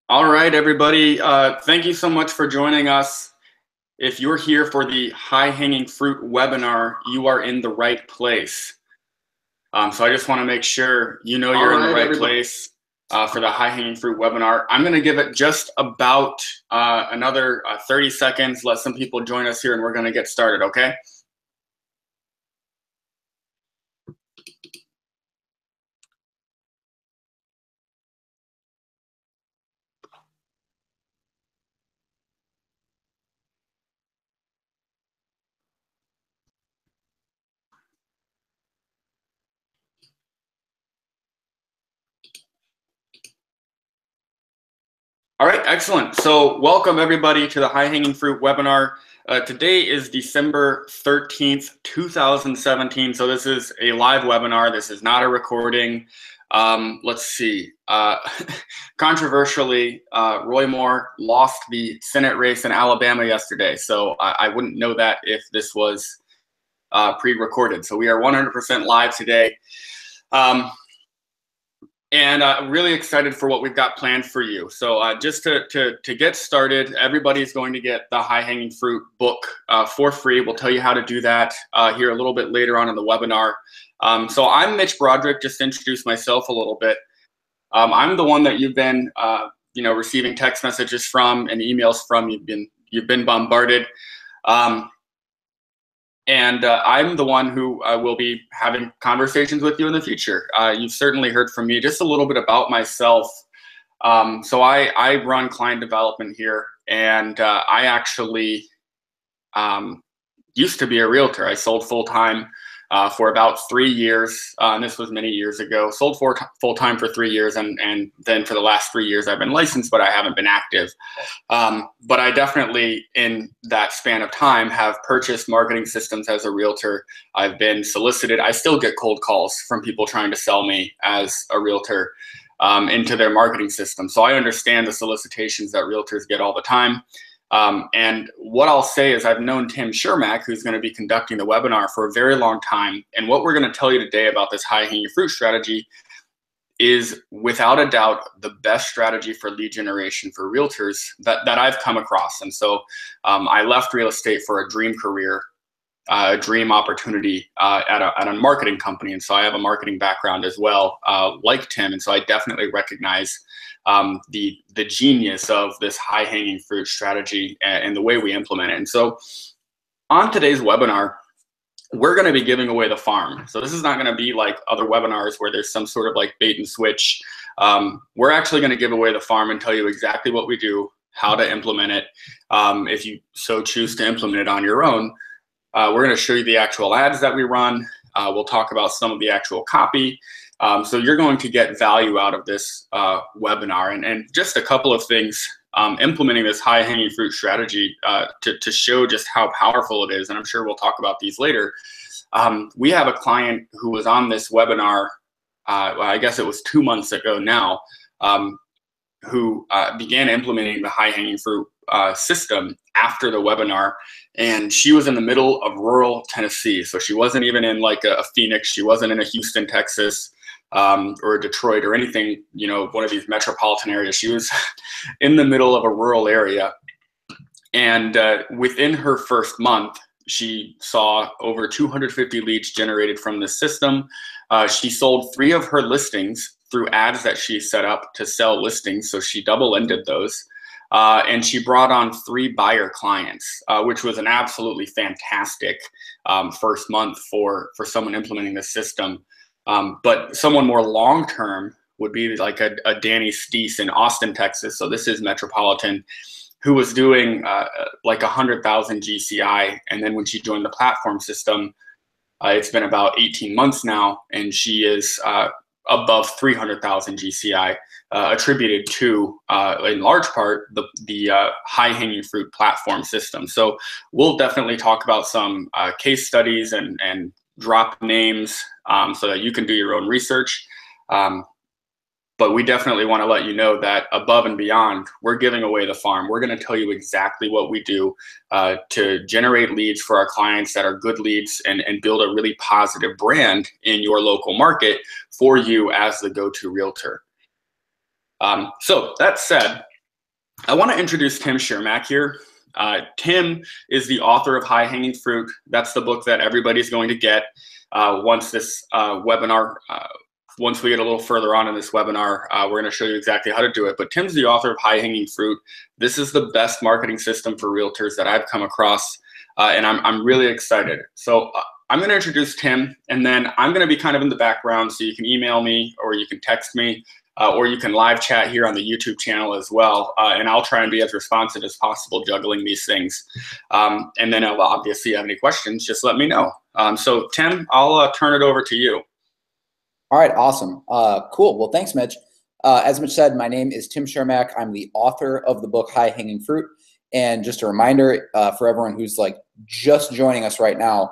All right, everybody. Thank you so much for joining us. If you're here for the High Hanging Fruit webinar, you are in the right place. So I just want to make sure you know you're in the right place for the High Hanging Fruit webinar. I'm going to give it just about another 30 seconds, let some people join us here, and we're going to get started, okay? All right, excellent. So welcome everybody to the High Hanging Fruit webinar. Today is December 13th, 2017. So this is a live webinar. This is not a recording. Let's see. Controversially, Roy Moore lost the Senate race in Alabama yesterday. So I wouldn't know that if this was pre-recorded. So we are 100% live today. And really excited for what we've got planned for you. So just to get started, everybody's going to get the High Hanging Fruit book for free. We'll tell you how to do that here a little bit later on in the webinar. So I'm Mitch Broderick, just to introduce myself a little bit. I'm the one that you've been receiving text messages from and emails from. You've been bombarded. And I'm the one who will be having conversations with you in the future. You've certainly heard from me. Just a little bit about myself. So I run client development here, and I actually used to be a realtor. I sold full-time for about 3 years, and this was many years ago. Sold full-time for 3 years, and then for the last 3 years I've been licensed, but I haven't been active. But I definitely, in that span of time, have purchased marketing systems as a realtor. I've been solicited. I still get cold calls from people trying to sell me as a realtor into their marketing system. So I understand the solicitations that realtors get all the time. And what I'll say is I've known Tim Shermack, who's going to be conducting the webinar, for a very long time. And what we're going to tell you today about this high hanging fruit strategy is without a doubt the best strategy for lead generation for realtors that I've come across. And so I left real estate for a dream career, a dream opportunity at a marketing company. And so I have a marketing background as well, like Tim. And so I definitely recognize the genius of this high hanging fruit strategy and the way we implement it. And so on today's webinar, we're going to be giving away the farm. So this is not going to be like other webinars where there's some sort of like bait and switch. We're actually going to give away the farm and tell you exactly what we do, how to implement it. If you so choose to implement it on your own, we're going to show you the actual ads that we run. We'll talk about some of the actual copy. So you're going to get value out of this webinar. And just a couple of things, implementing this high hanging fruit strategy to show just how powerful it is. And I'm sure we'll talk about these later. We have a client who was on this webinar, I guess it was 2 months ago now, who began implementing the high hanging fruit system after the webinar. And she was in the middle of rural Tennessee. So she wasn't even in like a Phoenix. She wasn't in a Houston, Texas, or Detroit or anything, one of these metropolitan areas. She was in the middle of a rural area. And within her first month, she saw over 250 leads generated from the system. She sold 3 of her listings through ads that she set up to sell listings. So she double-ended those. And she brought on 3 buyer clients, which was an absolutely fantastic first month for someone implementing the system. But someone more long-term would be like a Danny Steese in Austin, Texas. So this is metropolitan, who was doing like 100,000 GCI. And then when she joined the platform system, it's been about 18 months now, and she is above 300,000 GCI, attributed to, in large part, the high-hanging fruit platform system. So we'll definitely talk about some case studies and drop names so that you can do your own research. But we definitely want to let you know that above and beyond, we're giving away the farm. We're going to tell you exactly what we do to generate leads for our clients that are good leads and build a really positive brand in your local market for you as the go-to realtor. So that said, I want to introduce Tim Shermack here. Tim is the author of High Hanging Fruit. That's the book that everybody's going to get once this webinar, once we get a little further on in this webinar, we're going to show you exactly how to do it. But Tim's the author of High Hanging Fruit. This is the best marketing system for realtors that I've come across, and I'm really excited. So I'm going to introduce Tim, and then I'm going to be kind of in the background, so you can email me or you can text me. Or you can live chat here on the YouTube channel as well, and I'll try and be as responsive as possible juggling these things. And then obviously, if you have any questions, just let me know. So Tim, I'll turn it over to you. All right, awesome. Cool. Well, thanks, Mitch. As Mitch said, my name is Tim Shermack. I'm the author of the book High Hanging Fruit. And just a reminder for everyone who's like just joining us right now,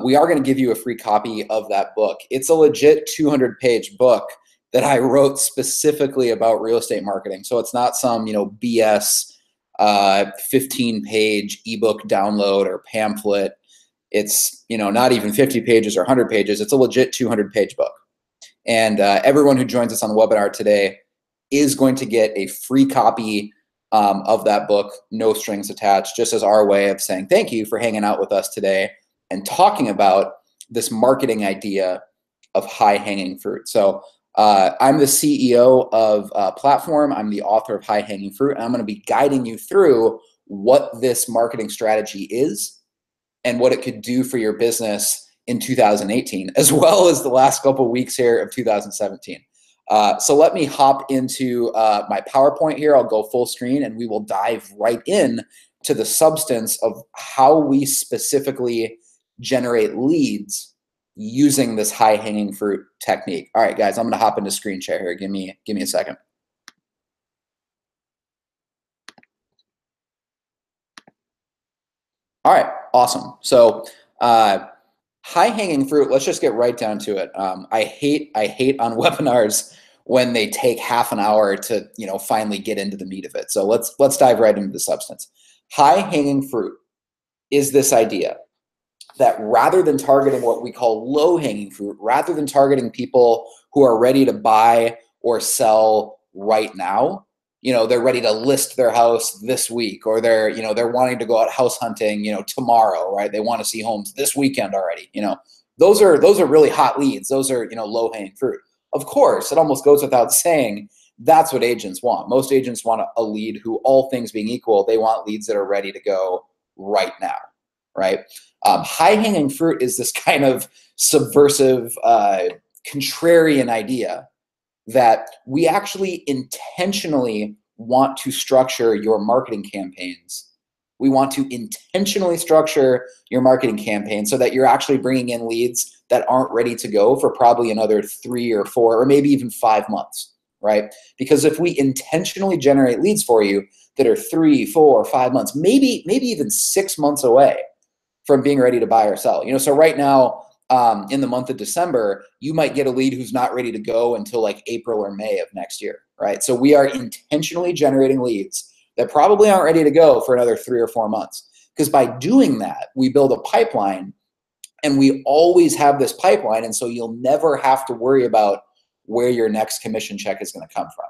we are going to give you a free copy of that book. It's a legit 200-page book that I wrote specifically about real estate marketing. So it's not some, BS 15-page ebook download or pamphlet. It's, not even 50 pages or 100 pages. It's a legit 200-page book. And everyone who joins us on the webinar today is going to get a free copy of that book, no strings attached, just as our way of saying thank you for hanging out with us today and talking about this marketing idea of high-hanging fruit. So I'm the CEO of Platform. I'm the author of High Hanging Fruit, and I'm going to be guiding you through what this marketing strategy is and what it could do for your business in 2018, as well as the last couple of weeks here of 2017. So let me hop into my PowerPoint here. I'll go full screen, and we will dive right in to the substance of how we specifically generate leads using this high-hanging fruit technique. All right, guys, I'm going to hop into screen share here. Give me a second. All right, awesome. So high-hanging fruit, let's just get right down to it. I hate on webinars when they take half an hour to finally get into the meat of it. So let's dive right into the substance. High-hanging fruit is this idea that rather than targeting what we call low-hanging fruit, rather than targeting people who are ready to buy or sell right now, they're ready to list their house this week, or they're wanting to go out house hunting, tomorrow, right? They want to see homes this weekend already. Those are really hot leads. Those are, low-hanging fruit. Of course, it almost goes without saying that's what agents want. Most agents want a lead who, all things being equal, they want leads that are ready to go right now, right? High-hanging fruit is this kind of subversive, contrarian idea that we actually intentionally want to structure your marketing campaigns. We want to intentionally structure your marketing campaign so that you're actually bringing in leads that aren't ready to go for probably another 3 or 4 or maybe even 5 months, right? Because if we intentionally generate leads for you that are 3, 4, 5 months, maybe even 6 months away from being ready to buy or sell. So right now, in the month of December, you might get a lead who's not ready to go until like April or May of next year, right? So we are intentionally generating leads that probably aren't ready to go for another 3 or 4 months. Because by doing that, we build a pipeline, and we always have this pipeline, and so you'll never have to worry about where your next commission check is going to come from.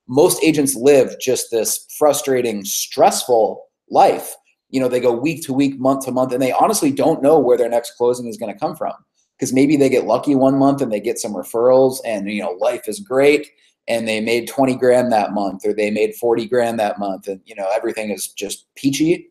Most agents live just this frustrating, stressful life. They go week to week, month to month, and they honestly don't know where their next closing is going to come from. Because maybe they get lucky one month and they get some referrals, and life is great, and they made 20 grand that month, or they made 40 grand that month, and everything is just peachy.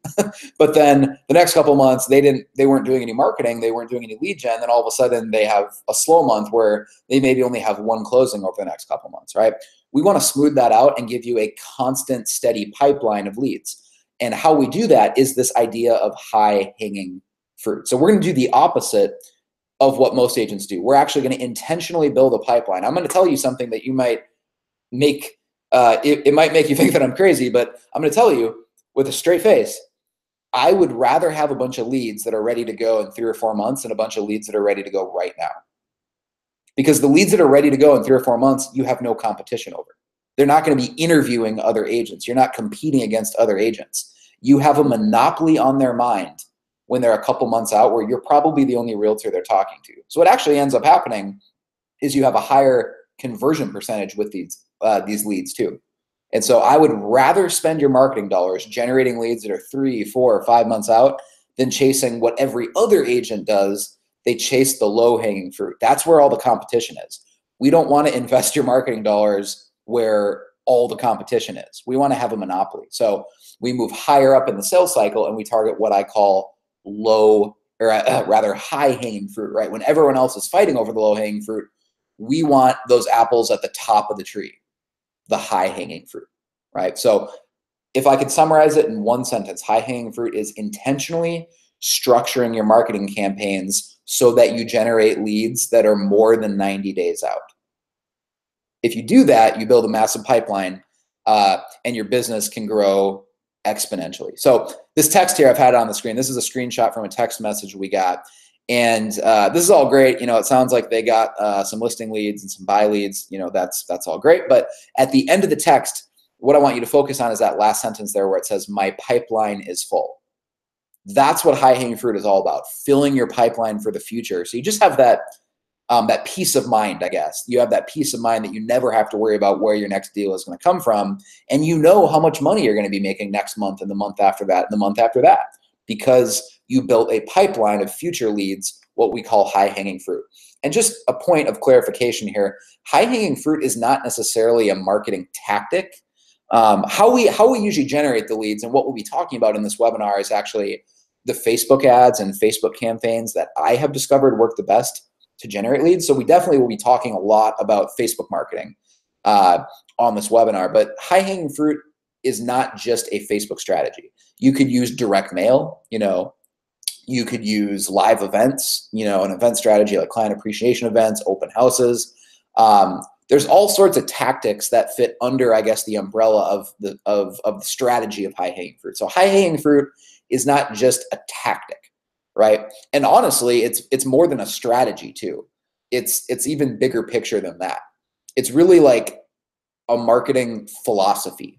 But then the next couple of months, they weren't doing any marketing, they weren't doing any lead gen, then all of a sudden they have a slow month where they maybe only have 1 closing over the next couple of months, right? We want to smooth that out and give you a constant, steady pipeline of leads. And how we do that is this idea of high-hanging fruit. So we're going to do the opposite of what most agents do. We're actually going to intentionally build a pipeline. I'm going to tell you something that you might make, it might make you think that I'm crazy, but I'm going to tell you with a straight face, I would rather have a bunch of leads that are ready to go in 3 or 4 months than a bunch of leads that are ready to go right now. Because the leads that are ready to go in 3 or 4 months, you have no competition over. They're not going to be interviewing other agents. You're not competing against other agents. You have a monopoly on their mind when they're a couple months out, where you're probably the only realtor they're talking to. So what actually ends up happening is you have a higher conversion percentage with these leads too. And so I would rather spend your marketing dollars generating leads that are 3, 4, or 5 months out than chasing what every other agent does. They chase the low-hanging fruit. That's where all the competition is. We don't want to invest your marketing dollars where all the competition is. We want to have a monopoly. So we move higher up in the sales cycle and we target what I call low, or rather high-hanging fruit, right? When everyone else is fighting over the low-hanging fruit, we want those apples at the top of the tree, the high-hanging fruit, right? So if I could summarize it in one sentence, high-hanging fruit is intentionally structuring your marketing campaigns so that you generate leads that are more than 90 days out. If you do that, you build a massive pipeline and your business can grow exponentially. So this text here, I've had it on the screen. This is a screenshot from a text message we got. And this is all great. You know, it sounds like they got some listing leads and some buy leads. You know, that's all great. But at the end of the text, what I want you to focus on is that last sentence there where it says, my pipeline is full. That's what high-hanging fruit is all about, filling your pipeline for the future. So you just have that peace of mind, I guess. You have that peace of mind that you never have to worry about where your next deal is going to come from. And you know how much money you're going to be making next month and the month after that and the month after that, because you built a pipeline of future leads, what we call high-hanging fruit. And just a point of clarification here, high-hanging fruit is not necessarily a marketing tactic. How we usually generate the leads and what we'll be talking about in this webinar is actually the Facebook ads and Facebook campaigns that I have discovered work the best to generate leads. So we definitely will be talking a lot about Facebook marketing on this webinar, but high-hanging fruit is not just a Facebook strategy. You could use direct mail, you know, you could use live events, you know, an event strategy like client appreciation events, open houses. There's all sorts of tactics that fit under, I guess, the umbrella of the strategy of high-hanging fruit. So high-hanging fruit is not just a tactic, right? And honestly, it's more than a strategy too. It's even bigger picture than that. It's really like a marketing philosophy.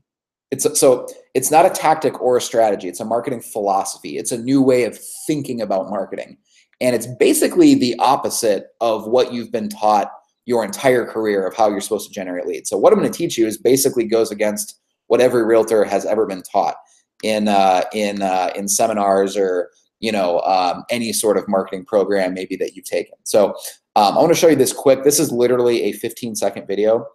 So it's not a tactic or a strategy. It's a marketing philosophy. It's a new way of thinking about marketing. And it's basically the opposite of what you've been taught your entire career of how you're supposed to generate leads. So what I'm going to teach you is basically goes against what every realtor has ever been taught in seminars or, you know, any sort of marketing program maybe that you've taken. So I want to show you this quick. This is literally a 15-second video.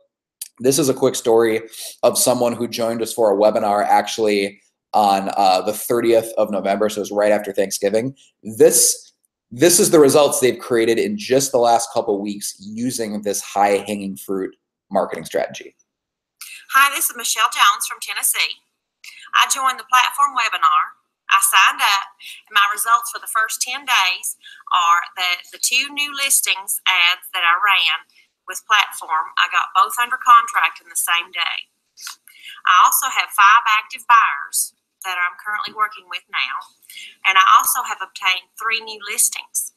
This is a quick story of someone who joined us for a webinar actually on the 30th of November. So it was right after Thanksgiving. This is the results they've created in just the last couple of weeks using this high-hanging fruit marketing strategy. Hi, this is Michelle Jones from Tennessee. I joined the platform webinar. I signed up, and my results for the first 10 days are that the 2 new listings ads that I ran with platform, I got both under contract in the same day. I also have 5 active buyers that I'm currently working with now. And I also have obtained 3 new listings.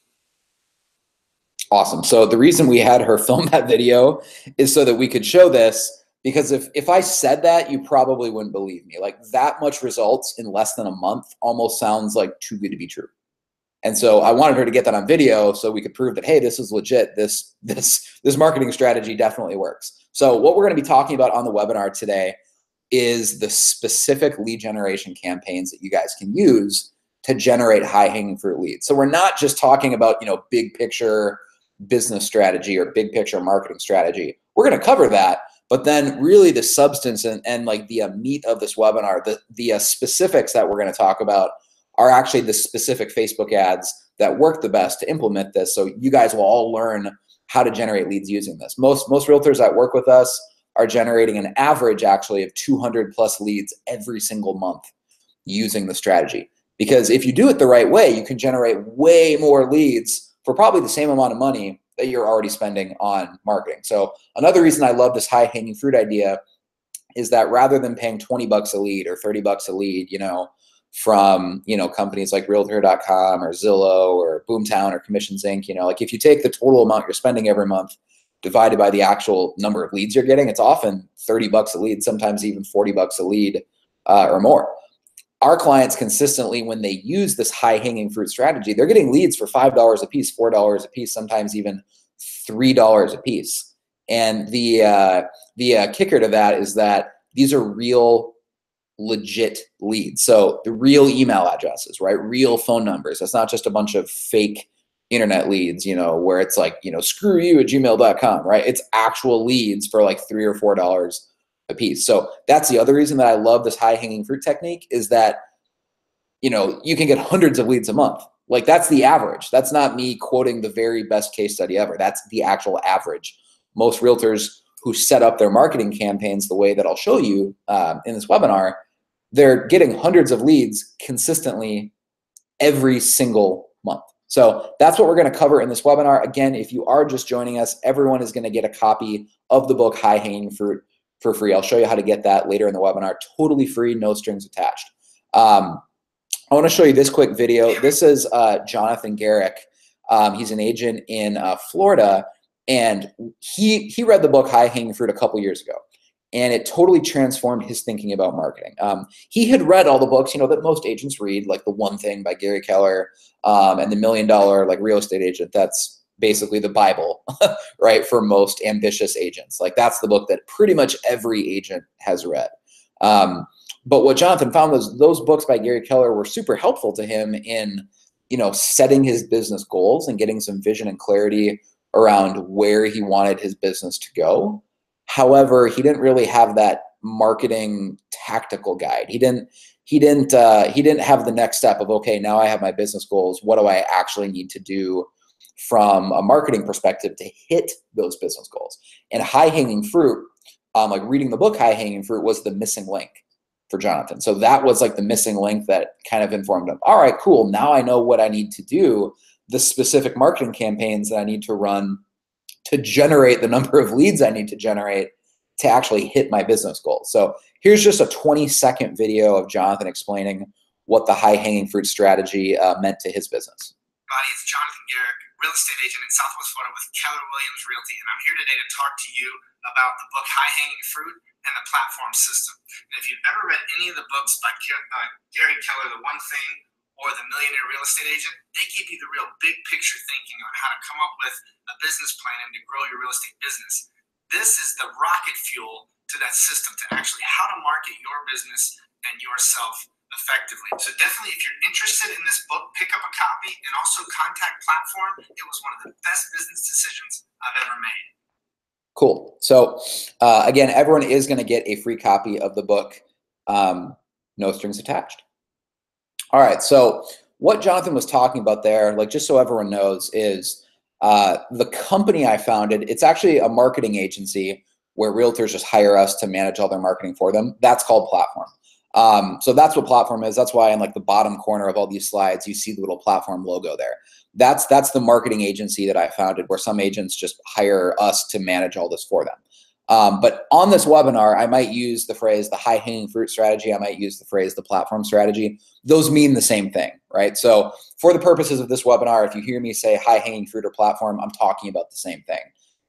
Awesome. So the reason we had her film that video is so that we could show this, because if I said that, you probably wouldn't believe me. Like, that much results in less than a month almost sounds like too good to be true. And so I wanted her to get that on video so we could prove that, hey, this is legit. This marketing strategy definitely works. So what we're going to be talking about on the webinar today is the specific lead generation campaigns that you guys can use to generate high-hanging fruit leads. So we're not just talking about, you know, big picture business strategy or big picture marketing strategy. We're going to cover that, but then really the substance and like the meat of this webinar, the specifics that we're going to talk about are actually the specific Facebook ads that work the best to implement this. So you guys will all learn how to generate leads using this. Most realtors that work with us are generating an average actually of 200 plus leads every single month using the strategy. Because if you do it the right way, you can generate way more leads for probably the same amount of money that you're already spending on marketing. So another reason I love this high-hanging fruit idea is that rather than paying 20 bucks a lead or 30 bucks a lead, you know, from, you know, companies like Realtor.com or Zillow or Boomtown or Commissions Inc., you know, like if you take the total amount you're spending every month divided by the actual number of leads you're getting, it's often 30 bucks a lead, sometimes even 40 bucks a lead or more. Our clients consistently, when they use this high-hanging fruit strategy, they're getting leads for $5 a piece, $4 a piece, sometimes even $3 a piece. And the kicker to that is that these are real, legit leads. So the real email addresses, right? Real phone numbers. That's not just a bunch of fake internet leads, you know, where it's like, you know, screw you at gmail.com, right? It's actual leads for like $3 or $4 a piece. So that's the other reason that I love this high hanging fruit technique, is that, you know, you can get hundreds of leads a month. Like, that's the average. That's not me quoting the very best case study ever. That's the actual average. Most realtors who set up their marketing campaigns the way that I'll show you in this webinar, they're getting hundreds of leads consistently every single month. So that's what we're going to cover in this webinar. Again, if you are just joining us, everyone is going to get a copy of the book High Hanging Fruit for free. I'll show you how to get that later in the webinar, totally free, no strings attached. I want to show you this quick video. This is Jonathan Garrick. He's an agent in Florida, and he read the book High Hanging Fruit a couple years ago, and it totally transformed his thinking about marketing. He had read all the books, you know, that most agents read, like The One Thing by Gary Keller, and The $1 Million like Real Estate Agent. That's basically the Bible, right, for most ambitious agents. Like, that's the book that pretty much every agent has read. But what Jonathan found was those books by Gary Keller were super helpful to him in, you know, setting his business goals and getting some vision and clarity around where he wanted his business to go. However, he didn't really have that marketing tactical guide. He didn't have the next step of, okay, now I have my business goals. What do I actually need to do from a marketing perspective to hit those business goals? And High Hanging Fruit, like reading the book High Hanging Fruit, was the missing link for Jonathan. So that was like the missing link that kind of informed him. All right, cool. Now I know what I need to do, the specific marketing campaigns that I need to run to generate the number of leads I need to generate to actually hit my business goals. So here's just a 20-second video of Jonathan explaining what the high hanging fruit strategy meant to his business. Everybody, it's Jonathan Garrick, real estate agent in Southwest Florida with Keller Williams Realty, and I'm here today to talk to you about the book High Hanging Fruit and the platform system. And if you've ever read any of the books by Gary Keller, The One Thing or The Millionaire Real Estate Agent, they give you the real big picture thinking on how to come up with a business plan and to grow your real estate business. This is the rocket fuel to that system, to actually how to market your business and yourself effectively. So definitely, if you're interested in this book, pick up a copy, and also contact Platform. It was one of the best business decisions I've ever made. Cool. So again, everyone is going to get a free copy of the book, no strings attached. All right. So what Jonathan was talking about there, like, just so everyone knows, is the company I founded. It's actually a marketing agency where realtors just hire us to manage all their marketing for them. That's called Platform. So that's what Platform is. That's why in like the bottom corner of all these slides, you see the little Platform logo there. That's the marketing agency that I founded, where some agents just hire us to manage all this for them. But on this webinar, I might use the phrase the high hanging fruit strategy. I might use the phrase the platform strategy. Those mean the same thing, right? So for the purposes of this webinar, if you hear me say high hanging fruit or platform, I'm talking about the same thing.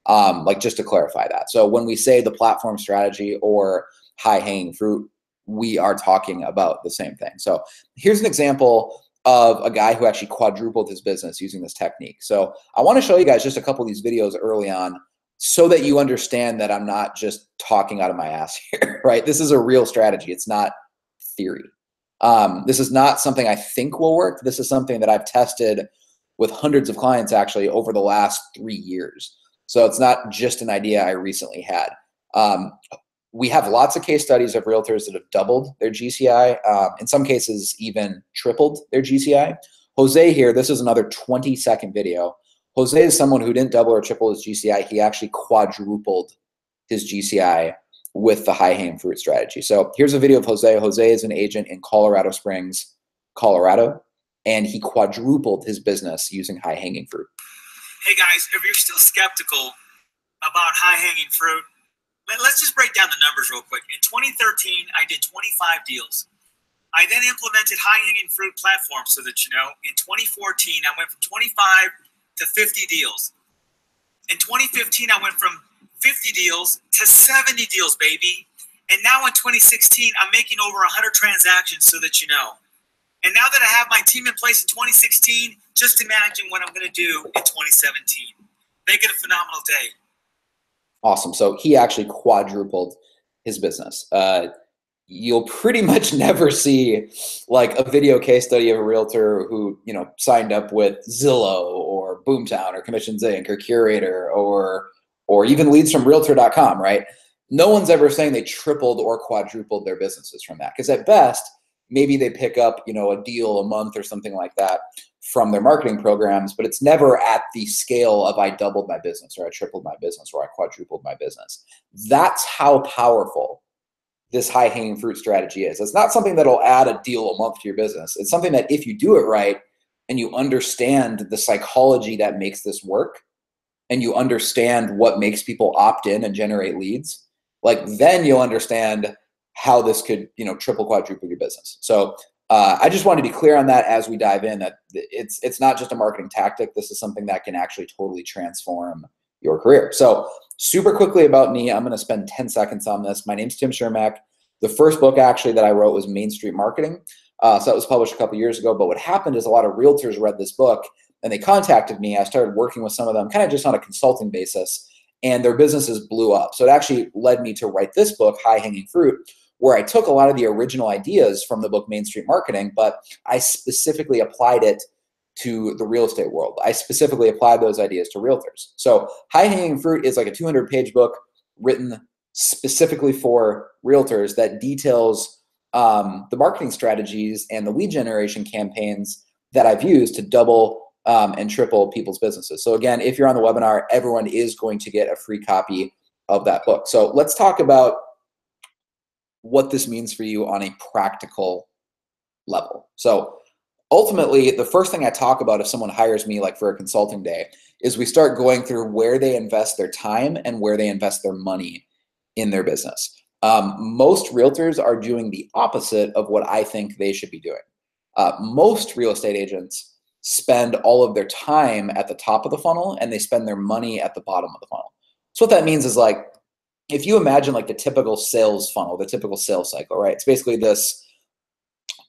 Like, just to clarify that. So when we say the platform strategy or high hanging fruit, we are talking about the same thing. So here's an example of a guy who actually quadrupled his business using this technique. So I want to show you guys just a couple of these videos early on so that you understand that I'm not just talking out of my ass here, right? This is a real strategy. It's not theory. This is not something I think will work. This is something that I've tested with hundreds of clients actually over the last 3 years. So it's not just an idea I recently had. We have lots of case studies of realtors that have doubled their GCI, in some cases even tripled their GCI. Jose here, this is another 20-second video. Jose is someone who didn't double or triple his GCI. He actually quadrupled his GCI with the high hanging fruit strategy. So here's a video of Jose. Jose is an agent in Colorado Springs, Colorado, and he quadrupled his business using high hanging fruit. Hey guys, if you're still skeptical about high hanging fruit, let's just break down the numbers real quick. In 2013, I did 25 deals. I then implemented high hanging fruit platform so that you know. In 2014, I went from 25 to 50 deals. In 2015, I went from 50 deals to 70 deals, baby. And now in 2016, I'm making over 100 transactions so that you know. And now that I have my team in place in 2016, just imagine what I'm going to do in 2017. Make it a phenomenal day. Awesome. So he actually quadrupled his business. You'll pretty much never see like a video case study of a realtor who, you know, signed up with Zillow or Boomtown or Commissions Inc. or Curator or even leads from Realtor.com, right? No one's ever saying they tripled or quadrupled their businesses from that, because at best, maybe they pick up, you know, a deal a month or something like that from their marketing programs, but it's never at the scale of I doubled my business or I tripled my business or I quadrupled my business. That's how powerful this high-hanging fruit strategy is. It's not something that'll add a deal a month to your business. It's something that if you do it right and you understand the psychology that makes this work and you understand what makes people opt in and generate leads, like then you'll understand how this could, you know, triple, quadruple your business. So I just want to be clear on that as we dive in, that it's not just a marketing tactic. This is something that can actually totally transform your career. So super quickly about me, I'm going to spend 10 seconds on this. My name's Tim Chermak. The first book actually that I wrote was Main Street Marketing. So that was published a couple years ago. But what happened is a lot of realtors read this book and they contacted me. I started working with some of them kind of just on a consulting basis, and their businesses blew up. So it actually led me to write this book, High Hanging Fruit, where I took a lot of the original ideas from the book Main Street Marketing, but I specifically applied it to the real estate world. I specifically applied those ideas to realtors. So High Hanging Fruit is like a 200-page book written specifically for realtors that details the marketing strategies and the lead generation campaigns that I've used to double and triple people's businesses. So again, if you're on the webinar, everyone is going to get a free copy of that book. So let's talk about what this means for you on a practical level. So ultimately, the first thing I talk about if someone hires me like for a consulting day is we start going through where they invest their time and where they invest their money in their business. Most realtors are doing the opposite of what I think they should be doing. Most real estate agents spend all of their time at the top of the funnel and they spend their money at the bottom of the funnel. So what that means is, like, if you imagine like the typical sales funnel, the typical sales cycle, right? It's basically this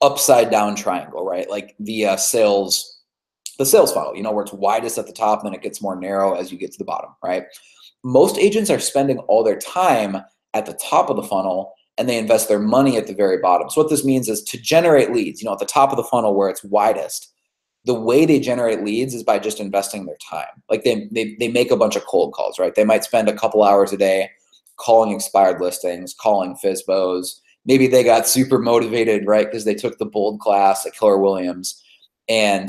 upside down triangle, right? Like the sales funnel, you know, where it's widest at the top and then it gets more narrow as you get to the bottom, right? Most agents are spending all their time at the top of the funnel and they invest their money at the very bottom. So what this means is to generate leads, you know, at the top of the funnel where it's widest, the way they generate leads is by just investing their time. Like they make a bunch of cold calls, right? They might spend a couple hours a day calling expired listings, calling FSBOs. Maybe they got super motivated, right? Because they took the bold class at Keller Williams, and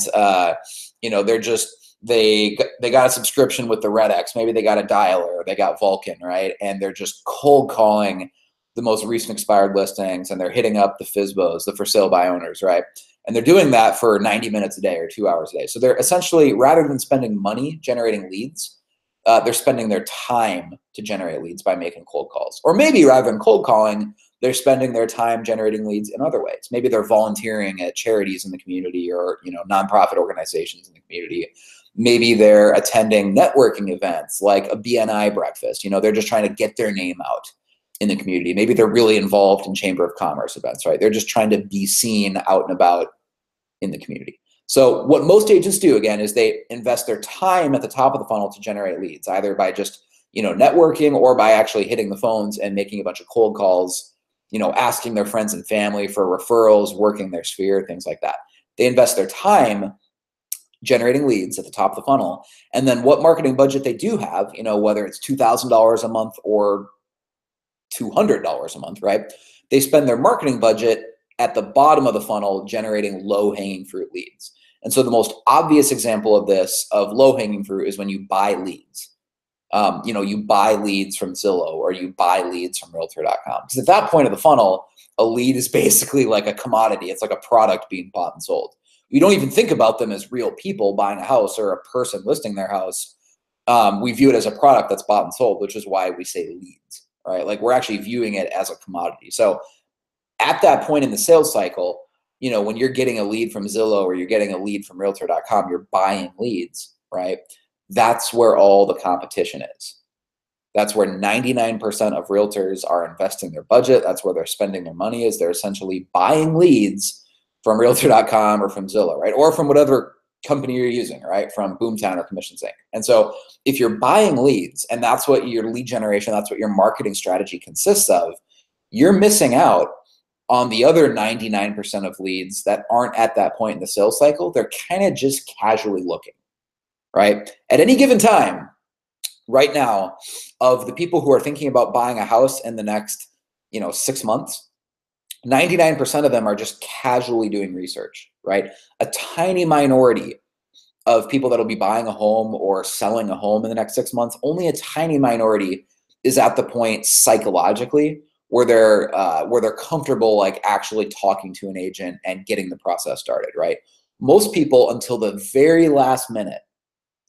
you know, they got a subscription with the Red X. Maybe they got a dialer, or they got Vulcan, right? And they're just cold calling the most recent expired listings, and they're hitting up the FSBOs, the for sale by owners, right? And they're doing that for 90 minutes a day or 2 hours a day. So they're essentially, rather than spending money generating leads, they're spending their time to generate leads by making cold calls. Or maybe rather than cold calling, they're spending their time generating leads in other ways. Maybe they're volunteering at charities in the community, or, you know, nonprofit organizations in the community. Maybe they're attending networking events like a BNI breakfast. You know, they're just trying to get their name out in the community. Maybe they're really involved in Chamber of Commerce events, right? They're just trying to be seen out and about in the community. So what most agents do, again, is they invest their time at the top of the funnel to generate leads, either by just, you know, networking, or by actually hitting the phones and making a bunch of cold calls, you know, asking their friends and family for referrals, working their sphere, things like that. They invest their time generating leads at the top of the funnel. And then what marketing budget they do have, you know, whether it's $2,000 a month or $200 a month, right? They spend their marketing budget at the bottom of the funnel generating low-hanging fruit leads. And so the most obvious example of this, of low-hanging fruit, is when you buy leads. You know, you buy leads from Zillow, or you buy leads from Realtor.com. Because at that point of the funnel, a lead is basically like a commodity. It's like a product being bought and sold. We don't even think about them as real people buying a house or a person listing their house. We view it as a product that's bought and sold, which is why we say leads, right? Like, we're actually viewing it as a commodity. So at that point in the sales cycle, you know, when you're getting a lead from Zillow or you're getting a lead from Realtor.com, you're buying leads, right? That's where all the competition is. That's where 99% of realtors are investing their budget. That's where they're spending their money, is they're essentially buying leads from Realtor.com or from Zillow, right? Or from whatever company you're using, right? From Boomtown or Commissions Inc. And so if you're buying leads, and that's what your lead generation, that's what your marketing strategy consists of, you're missing out on the other 99% of leads that aren't at that point in the sales cycle. They're kind of just casually looking, right? At any given time, right now, of the people who are thinking about buying a house in the next, 6 months, 99% of them are just casually doing research, right? A tiny minority of people that'll be buying a home or selling a home in the next 6 months, only a tiny minority is at the point psychologically where they're comfortable like actually talking to an agent and getting the process started, right? Most people, until the very last minute,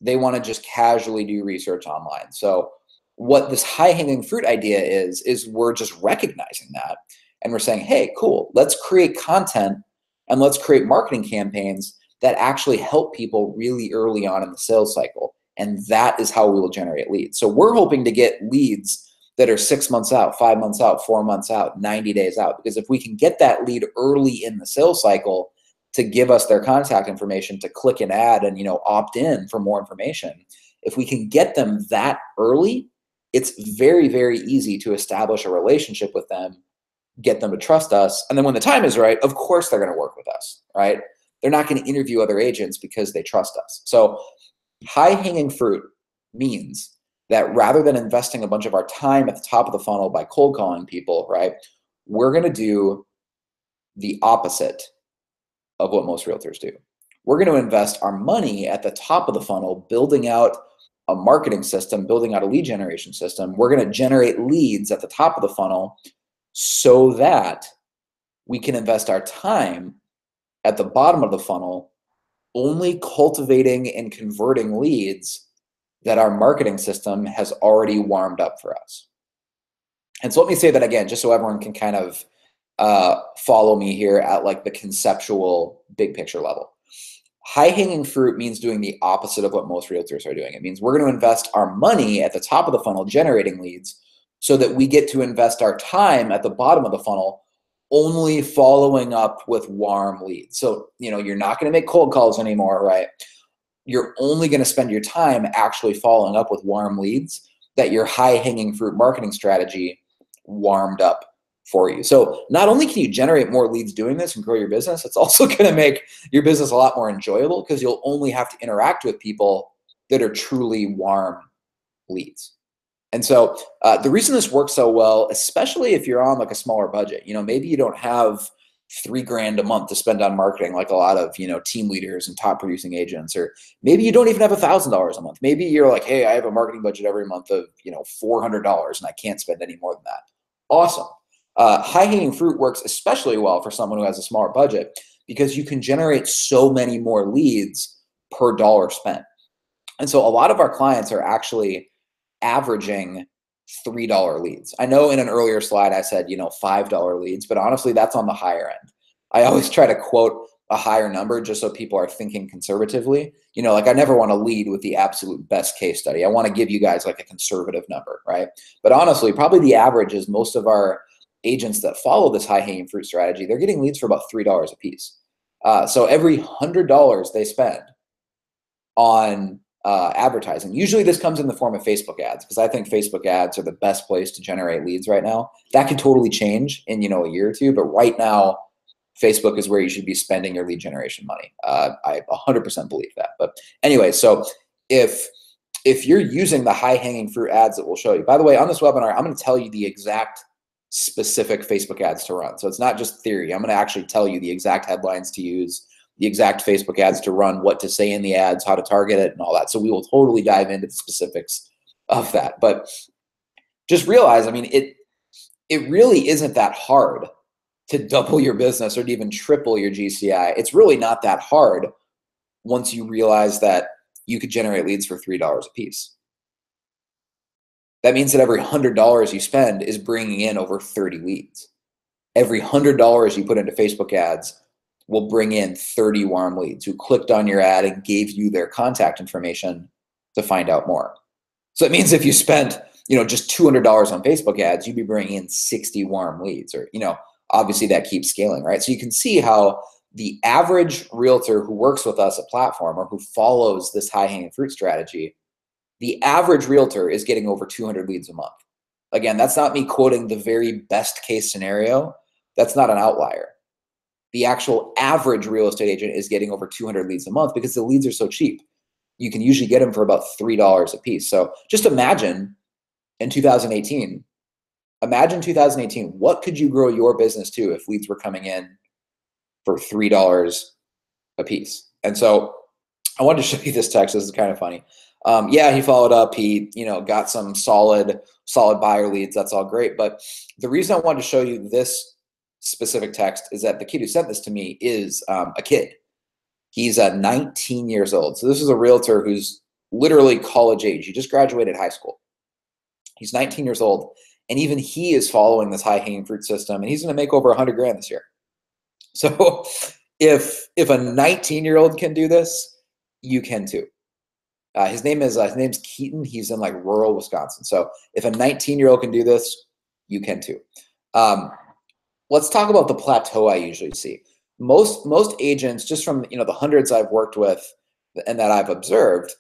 they want to just casually do research online. So what this high-hanging fruit idea is we're just recognizing that. And we're saying, hey, cool, let's create content and let's create marketing campaigns that actually help people really early on in the sales cycle. And that is how we will generate leads. So we're hoping to get leads that are 6 months out, 5 months out, 4 months out, 90 days out. Because if we can get that lead early in the sales cycle to give us their contact information to click an ad and opt in for more information, if we can get them that early, it's very, very easy to establish a relationship with them, get them to trust us. And then when the time is right, of course they're going to work with us, right? They're not going to interview other agents because they trust us. So high-hanging fruit means that rather than investing a bunch of our time at the top of the funnel by cold calling people, right, we're going to do the opposite of what most realtors do. We're going to invest our money at the top of the funnel, building out a marketing system, building out a lead generation system. We're going to generate leads at the top of the funnel so that we can invest our time at the bottom of the funnel, only cultivating and converting leads that our marketing system has already warmed up for us. And so let me say that again, just so everyone can kind of follow me here at like the conceptual big picture level. High-hanging fruit means doing the opposite of what most realtors are doing. It means we're going to invest our money at the top of the funnel generating leads so that we get to invest our time at the bottom of the funnel only following up with warm leads. So, you're not going to make cold calls anymore, right? You're only going to spend your time actually following up with warm leads that your high-hanging fruit marketing strategy warmed up for you. So not only can you generate more leads doing this and grow your business, it's also going to make your business a lot more enjoyable because you'll only have to interact with people that are truly warm leads. And so the reason this works so well, especially if you're on like a smaller budget, maybe you don't have $3,000 a month to spend on marketing like a lot of, team leaders and top producing agents, or maybe you don't even have $1,000 a month. Maybe you're like, hey, I have a marketing budget every month of, $400 and I can't spend any more than that. Awesome. High-hanging fruit works especially well for someone who has a smaller budget because you can generate so many more leads per dollar spent. And so a lot of our clients are actually averaging $3 leads. I know in an earlier slide I said, $5 leads, but honestly, that's on the higher end. I always try to quote a higher number just so people are thinking conservatively. Like I never want to lead with the absolute best case study. I want to give you guys like a conservative number, right? But honestly, probably the average is most of our agents that follow this high-hanging fruit strategy, they're getting leads for about $3 a piece. So every $100 they spend on advertising, usually this comes in the form of Facebook ads, because I think Facebook ads are the best place to generate leads right now. That can totally change in a year or two, but right now, Facebook is where you should be spending your lead generation money. I 100% believe that. But anyway, so if you're using the high-hanging fruit ads that we'll show you, by the way, on this webinar, I'm going to tell you the exact specific Facebook ads to run. So it's not just theory. I'm going to actually tell you the exact headlines to use, the exact Facebook ads to run, what to say in the ads, how to target it, and all that. So we will totally dive into the specifics of that. But just realize, it really isn't that hard to double your business or to even triple your GCI. It's really not that hard once you realize that you could generate leads for $3 a piece. That means that every $100 you spend is bringing in over 30 leads. Every $100 you put into Facebook ads will bring in 30 warm leads who clicked on your ad and gave you their contact information to find out more. So it means if you spent, just $200 on Facebook ads, you'd be bringing in 60 warm leads, or, obviously that keeps scaling, right? So you can see how the average realtor who works with us at Platform or who follows this high-hanging fruit strategy, the average realtor is getting over 200 leads a month. Again, that's not me quoting the very best case scenario. That's not an outlier. The actual average real estate agent is getting over 200 leads a month because the leads are so cheap. You can usually get them for about $3 a piece. So just imagine in 2018, what could you grow your business to if leads were coming in for $3 a piece? And so I wanted to show you this text. This is kind of funny. Yeah, he followed up. He, got some solid buyer leads. That's all great. But the reason I wanted to show you this specific text is that the kid who sent this to me is a kid. He's 19 years old. So this is a realtor who's literally college age. He just graduated high school. He's 19 years old. And even he is following this high hanging fruit system, and he's going to make over 100 grand this year. So if a 19-year-old can do this, you can too. His name's Keaton. He's in like rural Wisconsin. So if a 19-year-old can do this, you can too. Let's talk about the plateau I usually see. Most agents, just from the hundreds I've worked with and that I've observed,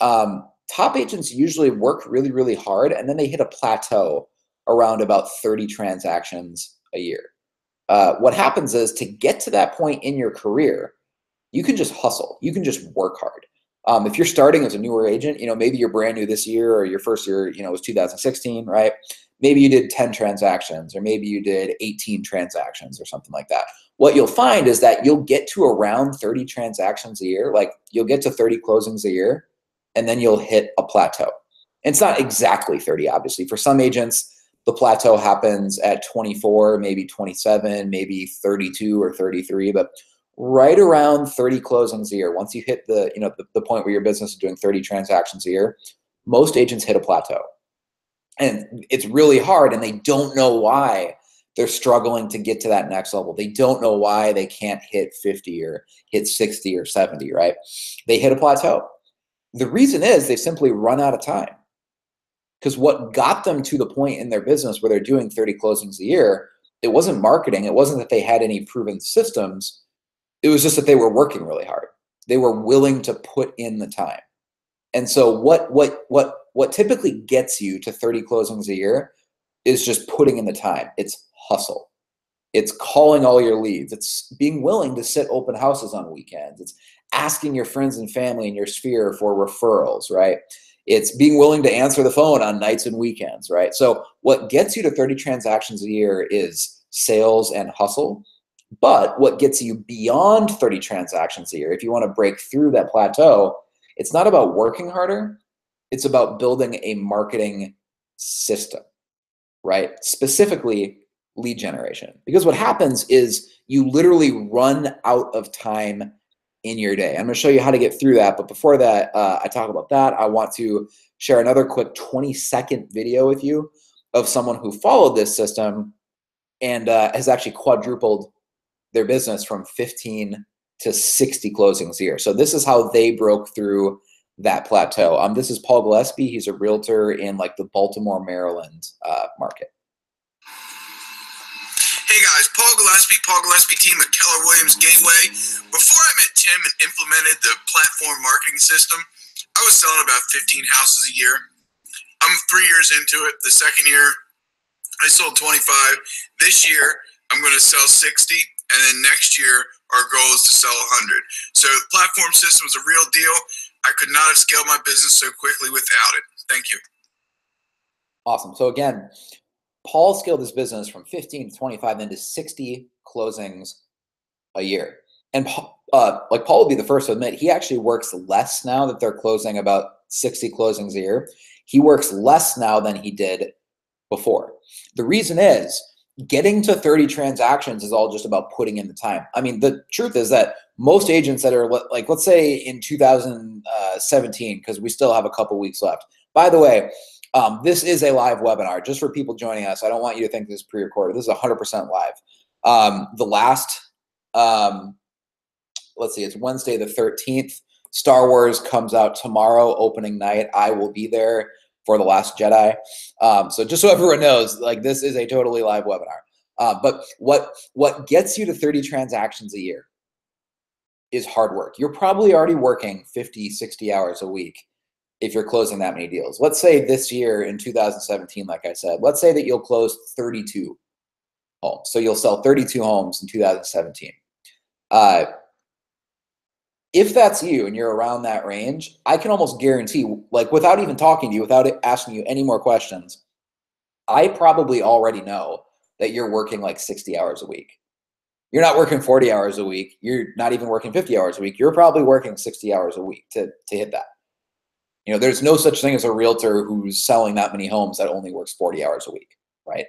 top agents usually work really, really hard, and then they hit a plateau around about 30 transactions a year. What happens is, to get to that point in your career, you can just hustle. You can just work hard. If you're starting as a newer agent, maybe you're brand new this year, or your first year, was 2016, right? Maybe you did 10 transactions, or maybe you did 18 transactions or something like that. What you'll find is that you'll get to around 30 transactions a year. Like, you'll get to 30 closings a year, and then you'll hit a plateau. And it's not exactly 30, obviously. For some agents, the plateau happens at 24, maybe 27, maybe 32 or 33, but right around 30 closings a year. Once you hit the point where your business is doing 30 transactions a year, most agents hit a plateau. And it's really hard, and they don't know why they're struggling to get to that next level. They don't know why they can't hit 50 or hit 60 or 70, right? They hit a plateau. The reason is they simply run out of time. Because what got them to the point in their business where they're doing 30 closings a year, it wasn't marketing. It wasn't that they had any proven systems. It was just that they were working really hard. They were willing to put in the time. And so what typically gets you to 30 closings a year is just putting in the time. It's hustle. It's calling all your leads. It's being willing to sit open houses on weekends. It's asking your friends and family in your sphere for referrals, right? It's being willing to answer the phone on nights and weekends, right? So what gets you to 30 transactions a year is sales and hustle. But what gets you beyond 30 transactions a year, if you want to break through that plateau, it's not about working harder. It's about building a marketing system, right? Specifically, lead generation. Because what happens is you literally run out of time in your day. I'm going to show you how to get through that. But before that, I talk about that, I want to share another quick 20-second video with you of someone who followed this system and has actually quadrupled their business from 15 to 60 closings a year. So this is how they broke through that plateau. This is Paul Gillespie. He's a realtor in like the Baltimore, Maryland market. Hey guys, Paul Gillespie team at Keller Williams Gateway. Before I met Tim and implemented the platform marketing system, I was selling about 15 houses a year. I'm 3 years into it. The second year, I sold 25. This year, I'm going to sell 60. And then next year, our goal is to sell 100. So the platform system is a real deal. I could not have scaled my business so quickly without it. Thank you. Awesome. So again, Paul scaled his business from 15 to 25 into 60 closings a year. And Paul will be the first to admit, he actually works less now that they're closing about 60 closings a year. He works less now than he did before. The reason is getting to 30 transactions is all just about putting in the time. I mean, the truth is that most agents that are like, let's say in 2017, because we still have a couple weeks left. By the way, this is a live webinar just for people joining us. I don't want you to think this is pre-recorded. This is 100% live. The last, let's see, it's Wednesday the 13th. Star Wars comes out tomorrow, opening night. I will be there for The Last Jedi. So just so everyone knows, like, this is a totally live webinar. But what gets you to 30 transactions a year is hard work. You're probably already working 50, 60 hours a week. if you're closing that many deals. Let's say this year in 2017, like I said, let's say that you'll close 32 homes. So you'll sell 32 homes in 2017. If that's you and you're around that range, I can almost guarantee, like without even talking to you, without asking you any more questions, I probably already know that you're working like 60 hours a week. You're not working 40 hours a week. You're not even working 50 hours a week. You're probably working 60 hours a week to hit that. You know, there's no such thing as a realtor who's selling that many homes that only works 40 hours a week, right?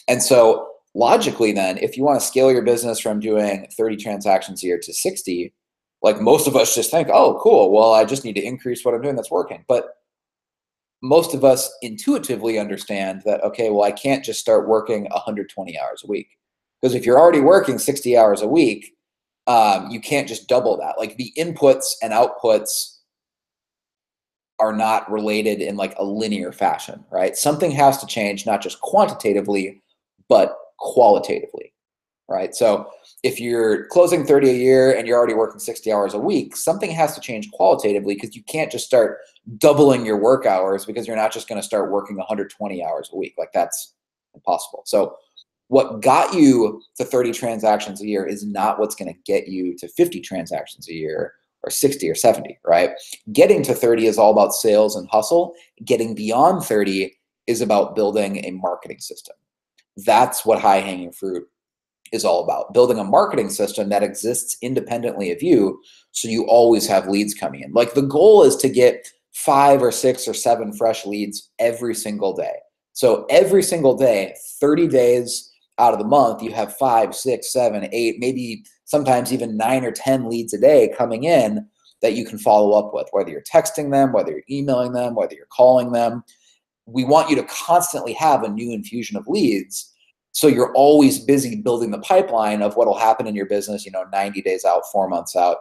And so logically then, if you want to scale your business from doing 30 transactions a year to 60, like most of us just think, oh, cool, well, I just need to increase what I'm doing that's working. But most of us intuitively understand that, okay, well, I can't just start working 120 hours a week. Because if you're already working 60 hours a week, you can't just double that. Like the inputs and outputs are not related in like a linear fashion, right? Something has to change, not just quantitatively, but qualitatively, right? So if you're closing 30 a year and you're already working 60 hours a week, something has to change qualitatively, because you can't just start doubling your work hours, because you're not just going to start working 120 hours a week. Like that's impossible. So what got you to 30 transactions a year is not what's going to get you to 50 transactions a year or 60 or 70, right? Getting to 30 is all about sales and hustle. Getting beyond 30 is about building a marketing system. That's what high hanging fruit is all about. Building a marketing system that exists independently of you, so you always have leads coming in. Like the goal is to get 5 or 6 or 7 fresh leads every single day. So every single day, 30 days out of the month, you have 5, 6, 7, 8, maybe sometimes even 9 or 10 leads a day coming in that you can follow up with, whether you're texting them, whether you're emailing them, whether you're calling them. We want you to constantly have a new infusion of leads, so you're always busy building the pipeline of what will happen in your business, 90 days out, 4 months out,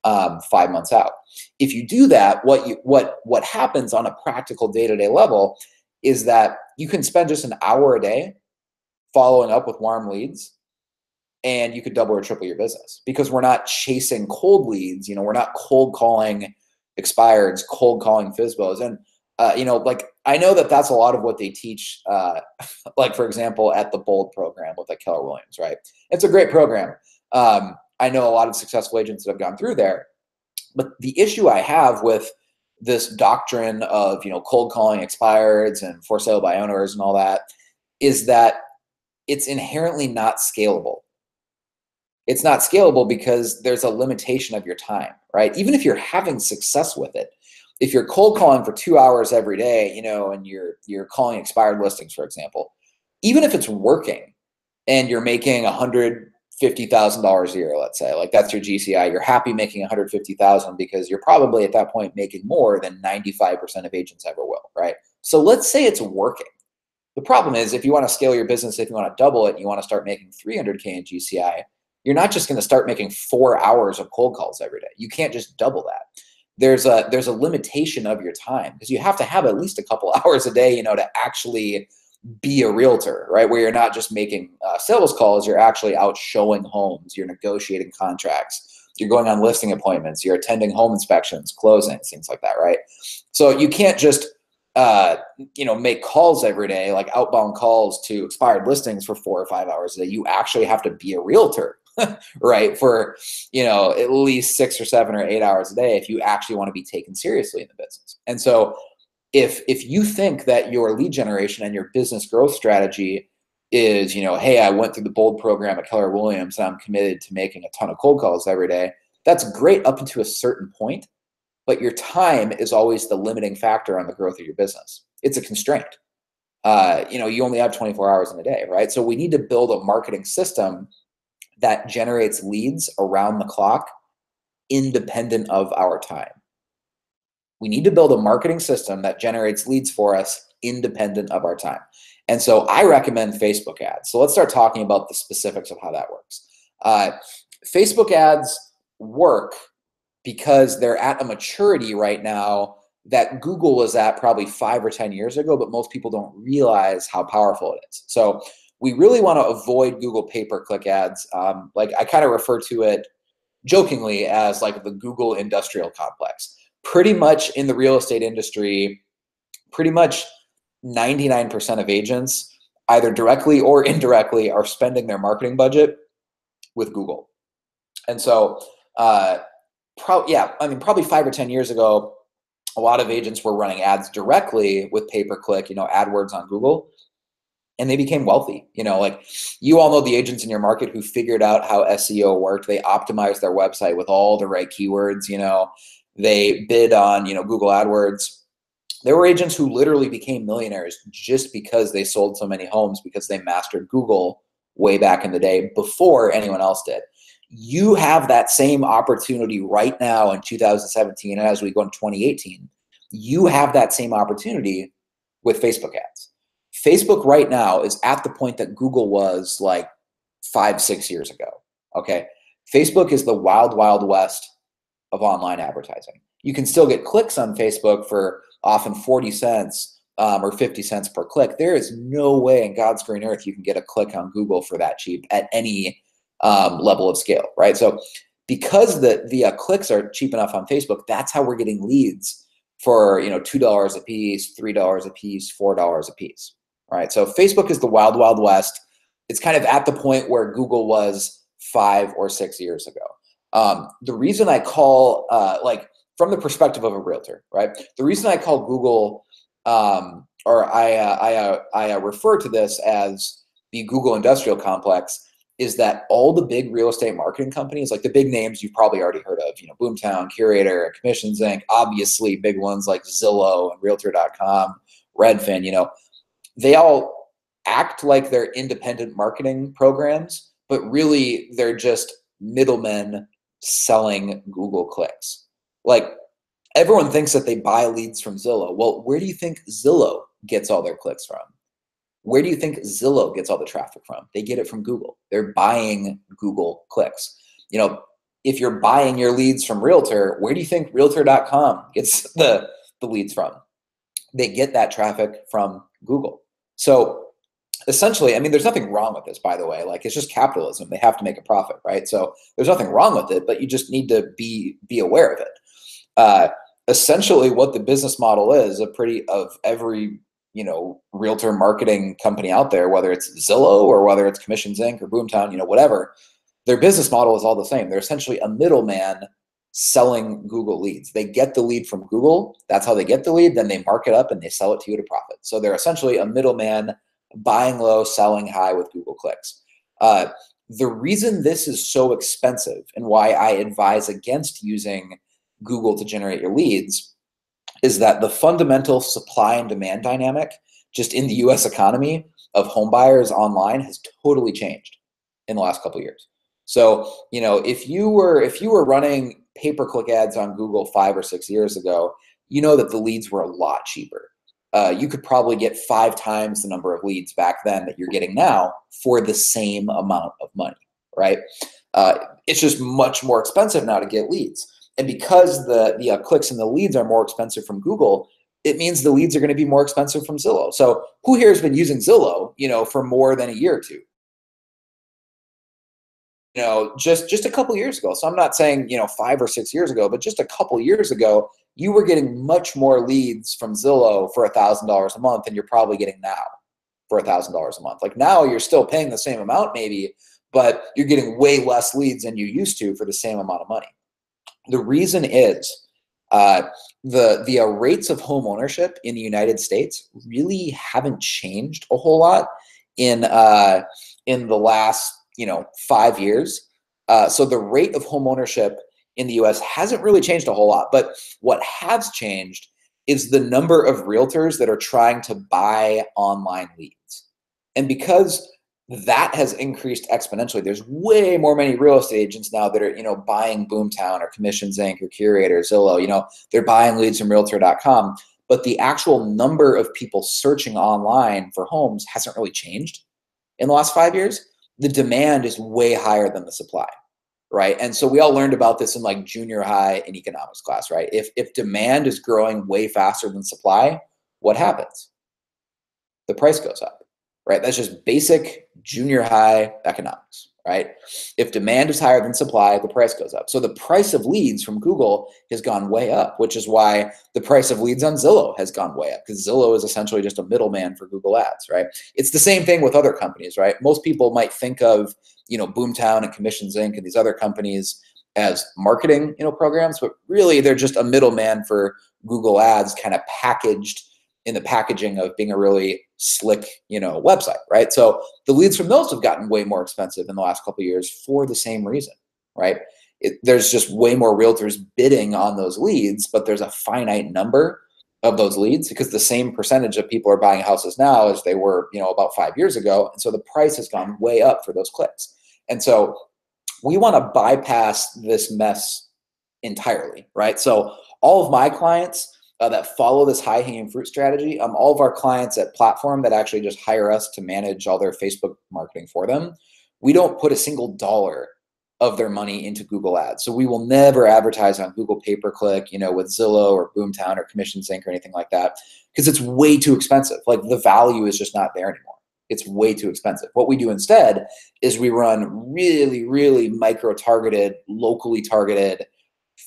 5 months out. If you do that, what happens on a practical day-to-day level is that you can spend just an hour a day following up with warm leads, and you could double or triple your business, because we're not chasing cold leads. We're not cold calling expireds, cold calling FSBOs. And, like I know that that's a lot of what they teach, like for example, at the Bold program with like Keller Williams, right? It's a great program. I know a lot of successful agents that have gone through there, but the issue I have with this doctrine of, cold calling expireds and for sale by owners and all that is that it's inherently not scalable. It's not scalable because there's a limitation of your time, right? Even if you're having success with it, if you're cold calling for 2 hours every day, and you're calling expired listings, for example, even if it's working and you're making $150,000 a year, let's say, like that's your GCI, you're happy making $150,000 because you're probably at that point making more than 95% of agents ever will, right? So let's say it's working. The problem is, if you want to scale your business, if you want to double it, and you want to start making $300K in GCI, you're not just going to start making 4 hours of cold calls every day. You can't just double that. There's a limitation of your time, because you have to have at least a couple hours a day, to actually be a realtor, right? Where you're not just making sales calls, you're actually out showing homes, you're negotiating contracts, you're going on listing appointments, you're attending home inspections, closings, things like that, right? So you can't just make calls every day, like outbound calls to expired listings for 4 or 5 hours a day. You actually have to be a realtor, right? For, at least 6 or 7 or 8 hours a day, if you actually want to be taken seriously in the business. And so if you think that your lead generation and your business growth strategy is, hey, I went through the Bold program at Keller Williams and I'm committed to making a ton of cold calls every day, that's great up until a certain point. But your time is always the limiting factor on the growth of your business. It's a constraint. You only have 24 hours in a day, right? So we need to build a marketing system that generates leads around the clock, independent of our time. We need to build a marketing system that generates leads for us, independent of our time. And so I recommend Facebook ads. So let's start talking about the specifics of how that works. Facebook ads work because they're at a maturity right now that Google was at probably 5 or 10 years ago, but most people don't realize how powerful it is. So we really want to avoid Google pay-per-click ads. Like I kind of refer to it jokingly as like the Google industrial complex. pretty much in the real estate industry, pretty much 99% of agents, either directly or indirectly, are spending their marketing budget with Google. And so, probably 5 or 10 years ago, a lot of agents were running ads directly with pay-per-click, AdWords on Google, and they became wealthy. Like, you all know the agents in your market who figured out how SEO worked. They optimized their website with all the right keywords. They bid on, Google AdWords. There were agents who literally became millionaires just because they sold so many homes, because they mastered Google way back in the day before anyone else did. You have that same opportunity right now in 2017, and as we go into 2018, you have that same opportunity with Facebook ads. Facebook right now is at the point that Google was like 5-6 years ago. Okay. Facebook is the wild, wild west of online advertising. You can still get clicks on Facebook for often 40 cents or 50 cents per click. There is no way in God's green earth you can get a click on Google for that cheap at any level of scale, right? So because the clicks are cheap enough on Facebook, that's how we're getting leads for $2 a piece, $3 a piece, $4 a piece, right? So Facebook is the wild, wild west. It's kind of at the point where Google was 5 or 6 years ago. The reason I call, from the perspective of a realtor, right? The reason I call Google, or I refer to this as the Google industrial complex, is that all the big real estate marketing companies, like the big names you've probably already heard of, Boomtown, Curator, Commissions Inc., obviously big ones like Zillow and Realtor.com, Redfin, they all act like they're independent marketing programs, but really they're just middlemen selling Google clicks. Like, everyone thinks that they buy leads from Zillow. Well, where do you think Zillow gets all their clicks from? Where do you think Zillow gets all the traffic from? They get it from Google. They're buying Google clicks. If you're buying your leads from Realtor, where do you think Realtor.com gets the leads from? They get that traffic from Google. So essentially, there's nothing wrong with this, by the way. Like, it's just capitalism. They have to make a profit, right? So there's nothing wrong with it, but you just need to be aware of it. Essentially, what the business model is of every realtor marketing company out there, whether it's Zillow or whether it's Commissions Inc. or Boomtown, whatever, their business model is all the same. They're essentially a middleman selling Google leads. They get the lead from Google. That's how they get the lead. Then they mark it up and they sell it to you at a profit. So they're essentially a middleman buying low, selling high with Google clicks. The reason this is so expensive and why I advise against using Google to generate your leads is that the fundamental supply and demand dynamic just in the US economy of home buyers online has totally changed in the last couple of years. So, if you were running pay-per-click ads on Google 5 or 6 years ago, that the leads were a lot cheaper. You could probably get 5 times the number of leads back then that you're getting now for the same amount of money, right? It's just much more expensive now to get leads. And because the clicks and the leads are more expensive from Google, it means the leads are going to be more expensive from Zillow. So who here has been using Zillow, for more than a year or two? Just a couple years ago. So I'm not saying, 5 or 6 years ago, but just a couple years ago, you were getting much more leads from Zillow for $1,000 a month than you're probably getting now for $1,000 a month. Like, now you're still paying the same amount maybe, but you're getting way less leads than you used to for the same amount of money. The reason is the rates of home ownership in the United States really haven't changed a whole lot in the last 5 years. So the rate of home ownership in the US hasn't really changed a whole lot. But what has changed is the number of realtors that are trying to buy online leads. And because that has increased exponentially, there's way many real estate agents now that are, buying Boomtown or Commissions Inc. or Curator, Zillow, they're buying leads from Realtor.com, but the actual number of people searching online for homes hasn't really changed in the last 5 years. The demand is way higher than the supply, right? And so we all learned about this in like junior high in economics class, right? If demand is growing way faster than supply, what happens? The price goes up. Right, that's just basic junior high economics, right? If demand is higher than supply, the price goes up. So the price of leads from Google has gone way up, which is why the price of leads on Zillow has gone way up, because Zillow is essentially just a middleman for Google Ads, right? It's the same thing with other companies, right? Most people might think of, Boomtown and Commissions Inc. and these other companies as marketing, programs, but really they're just a middleman for Google Ads, kind of packaged in the packaging of being a really slick, website, right? So the leads from those have gotten way more expensive in the last couple of years for the same reason, right? There's just way more realtors bidding on those leads, but there's a finite number of those leads because the same percentage of people are buying houses now as they were, about 5 years ago. And so the price has gone way up for those clicks. And so we want to bypass this mess entirely, right? So all of my clients that follow this high-hanging fruit strategy, all of our clients at Platform that actually just hire us to manage all their Facebook marketing for them, we don't put a single dollar of their money into Google Ads. So we will never advertise on Google pay-per-click, with Zillow or Boomtown or Commissions Inc. or anything like that, because it's way too expensive. Like the value is just not there anymore. It's way too expensive. What we do instead is we run really, really micro-targeted, locally targeted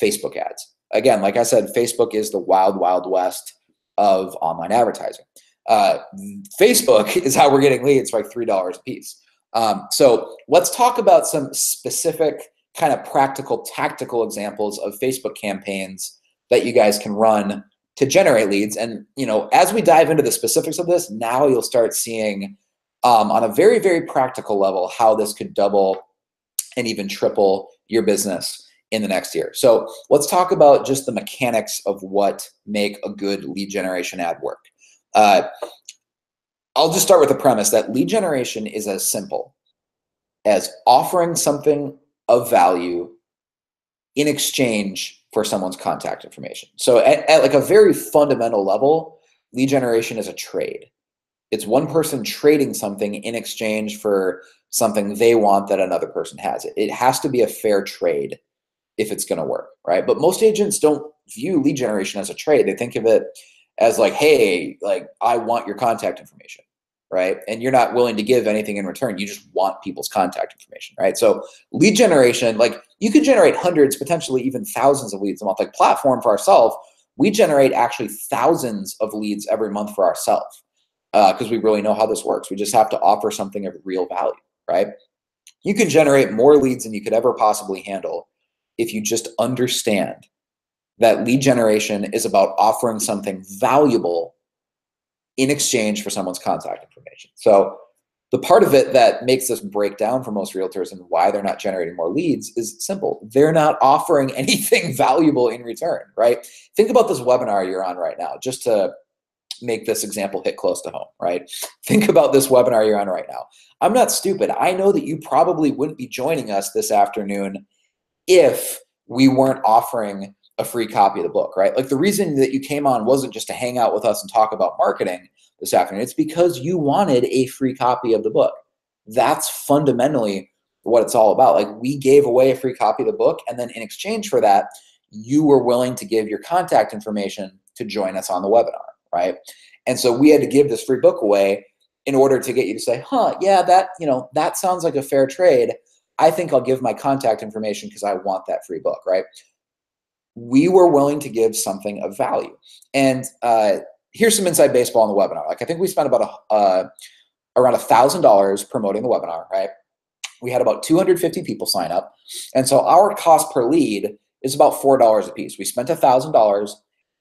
Facebook ads. Again, like I said, Facebook is the wild, wild west of online advertising. Facebook is how we're getting leads for like $3 a piece. So let's talk about some specific kind of practical, tactical examples of Facebook campaigns that you guys can run to generate leads. And, as we dive into the specifics of this, now you'll start seeing on a very, very practical level how this could double and even triple your business in the next year. So let's talk about just the mechanics of what make a good lead generation ad work. I'll just start with the premise that lead generation is as simple as offering something of value in exchange for someone's contact information. So at like a very fundamental level, lead generation is a trade. It's one person trading something in exchange for something they want that another person has. It has to be a fair trade if it's going to work, right? But most agents don't view lead generation as a trade. They think of it as like, hey, like I want your contact information, right? And you're not willing to give anything in return. You just want people's contact information, right? So lead generation, like you could generate hundreds, potentially even thousands of leads a month. Like Platform for ourselves, we generate actually thousands of leads every month for ourselves because we really know how this works. We just have to offer something of real value, right? You can generate more leads than you could ever possibly handle if you just understand that lead generation is about offering something valuable in exchange for someone's contact information. So the part of it that makes this break down for most realtors and why they're not generating more leads is simple. They're not offering anything valuable in return, right? Think about this webinar you're on right now, just to make this example hit close to home, right? Think about this webinar you're on right now. I'm not stupid. I know that you probably wouldn't be joining us this afternoon if we weren't offering a free copy of the book, right? Like the reason that you came on wasn't just to hang out with us and talk about marketing this afternoon. It's because you wanted a free copy of the book. That's fundamentally what it's all about. Like we gave away a free copy of the book, and then in exchange for that, you were willing to give your contact information to join us on the webinar, right? And so we had to give this free book away in order to get you to say, yeah, that sounds like a fair trade. I think I'll give my contact information because I want that free book, right? We were willing to give something of value. And here's some inside baseball on the webinar. Like I think we spent about around $1,000 promoting the webinar, right? We had about 250 people sign up. And so our cost per lead is about $4 a piece. We spent $1,000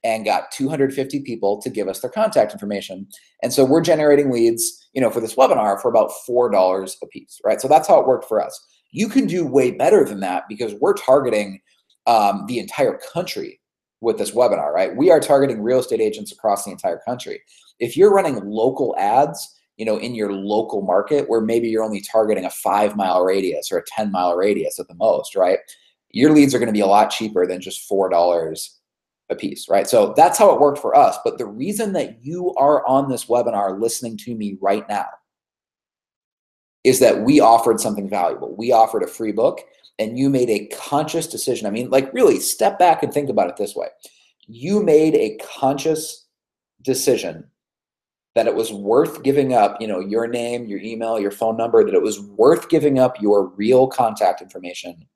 and got 250 people to give us their contact information. And so we're generating leads, for this webinar for about $4 a piece, right? So that's how it worked for us. You can do way better than that because we're targeting the entire country with this webinar, right? We are targeting real estate agents across the entire country. If you're running local ads, in your local market where maybe you're only targeting a 5-mile radius or a 10-mile radius at the most, right? Your leads are going to be a lot cheaper than just $4 a piece, right? So that's how it worked for us. But the reason that you are on this webinar listening to me right now is that we offered something valuable. We offered a free book, and you made a conscious decision. I mean, like really step back and think about it this way. You made a conscious decision that it was worth giving up, your name, your email, your phone number, that it was worth giving up your real contact information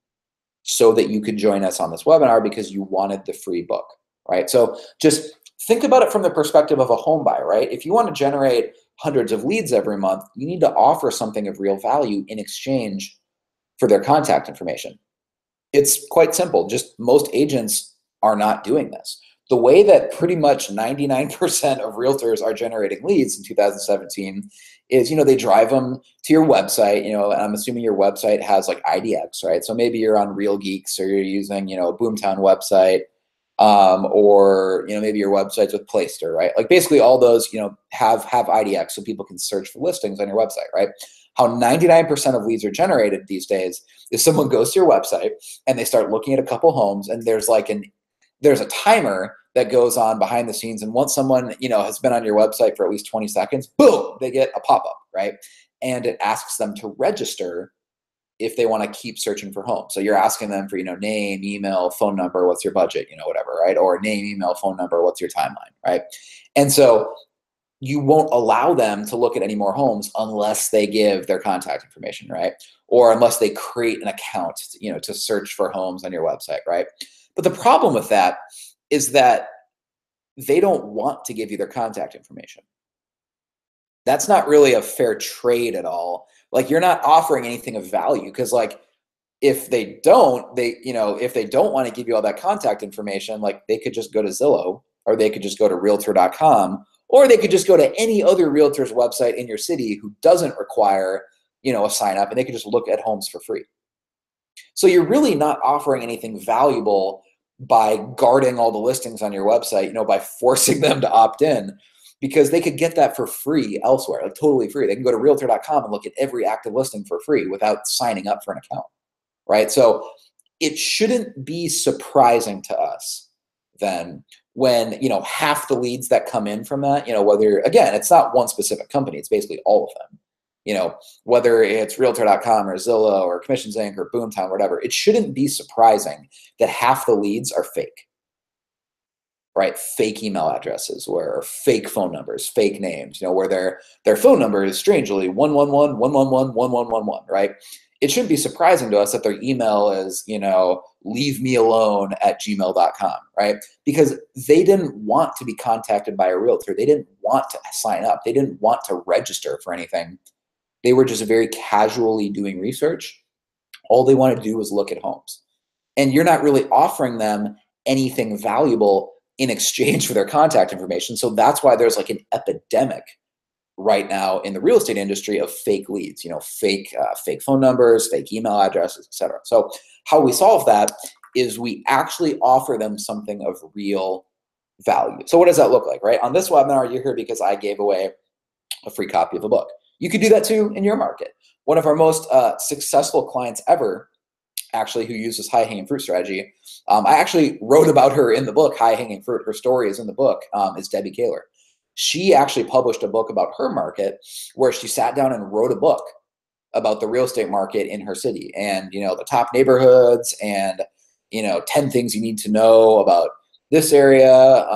so that you could join us on this webinar because you wanted the free book, right? So just think about it from the perspective of a home buyer, right? If you want to generate hundreds of leads every month, you need to offer something of real value in exchange for their contact information. It's quite simple. Just most agents are not doing this. The way that pretty much 99% of realtors are generating leads in 2017 is, they drive them to your website, and I'm assuming your website has like IDX, right? So maybe you're on Real Geeks or you're using, a Boomtown website, or, maybe your website's with Playster, right? Like basically all those, have IDX so people can search for listings on your website, right? How 99% of leads are generated these days is someone goes to your website and they start looking at a couple homes, and there's a timer that goes on behind the scenes. And once someone, has been on your website for at least 20 seconds, boom, they get a pop-up, right? And it asks them to register if they want to keep searching for homes. So you're asking them for, name, email, phone number, what's your budget, whatever, right? Or name, email, phone number, what's your timeline, right? And so you won't allow them to look at any more homes unless they give their contact information, right? Or unless they create an account, to search for homes on your website, right? But the problem with that is that they don't want to give you their contact information. That's not really a fair trade at all. Like, you're not offering anything of value, because like if they don't want to give you all that contact information, like they could just go to Zillow, or they could just go to realtor.com, or they could just go to any other realtor's website in your city who doesn't require, a sign up, and they could just look at homes for free. So you're really not offering anything valuable by guarding all the listings on your website, by forcing them to opt in, because they could get that for free elsewhere, like totally free. They can go to realtor.com and look at every active listing for free without signing up for an account, right? So it shouldn't be surprising to us then when, half the leads that come in from that, whether, again, it's not one specific company, it's basically all of them. Whether it's realtor.com or Zillow or Commissions Inc. or Boomtown, whatever, it shouldn't be surprising that half the leads are fake, right? Fake email addresses, or fake phone numbers, fake names, where their phone number is strangely 111-111-1111, right? It shouldn't be surprising to us that their email is, leavemealone@gmail.com, right? Because they didn't want to be contacted by a realtor. They didn't want to sign up. They didn't want to register for anything. They were just very casually doing research. All they wanted to do was look at homes. And you're not really offering them anything valuable in exchange for their contact information. So that's why there's like an epidemic right now in the real estate industry of fake leads, fake phone numbers, fake email addresses, et cetera. So how we solve that is we actually offer them something of real value. So what does that look like, right? On this webinar, you're here because I gave away a free copy of a book. You could do that too in your market. One of our most successful clients ever, actually, who uses high-hanging fruit strategy, I actually wrote about her in the book, High-Hanging Fruit. Her story is in the book, is Debbie Kaler. She actually published a book about her market where she sat down and wrote a book about the real estate market in her city, and the top neighborhoods, and 10 things you need to know about this area,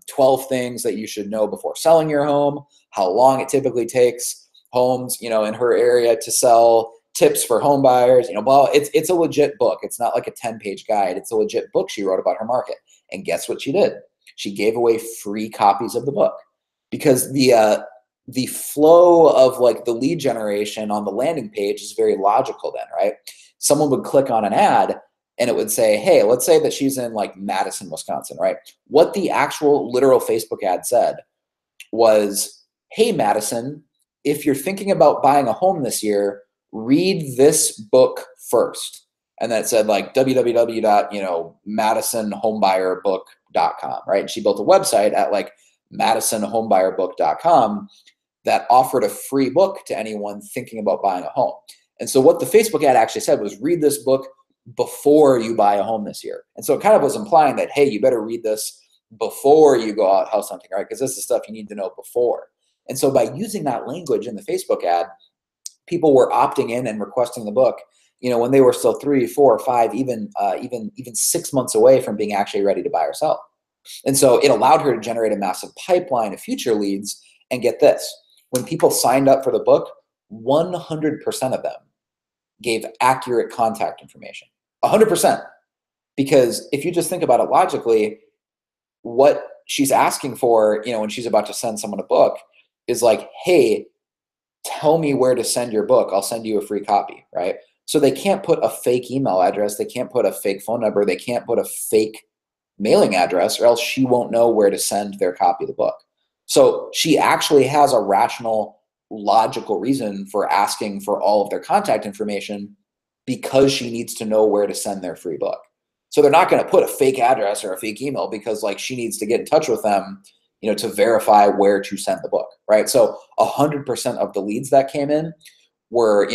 12 things that you should know before selling your home, how long it typically takes homes, in her area to sell, tips for home buyers, well, it's a legit book. It's not like a 10-page guide. It's a legit book she wrote about her market. And guess what she did? She gave away free copies of the book, because the flow of like the lead generation on the landing page is very logical then, right? Someone would click on an ad and it would say, hey, let's say that she's in like Madison, Wisconsin, right? What the actual literal Facebook ad said was, hey, Madison, if you're thinking about buying a home this year, read this book first. And that said like www.madisonhomebuyerbook.com, right? And she built a website at like madisonhomebuyerbook.com that offered a free book to anyone thinking about buying a home. And so what the Facebook ad actually said was, read this book before you buy a home this year. And so it kind of was implying that, hey, you better read this before you go out house hunting, right? Because this is stuff you need to know before. And so by using that language in the Facebook ad, people were opting in and requesting the book, when they were still 3, 4, 5, even 6 months away from being actually ready to buy or sell. And so it allowed her to generate a massive pipeline of future leads And get this, when people signed up for the book, 100% of them gave accurate contact information, 100%. Because if you just think about it logically, what she's asking for, when she's about to send someone a book is like, hey, tell me where to send your book. I'll send you a free copy, right? So they can't put a fake email address. They can't put a fake phone number. They can't put a fake mailing address, or else she won't know where to send their copy of the book. So she actually has a rational, logical reason for asking for all of their contact information, because she needs to know where to send their free book. So they're not going to put a fake address or a fake email, because like she needs to get in touch with them, to verify where to send the book, right? So 100% of the leads that came in were,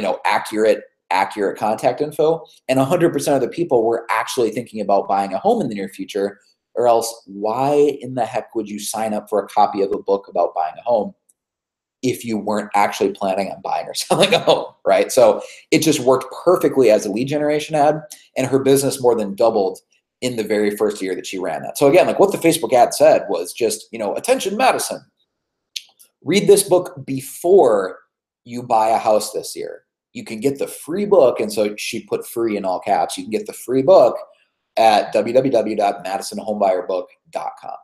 accurate contact info, and 100% of the people were actually thinking about buying a home in the near future, or else why in the heck would you sign up for a copy of a book about buying a home if you weren't actually planning on buying or selling a home, right? So it just worked perfectly as a lead generation ad, and her business more than doubled in the very first year that she ran that. So again, like what the Facebook ad said was just, attention Madison, read this book before you buy a house this year. You can get the free book, and so she put free in all caps. You can get the free book at www.madisonhomebuyerbook.com.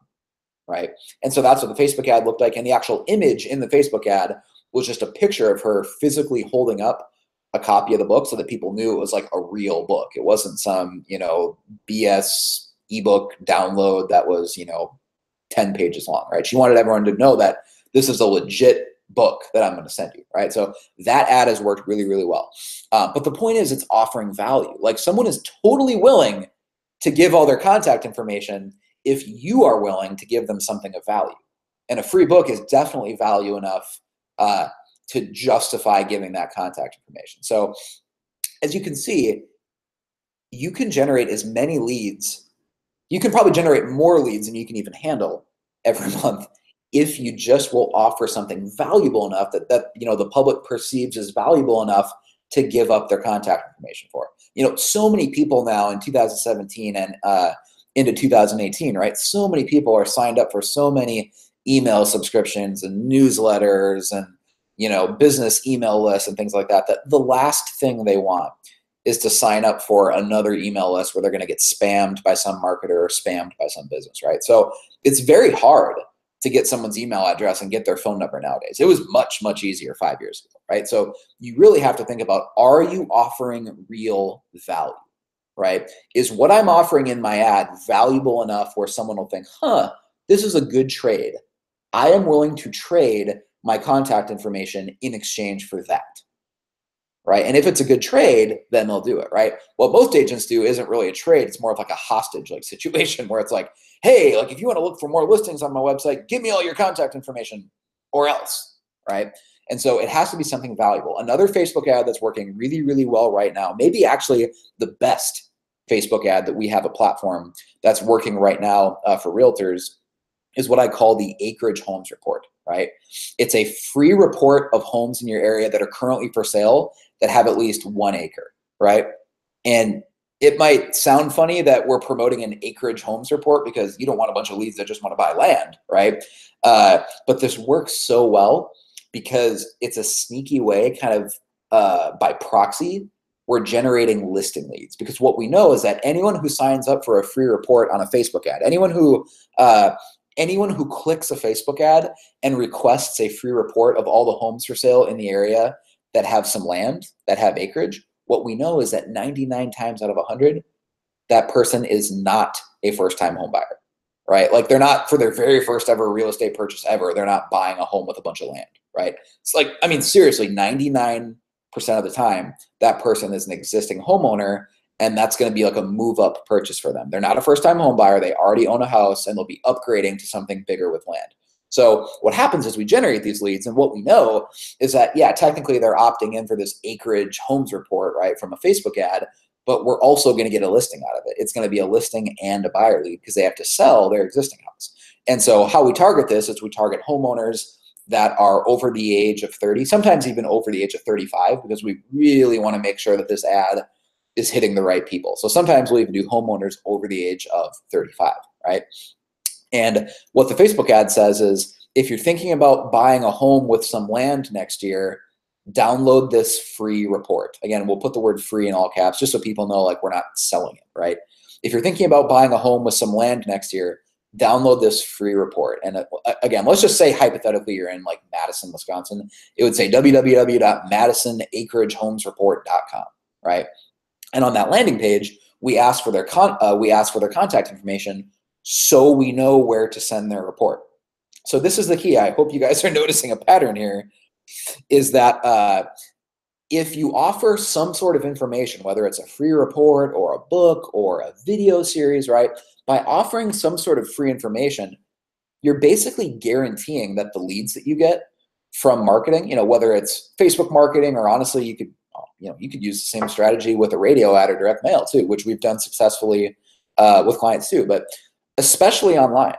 Right? And so that's what the Facebook ad looked like. And the actual image in the Facebook ad was just a picture of her physically holding up a copy of the book, so that people knew it was like a real book. It wasn't some, BS ebook download that was, 10 pages long, right? She wanted everyone to know that this is a legit book that I'm going to send you, right? So that ad has worked really, really well. But the point is, it's offering value. Like someone is totally willing to give all their contact information if you are willing to give them something of value. And a free book is definitely value enough to justify giving that contact information. So as you can see, you can generate as many leads. You can probably generate more leads than you can even handle every month if you just will offer something valuable enough that the public perceives as valuable enough to give up their contact information for. So many people now in 2017 and into 2018, right? So many people are signed up for so many email subscriptions and newsletters and, business email lists and things like that, that the last thing they want is to sign up for another email list where they're going to get spammed by some marketer or spammed by some business, right? So it's very hard to get someone's email address and get their phone number nowadays. It was much, much easier 5 years ago, right? So you really have to think about, are you offering real value? Right? Is what I'm offering in my ad valuable enough where someone will think, this is a good trade. I am willing to trade my contact information in exchange for that, right? And if it's a good trade, then they'll do it, right? What most agents do isn't really a trade. It's more of like a hostage like situation where it's like, hey, like if you want to look for more listings on my website, give me all your contact information or else, right? And so it has to be something valuable. Another Facebook ad that's working really, really well right now, maybe actually the best Facebook ad that we have a platform that's working right now for realtors, is what I call the Acreage Homes Report, right? It's a free report of homes in your area that are currently for sale that have at least 1 acre, right? And it might sound funny that we're promoting an Acreage Homes Report because you don't want a bunch of leads that just want to buy land, right? But this works so well because it's a sneaky way, kind of by proxy, we're generating listing leads. Because what we know is that anyone who signs up for a free report on a Facebook ad, anyone who clicks a Facebook ad and requests a free report of all the homes for sale in the area that have some land, that have acreage, what we know is that 99 times out of 100, that person is not a first-time home buyer, right? Like they're not, for their very first ever real estate purchase ever, they're not buying a home with a bunch of land, right? It's like, I mean, seriously, 99% of the time, that person is an existing homeowner, and that's going to be like a move-up purchase for them. They're not a first-time home buyer. They already own a house, and they'll be upgrading to something bigger with land. So what happens is we generate these leads, and what we know is that, yeah, technically they're opting in for this Acreage Homes Report, right, from a Facebook ad, but we're also going to get a listing out of it. It's going to be a listing and a buyer lead because they have to sell their existing house. And so how we target this is we target homeowners that are over the age of 30, sometimes even over the age of 35, because we really want to make sure that this ad is hitting the right people. So sometimes we'll even do homeowners over the age of 35, right? And what the Facebook ad says is if you're thinking about buying a home with some land next year, download this free report. Again, we'll put the word free in all caps just so people know like we're not selling it, right? If you're thinking about buying a home with some land next year, download this free report. And again, let's just say hypothetically you're in like Madison, Wisconsin. It would say www.madisonacreagehomesreport.com, right? And on that landing page, we ask for their contact information so we know where to send their report. So this is the key. I hope you guys are noticing a pattern here, is that if you offer some sort of information, whether it's a free report or a book or a video series, right? By offering some sort of free information, you're basically guaranteeing that the leads that you get from marketing, whether it's Facebook marketing, or honestly, you could use the same strategy with a radio ad or direct mail too, which we've done successfully with clients too. But especially online,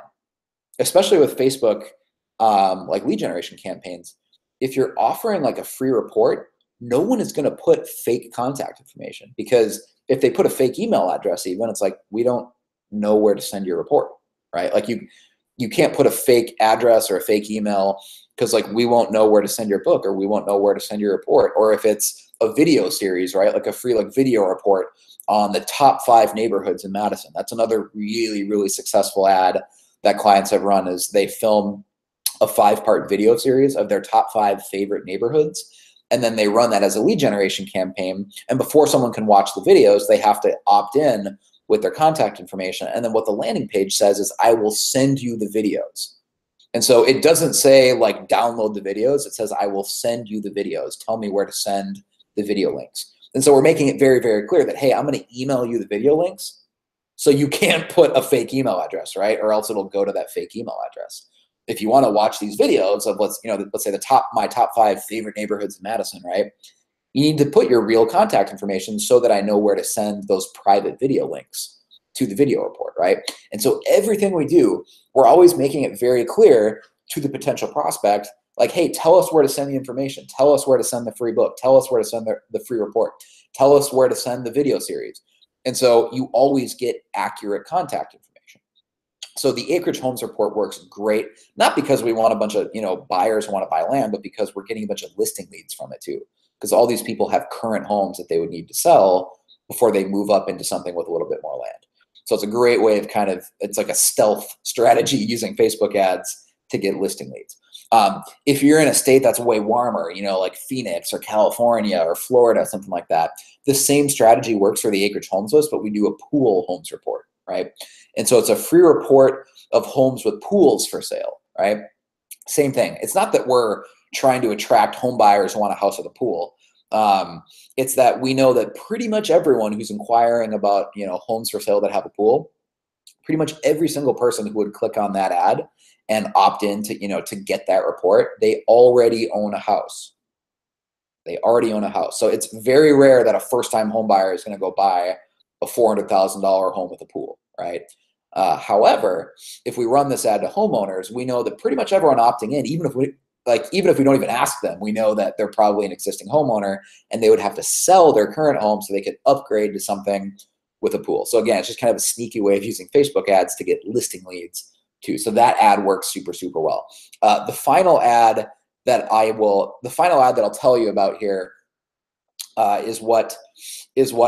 especially with Facebook, like lead generation campaigns, if you're offering like a free report, no one is going to put fake contact information, because if they put a fake email address, even, it's like, we don't know where to send your report, right? Like you can't put a fake address or a fake email, because like we won't know where to send your book, or we won't know where to send your report. Or if it's a video series, right? Like a free like video report on the top 5 neighborhoods in Madison. That's another really, really successful ad that clients have run, is they film a 5-part video series of their top 5 favorite neighborhoods. And then they run that as a lead generation campaign. And before someone can watch the videos, they have to opt in with their contact information. And then what the landing page says is, I will send you the videos. And so it doesn't say like download the videos. It says, I will send you the videos. Tell me where to send the video links. And so we're making it very, very clear that, hey, I'm going to email you the video links. So you can't put a fake email address, right? Or else it'll go to that fake email address. If you want to watch these videos of let's say my top 5 favorite neighborhoods in Madison, right? You need to put your real contact information so that I know where to send those private video links to the video report, right? And so everything we do, we're always making it very clear to the potential prospect, like, hey, tell us where to send the information. Tell us where to send the free book. Tell us where to send the free report. Tell us where to send the video series. And so you always get accurate contact information. So the Acreage Homes Report works great, not because we want a bunch of buyers who want to buy land, but because we're getting a bunch of listing leads from it too. Because all these people have current homes that they would need to sell before they move up into something with a little bit more land. So it's a great way of it's like a stealth strategy using Facebook ads to get listing leads. If you're in a state that's way warmer, like Phoenix or California or Florida, something like that, the same strategy works for the Acreage Homes list, but we do a pool homes report, right? And so it's a free report of homes with pools for sale, right? Same thing. It's not that we're trying to attract home buyers who want a house with a pool. It's that we know that pretty much everyone who's inquiring about, homes for sale that have a pool, pretty much every single person who would click on that ad and opt in to, to get that report, they already own a house. They already own a house. So it's very rare that a first-time home buyer is going to go buy a $400,000 home with a pool, right? However, if we run this ad to homeowners, we know that pretty much everyone opting in, even if we don't even ask them, we know that they're probably an existing homeowner and they would have to sell their current home so they could upgrade to something with a pool. So again, it's just kind of a sneaky way of using Facebook ads to get listing leads too. So that ad works super, super well. The final ad that I'll tell you about here is what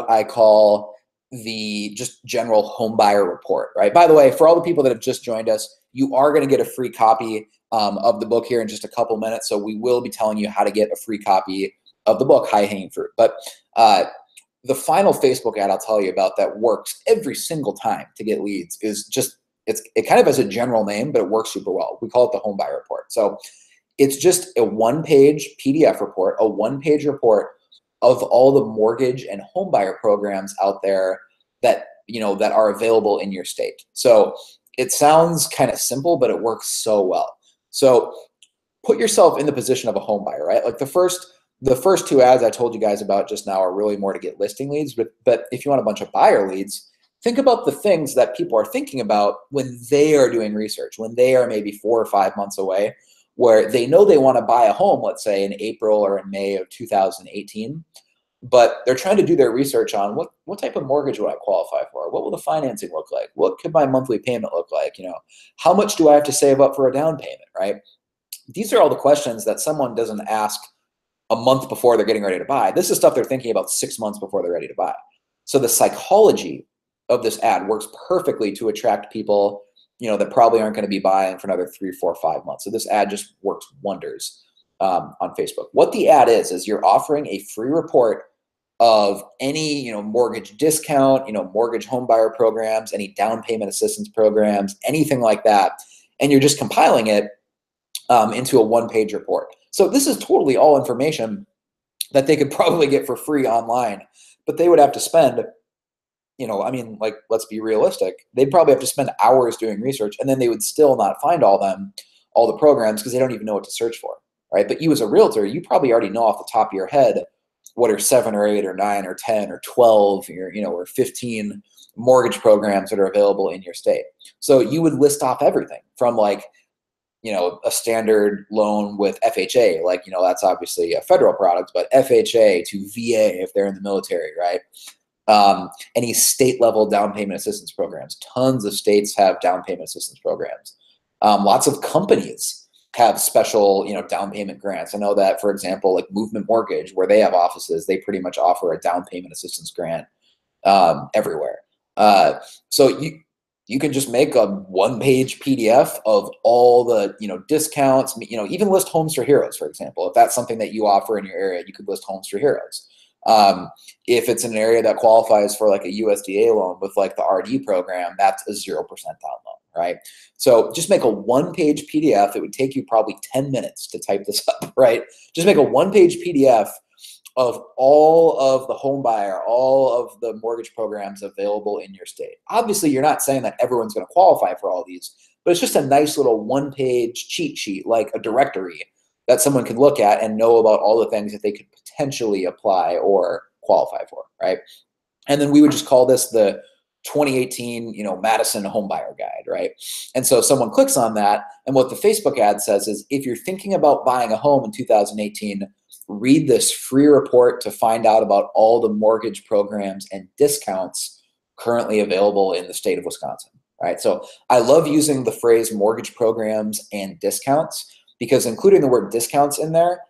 I call the just general home buyer report, right? By the way, for all the people that have just joined us, you are going to get a free copy of the book here in just a couple minutes. So we will be telling you how to get a free copy of the book, High Hanging Fruit. But the final Facebook ad I'll tell you about that works every single time to get leads is just, it kind of has a general name, but it works super well. We call it the Home Buyer Report. So it's just a 1-page PDF report, a 1-page report of all the mortgage and home buyer programs out there that are available in your state. So it sounds kind of simple, but it works so well. So put yourself in the position of a home buyer, right? Like the first 2 ads I told you guys about just now are really more to get listing leads, but if you want a bunch of buyer leads, think about the things that people are thinking about when they are doing research, when they are maybe 4 or 5 months away, where they know they want to buy a home, let's say in April or in May of 2018, but they're trying to do their research on what type of mortgage would I qualify for? What will the financing look like? What could my monthly payment look like? How much do I have to save up for a down payment, right? these are all the questions that someone doesn't ask a month before they're getting ready to buy. This is stuff they're thinking about 6 months before they're ready to buy. So the psychology of this ad works perfectly to attract people, that probably aren't going to be buying for another 3, 4, 5 months. So this ad just works wonders on Facebook. What the ad is you're offering a free report of any, mortgage discount, mortgage home buyer programs, any down payment assistance programs, anything like that. And you're just compiling it into a one-page report. So this is totally all information that they could probably get for free online, but they would have to spend, let's be realistic. They'd probably have to spend hours doing research, and then they would still not find all the programs because they don't even know what to search for, right? But you as a realtor, you probably already know off the top of your head what are 7 or 8 or 9 or 10 or 12 or 15 mortgage programs that are available in your state. So you would list off everything from a standard loan with FHA, that's obviously a federal product, but FHA to VA if they're in the military, right? Any state level down payment assistance programs. Tons of states have down payment assistance programs. Lots of companies have special, down payment grants. I know that, for example, like Movement Mortgage, where they have offices, they pretty much offer a down payment assistance grant everywhere. So you can just make a one-page PDF of all the, discounts, even list Homes for Heroes, for example. If that's something that you offer in your area, you could list Homes for Heroes. If it's an area that qualifies for like a USDA loan with like the RD program, that's a 0% down loan, right? So just make a one-page PDF. It would take you probably 10 minutes to type this up, right? Just make a one-page PDF of all of the home buyer, all of the mortgage programs available in your state. Obviously, you're not saying that everyone's going to qualify for all these, but it's just a nice little one-page cheat sheet, like a directory that someone can look at and know about all the things that they could potentially apply or qualify for, right? And then we would just call this the 2018, Madison Homebuyer Guide, right? And so someone clicks on that, and what the Facebook ad says is, if you're thinking about buying a home in 2018, read this free report to find out about all the mortgage programs and discounts currently available in the state of Wisconsin, right? So I love using the phrase mortgage programs and discounts because including the word discounts in there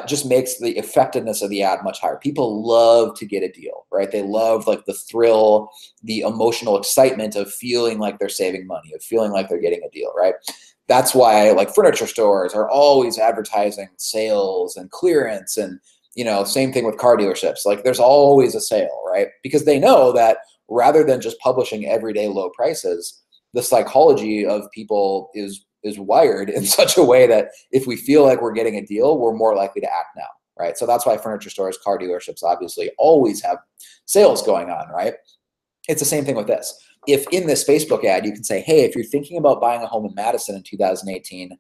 just makes the effectiveness of the ad much higher. People love to get a deal, right? They love like the thrill, the emotional excitement of feeling like they're saving money, of feeling like they're getting a deal, right? That's why like furniture stores are always advertising sales and clearance and, same thing with car dealerships. Like there's always a sale, right? Because they know that rather than just publishing everyday low prices, the psychology of people is wired in such a way that if we feel like we're getting a deal, we're more likely to act now, right? So that's why furniture stores, car dealerships obviously always have sales going on, right? It's the same thing with this. If in this Facebook ad, you can say, hey, if you're thinking about buying a home in Madison in 2018,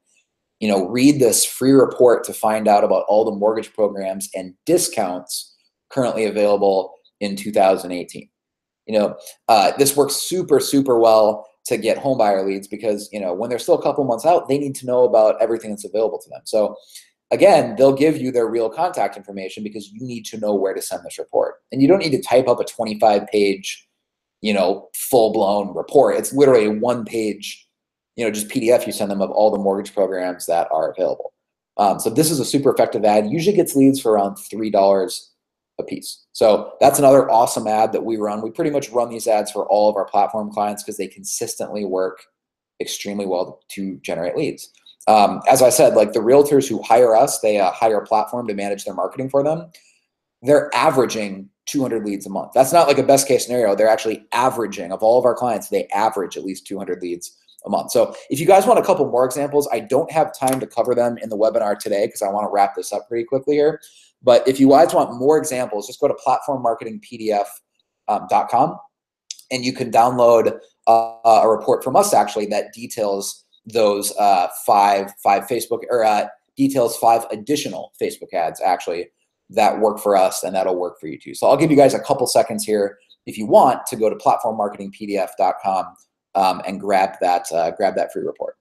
read this free report to find out about all the mortgage programs and discounts currently available in 2018. This works super, super well to get home buyer leads because, when they're still a couple months out, they need to know about everything that's available to them. So again, they'll give you their real contact information because you need to know where to send this report. And you don't need to type up a 25-page, full-blown report. It's literally a one-page, just PDF you send them of all the mortgage programs that are available. So this is a super effective ad. Usually gets leads for around $3 a piece. So that's another awesome ad that we run. We pretty much run these ads for all of our platform clients because they consistently work extremely well to generate leads. As I said, like the realtors who hire us, they hire a platform to manage their marketing for them. They're averaging 200 leads a month. That's not like a best case scenario. They're actually averaging, of all of our clients, they average at least 200 leads a month. So if you guys want a couple more examples, I don't have time to cover them in the webinar today because I want to wrap this up pretty quickly here. But if you guys want more examples, just go to platformmarketingpdf.com and you can download a report from us actually that details those five Facebook or details 5 additional Facebook ads actually that work for us, and that'll work for you too. So I'll give you guys a couple seconds here if you want to go to platformmarketingpdf.com and grab that free report.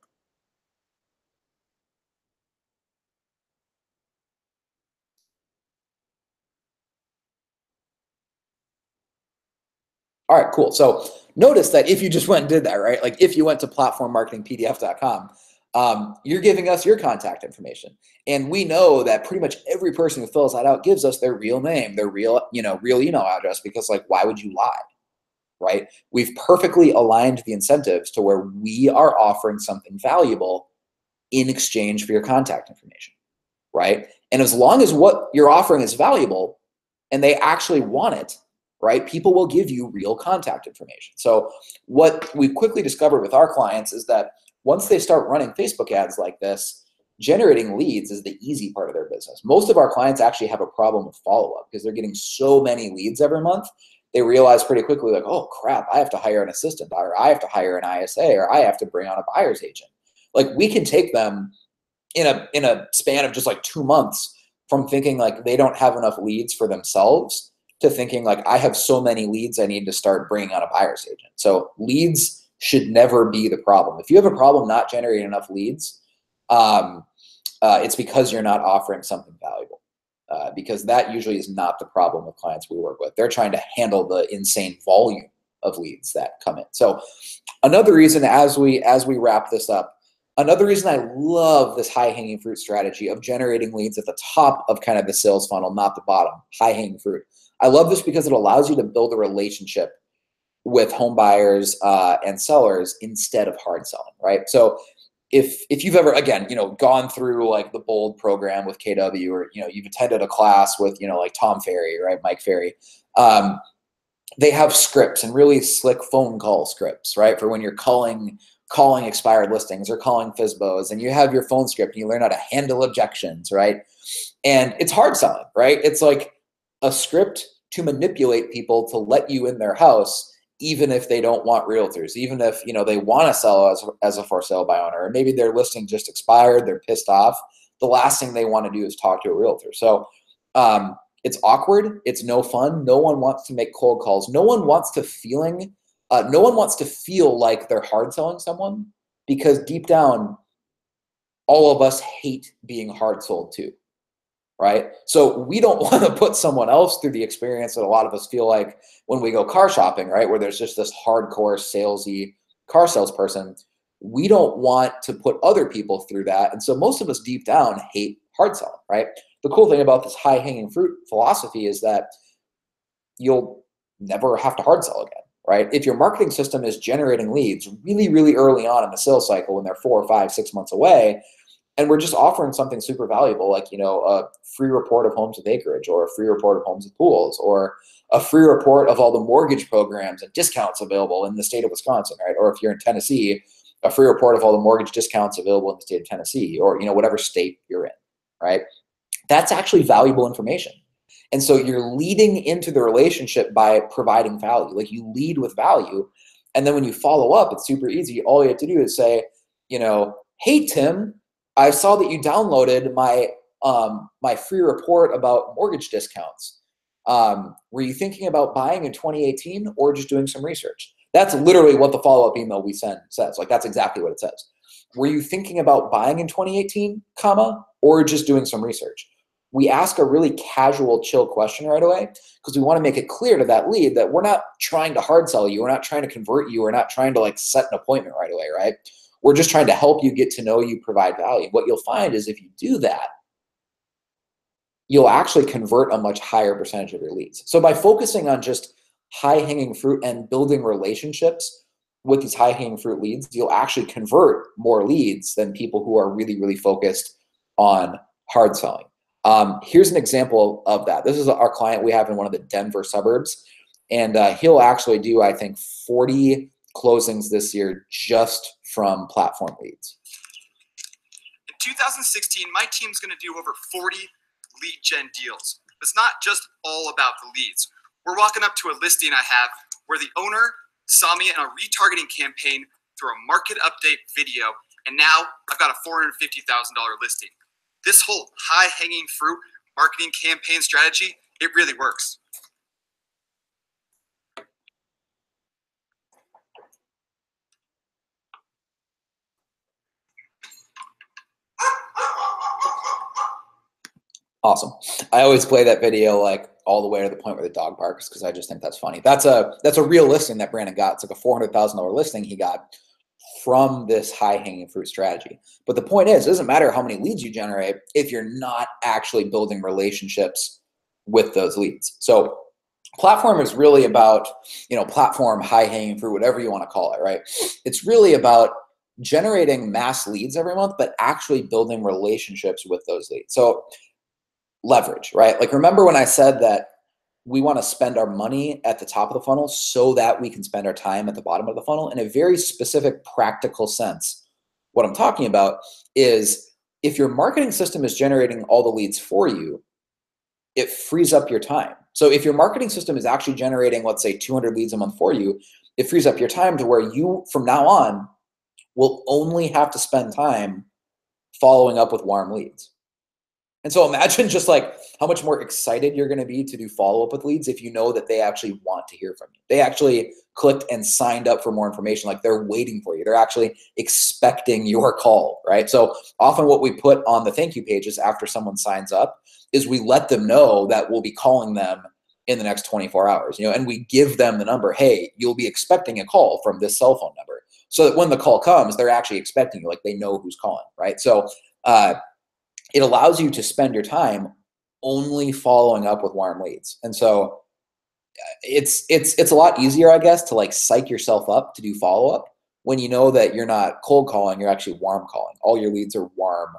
All right, cool. So notice that if you just went and did that, right? Like if you went to platformmarketingpdf.com, You're giving us your contact information. And we know that pretty much every person who fills that out gives us their real name, their real, real email address, because like, why would you lie? Right? We've perfectly aligned the incentives to where we are offering something valuable in exchange for your contact information, right? And as long as what you're offering is valuable and they actually want it, right, people will give you real contact information. So what we've quickly discovered with our clients is that once they start running Facebook ads like this, generating leads is the easy part of their business. Most of our clients actually have a problem with follow-up because they're getting so many leads every month. They realize pretty quickly, like, oh crap, I have to hire an assistant, or I have to hire an ISA, or I have to bring on a buyer's agent. Like, we can take them in a span of just like 2 months from thinking like they don't have enough leads for themselves to thinking like, I have so many leads, I need to start bringing on a buyer's agent. So leads should never be the problem. If you have a problem not generating enough leads, it's because you're not offering something valuable. Because that usually is not the problem with clients we work with. They're trying to handle the insane volume of leads that come in. So another reason, as we wrap this up, another reason I love this high-hanging fruit strategy of generating leads at the top of kind of the sales funnel, not the bottom, high-hanging fruit. I love this because it allows you to build a relationship with home buyers and sellers instead of hard selling, right? So if you've ever, again, gone through like the BOLD program with KW, or, you've attended a class with, like Tom Ferry, right? Mike Ferry, they have scripts and really slick phone call scripts, right? For when you're calling expired listings or calling FSBOs, and you have your phone script and you learn how to handle objections, right? And it's hard selling, right? It's like a script to manipulate people to let you in their house, even if they don't want realtors, even if they want to sell as a for sale by owner, or maybe their listing just expired, they're pissed off. The last thing they want to do is talk to a realtor. So it's awkward, it's no fun. No one wants to make cold calls. No one wants to feel like they're hard selling someone, because deep down, all of us hate being hard sold too. Right? So we don't want to put someone else through the experience that a lot of us feel like when we go car shopping, right? Where there's just this hardcore salesy car salesperson. We don't want to put other people through that. And so most of us deep down hate hard selling, right? The cool thing about this high hanging fruit philosophy is that you'll never have to hard sell again, right? If your marketing system is generating leads really, really early on in the sales cycle when they're 4 or 5, 6 months away, and we're just offering something super valuable, like, a free report of homes with acreage, or a free report of homes with pools, or a free report of all the mortgage programs and discounts available in the state of Wisconsin, right? Or if you're in Tennessee, a free report of all the mortgage discounts available in the state of Tennessee, or, whatever state you're in, right? That's actually valuable information. And so you're leading into the relationship by providing value. Like, you lead with value. And then when you follow up, it's super easy. All you have to do is say, hey, Tim, I saw that you downloaded my free report about mortgage discounts. Were you thinking about buying in 2018 or just doing some research? That's literally what the follow-up email we send says. Like, that's exactly what it says. Were you thinking about buying in 2018, or just doing some research? We ask a really casual, chill question right away, because we want to make it clear to that lead that we're not trying to hard sell you. We're not trying to convert you. We're not trying to set an appointment right away, right? We're just trying to help you get to know you, provide value. What you'll find is if you do that, you'll actually convert a much higher percentage of your leads. So by focusing on just high-hanging fruit and building relationships with these high-hanging fruit leads, you'll actually convert more leads than people who are really, really focused on hard selling. Here's an example of that. This is our client we have in one of the Denver suburbs, and he'll actually do, I think, 40 closings this year just from platform leads. In 2016, my team's going to do over 40 lead gen deals. It's not just all about the leads. We're walking up to a listing I have where the owner saw me in a retargeting campaign through a market update video, and now I've got a $450,000 listing. This whole high-hanging fruit marketing campaign strategy, it really works. Awesome. I always play that video all the way to the point where the dog barks, because I just think that's funny. That's a real listing that Brandon got. It's like a $400,000 listing he got from this high-hanging fruit strategy. But the point is, it doesn't matter how many leads you generate if you're not actually building relationships with those leads. So platform is really about, platform, high-hanging fruit, whatever you want to call it, right? It's really about generating mass leads every month, but actually building relationships with those leads. So leverage, right? Like, remember when I said that we want to spend our money at the top of the funnel so that we can spend our time at the bottom of the funnel in a very specific practical sense. What I'm talking about is if your marketing system is generating all the leads for you, it frees up your time. So if your marketing system is actually generating, let's say 200 leads a month for you, it frees up your time to where you, from now on, will only have to spend time following up with warm leads. And so imagine just like how much more excited you're going to be to do follow-up with leads if you know that they actually want to hear from you. They actually clicked and signed up for more information. Like, they're waiting for you. They're actually expecting your call, right? So often what we put on the thank you pages after someone signs up is we let them know that we'll be calling them in the next 24 hours, and we give them the number. Hey, you'll be expecting a call from this cell phone number, so that when the call comes, they're actually expecting you, like they know who's calling, right? So it allows you to spend your time only following up with warm leads. And so it's a lot easier, I guess, to like psych yourself up to do follow-up when you know that you're not cold calling, you're actually warm calling. All your leads are warm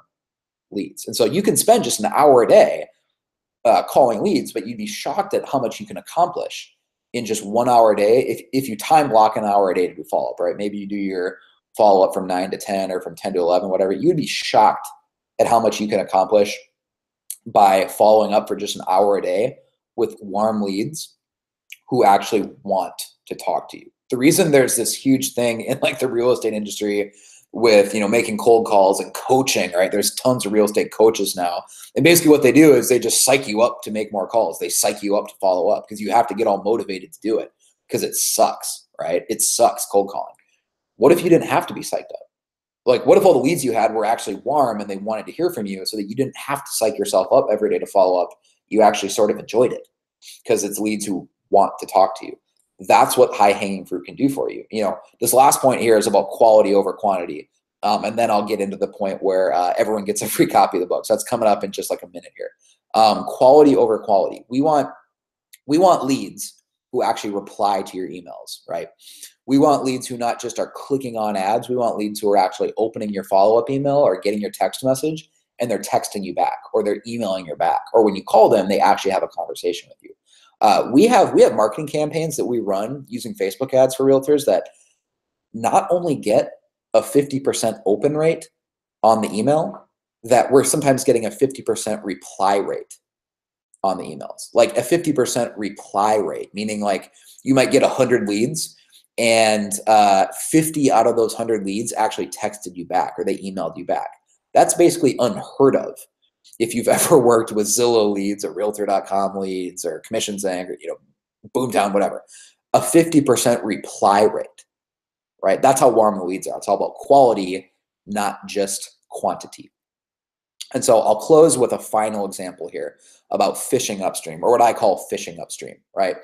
leads. And so you can spend just an hour a day calling leads, but you'd be shocked at how much you can accomplish in just 1 hour a day if you time block an hour a day to do follow-up, right? Maybe you do your follow-up from 9 to 10 or from 10 to 11, whatever. You'd be shocked at how much you can accomplish by following up for just an hour a day with warm leads who actually want to talk to you. The reason there's this huge thing in like the real estate industry with, making cold calls and coaching, right? There's tons of real estate coaches now. And basically what they do is they just psych you up to make more calls. They psych you up to follow up because you have to get all motivated to do it because it sucks, right? It sucks cold calling. What if you didn't have to be psyched up? Like, what if all the leads you had were actually warm and they wanted to hear from you so that you didn't have to psych yourself up every day to follow up? You actually sort of enjoyed it because it's leads who want to talk to you. That's what high-hanging fruit can do for you. This last point here is about quality over quantity. And then I'll get into the point where everyone gets a free copy of the book. So that's coming up in just like a minute here. Quality over quality. We want leads who actually reply to your emails, right? We want leads who not just are clicking on ads. We want leads who are actually opening your follow-up email or getting your text message and they're texting you back or they're emailing you back. Or when you call them, they actually have a conversation with you. We have marketing campaigns that we run using Facebook ads for realtors that not only get a 50% open rate on the email, that we're sometimes getting a 50% reply rate on the emails. Like a 50% reply rate, meaning like you might get 100 leads and 50 out of those 100 leads actually texted you back or they emailed you back. That's basically unheard of. If you've ever worked with Zillow leads or Realtor.com leads or CommissionZank or Boomtown, whatever, a 50% reply rate, right? That's how warm the leads are. It's all about quality, not just quantity. And so I'll close with a final example here about fishing upstream, or what I call fishing upstream, right?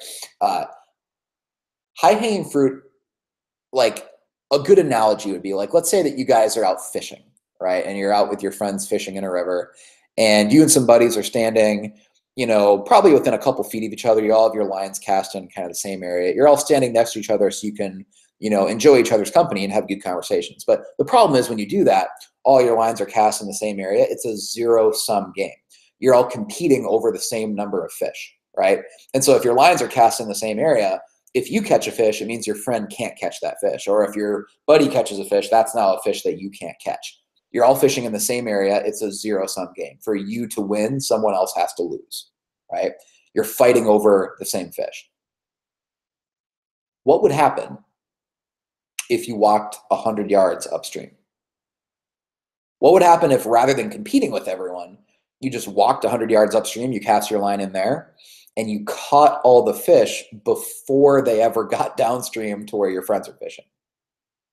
High-hanging fruit, like a good analogy would be like, let's say that you guys are out fishing, right? And you're out with your friends fishing in a river, and you and some buddies are standing, probably within a couple feet of each other. You all have your lines cast in kind of the same area. You're all standing next to each other so you can, enjoy each other's company and have good conversations. But the problem is when you do that, all your lines are cast in the same area. It's a zero-sum game. You're all competing over the same number of fish, right? And so if your lines are cast in the same area, if you catch a fish, it means your friend can't catch that fish. Or if your buddy catches a fish, that's now a fish that you can't catch. You're all fishing in the same area. It's a zero-sum game. For you to win, someone else has to lose, right? You're fighting over the same fish. What would happen if you walked 100 yards upstream? What would happen if rather than competing with everyone, you just walked 100 yards upstream, you cast your line in there, and you caught all the fish before they ever got downstream to where your friends are fishing,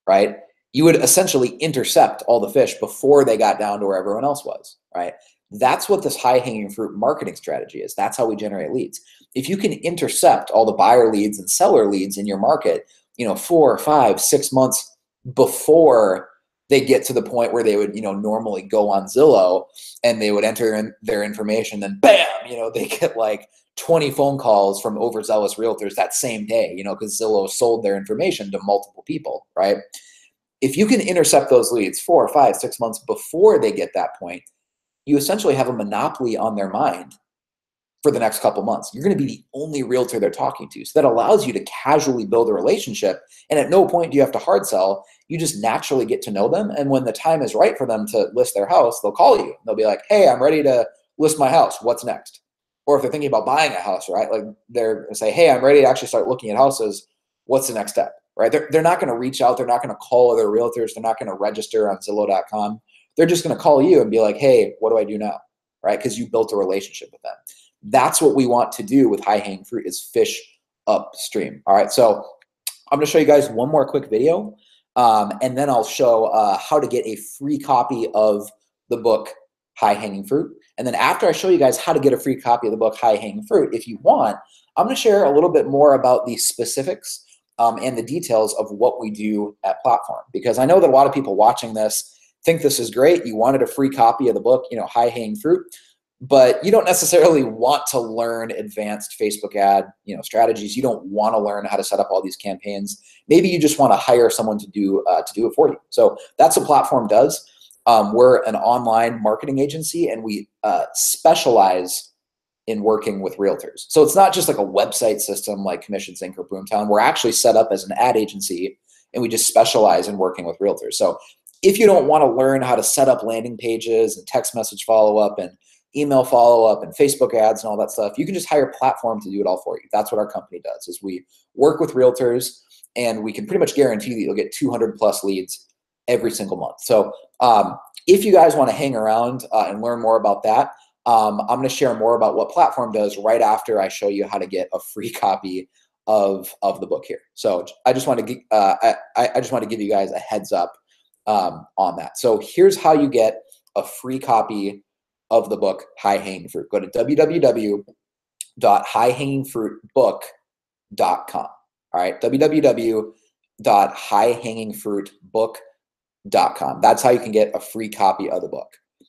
right? You would essentially intercept all the fish before they got down to where everyone else was, right? That's what this high-hanging fruit marketing strategy is. That's how we generate leads. If you can intercept all the buyer leads and seller leads in your market, 4, 5, 6 months before they get to the point where they would, normally go on Zillow and they would enter in their information, then bam, they get like 20 phone calls from overzealous realtors that same day, because Zillow sold their information to multiple people, right? If you can intercept those leads 4 or 5, 6 months before they get that point, you essentially have a monopoly on their mind for the next couple months. You're going to be the only realtor they're talking to. So that allows you to casually build a relationship. And at no point do you have to hard sell. You just naturally get to know them. And when the time is right for them to list their house, they'll call you. They'll be like, hey, I'm ready to list my house. What's next? Or if they're thinking about buying a house, right? Like they're say, hey, I'm ready to actually start looking at houses. What's the next step, right? They're not going to reach out. They're not going to call other realtors. They're not going to register on Zillow.com. They're just going to call you and be like, hey, what do I do now, right? Because you built a relationship with them. That's what we want to do with high hanging fruit, is fish upstream. All right, so I'm going to show you guys one more quick video, and then I'll show how to get a free copy of the book High Hanging Fruit. And then after I show you guys how to get a free copy of the book High Hanging Fruit, if you want, I'm going to share a little bit more about the specifics and the details of what we do at Platform, because I know that a lot of people watching this think this is great. You wanted a free copy of the book, High Hanging Fruit, but you don't necessarily want to learn advanced Facebook ad, strategies. You don't want to learn how to set up all these campaigns. Maybe you just want to hire someone to do it for you. So that's what Platform does. We're an online marketing agency, and we specialize in working with realtors. So it's not just like a website system like Commissions Inc. or Boomtown. We're actually set up as an ad agency, and we just specialize in working with realtors. So if you don't want to learn how to set up landing pages and text message follow-up and email follow-up and Facebook ads and all that stuff, you can just hire Platform to do it all for you. That's what our company does, is we work with realtors, and we can pretty much guarantee that you'll get 200 plus leads every single month. So if you guys want to hang around and learn more about that, I'm going to share more about what Platform does right after I show you how to get a free copy of the book here. So I just want to give you guys a heads up on that. So here's how you get a free copy of the book High Hanging Fruit. Go to www.highhangingfruitbook.com. All right, www.highhangingfruitbook.com. That's how you can get a free copy of the book.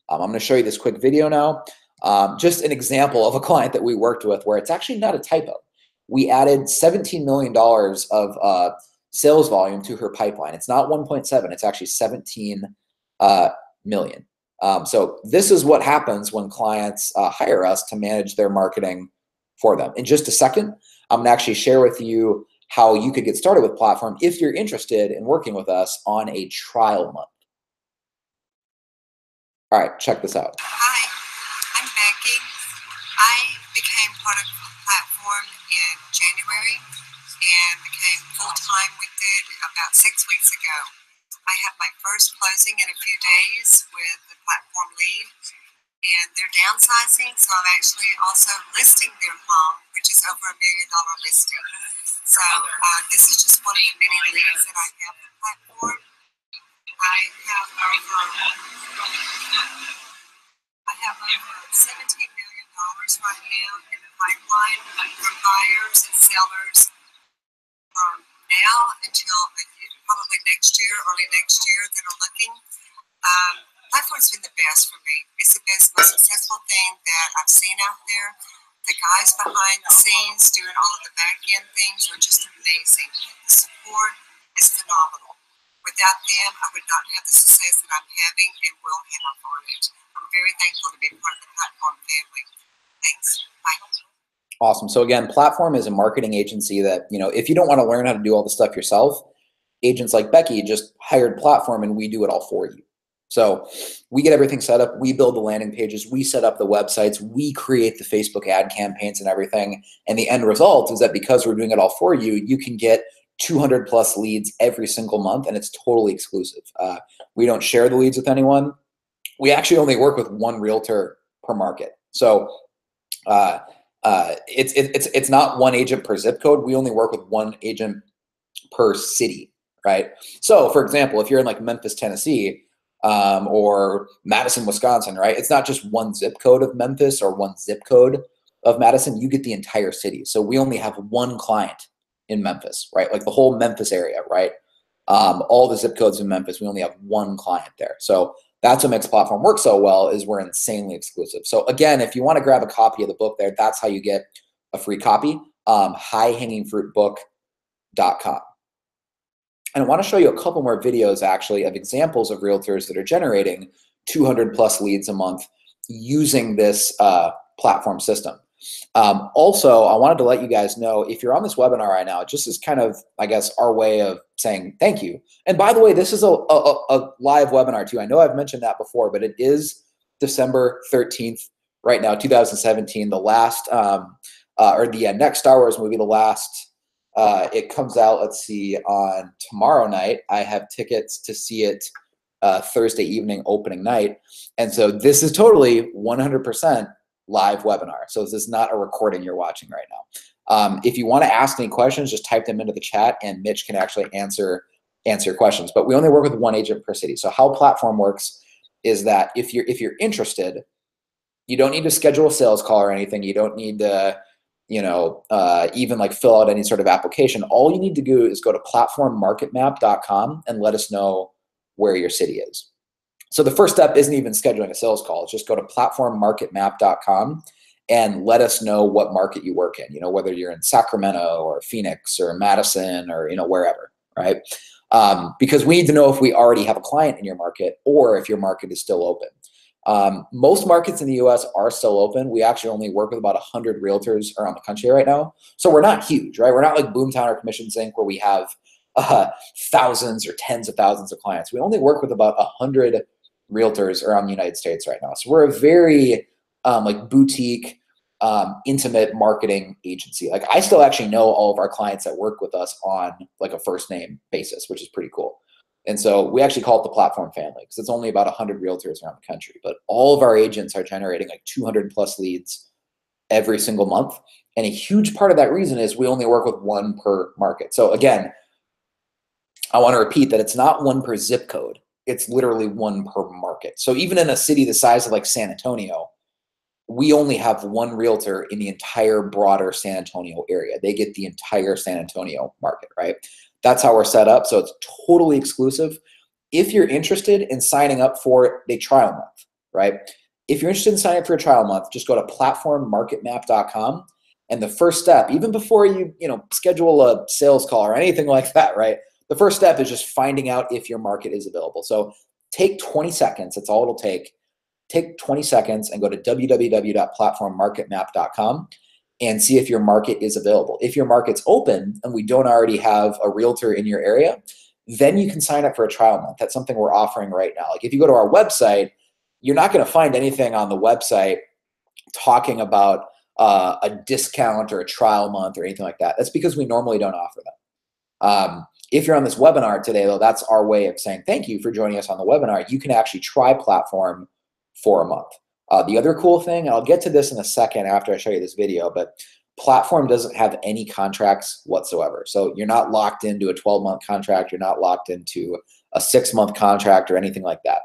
I'm going to show you this quick video now. Just an example of a client that we worked with where it's actually not a typo. We added $17 million of sales volume to her pipeline. It's not 1.7, it's actually 17 million. So this is what happens when clients hire us to manage their marketing for them. In just a second, I'm going to actually share with you how you could get started with Platform if you're interested in working with us on a trial month. All right, check this out. Hi, I'm Becky. I became part of Platform in January and became full-time with it about 6 weeks ago. I have my first closing in a few days with the Platform lead, and they're downsizing, so I'm actually also listing their home, which is over $1 million listing. So this is just one of the many leads that I have with Platform. I have over $17 million right now in the pipeline from buyers and sellers from now until probably next year, early next year, that are looking. Platform's been the best for me. It's the best, most successful thing that I've seen out there. The guys behind the scenes doing all of the back end things are just amazing. The support is phenomenal. Without them, I would not have the success that I'm having and will have on it. I'm very thankful to be part of the Platform family. Thanks. Bye. Awesome. So again, Platform is a marketing agency that, if you don't want to learn how to do all the stuff yourself, agents like Becky just hired Platform and we do it all for you. So we get everything set up. We build the landing pages. We set up the websites. We create the Facebook ad campaigns and everything. And the end result is that because we're doing it all for you, you can get 200 plus leads every single month, and it's totally exclusive. We don't share the leads with anyone. We actually only work with one realtor per market. So it's not one agent per zip code. We only work with one agent per city, right? So for example, if you're in like Memphis, Tennessee, or Madison, Wisconsin, right? It's not just one zip code of Memphis or one zip code of Madison. You get the entire city. So we only have one client in Memphis, right? Like the whole Memphis area, right? All the zip codes in Memphis, we only have one client there. So that's what makes Platform work so well, is we're insanely exclusive. So again, if you want to grab a copy of the book there, that's how you get a free copy, highhangingfruitbook.com. And I want to show you a couple more videos actually of examples of realtors that are generating 200 plus leads a month using this platform system. Also, I wanted to let you guys know, if you're on this webinar right now, just as kind of, I guess, our way of saying thank you. And by the way, this is a live webinar too. I know I've mentioned that before, but it is December 13th right now, 2017, the last, next Star Wars movie, the last, it comes out, let's see, on tomorrow night. I have tickets to see it Thursday evening, opening night. And so this is totally 100% live webinar. So this is not a recording you're watching right now. If you want to ask any questions, just type them into the chat and Mitch can actually answer questions. But we only work with one agent per city. So how Platform works is that if you're interested, you don't need to schedule a sales call or anything. You don't need to, even like fill out any sort of application. All you need to do is go to platformmarketmap.com and let us know where your city is. So the first step isn't even scheduling a sales call. It's just go to platformmarketmap.com and let us know what market you work in, whether you're in Sacramento or Phoenix or Madison or, wherever, right? Because we need to know if we already have a client in your market or if your market is still open. Most markets in the US are still open. We actually only work with about 100 realtors around the country right now. So we're not huge, right? We're not like Boomtown or Commissions Inc. where we have thousands or tens of thousands of clients. We only work with about 100 realtors around the United States right now. So we're a very boutique, intimate marketing agency. Like I still actually know all of our clients that work with us on like a first name basis, which is pretty cool. And so we actually call it the Platform family because it's only about 100 realtors around the country, but all of our agents are generating like 200 plus leads every single month. And a huge part of that reason is we only work with one per market. So again, I want to repeat that it's not one per zip code. It's literally one per market. So even in a city the size of like San Antonio, we only have one realtor in the entire broader San Antonio area. They get the entire San Antonio market, right? That's how we're set up. So it's totally exclusive. If you're interested in signing up for a trial month, right? If you're interested in signing up for a trial month, just go to platformmarketmap.com. And the first step, even before you, schedule a sales call or anything like that, right? The first step is just finding out if your market is available. So take 20 seconds. That's all it'll take. Take 20 seconds and go to www.platformmarketmap.com and see if your market is available. If your market's open and we don't already have a realtor in your area, then you can sign up for a trial month. That's something we're offering right now. Like if you go to our website, you're not going to find anything on the website talking about a discount or a trial month or anything like that. That's because we normally don't offer them. If you're on this webinar today, though, that's our way of saying thank you for joining us on the webinar. You can actually try Platform for a month. The other cool thing, and I'll get to this in a second after I show you this video, but Platform doesn't have any contracts whatsoever. So you're not locked into a 12-month contract. You're not locked into a 6-month contract or anything like that.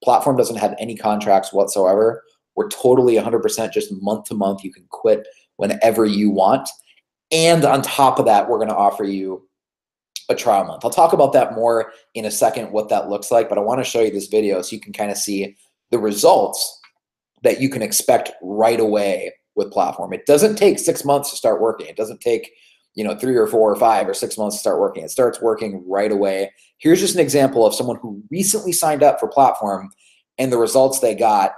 Platform doesn't have any contracts whatsoever. We're totally 100% just month to month. You can quit whenever you want. And on top of that, we're going to offer you a trial month. I'll talk about that more in a second, what that looks like, but I want to show you this video so you can kind of see the results that you can expect right away with Platform. It doesn't take 6 months to start working. It doesn't take 3 or 4 or 5 or 6 months to start working. It starts working right away. Here's just an example of someone who recently signed up for Platform and the results they got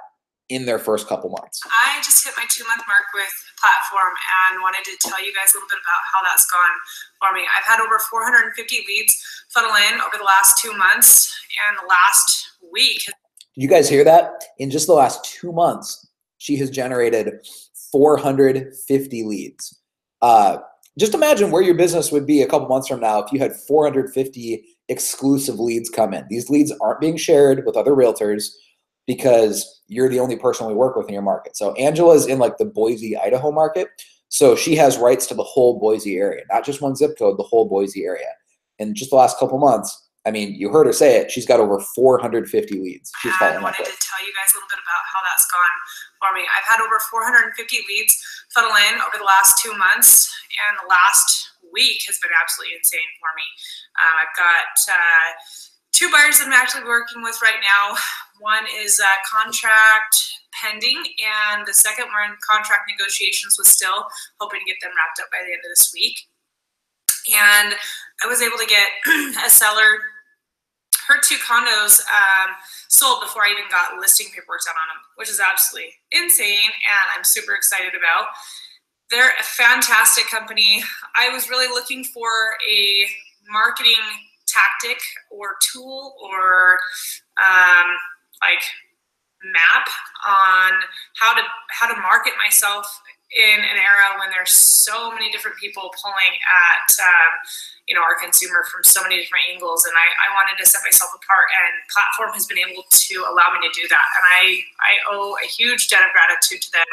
in their first couple months. I just hit my 2-month mark with Platform and wanted to tell you guys a little bit about how that's gone for me. I've had over 450 leads funnel in over the last 2 months, and the last week. Did you guys hear that? In just the last 2 months, she has generated 450 leads. Just imagine where your business would be a couple months from now if you had 450 exclusive leads come in. These leads aren't being shared with other realtors because you're the only person we work with in your market. So Angela's in like the Boise, Idaho market. So she has rights to the whole Boise area, not just one zip code, the whole Boise area. In just the last couple months, I mean, you heard her say it, she's got over 450 leads. She's I wanted to tell you guys a little bit about how that's gone for me. I've had over 450 leads funnel in over the last 2 months, and the last week has been absolutely insane for me. I've got 2 buyers that I'm actually working with right now. One is contract pending, and the second we're in contract negotiations with still, hoping to get them wrapped up by the end of this week. And I was able to get a seller, her 2 condos sold before I even got listing paperwork done on them, which is absolutely insane, and I'm super excited about. They're a fantastic company. I was really looking for a marketing tactic or tool or like map on how to market myself in an era when there's so many different people pulling at our consumer from so many different angles, and I wanted to set myself apart, and Platform has been able to allow me to do that, and I owe a huge debt of gratitude to them.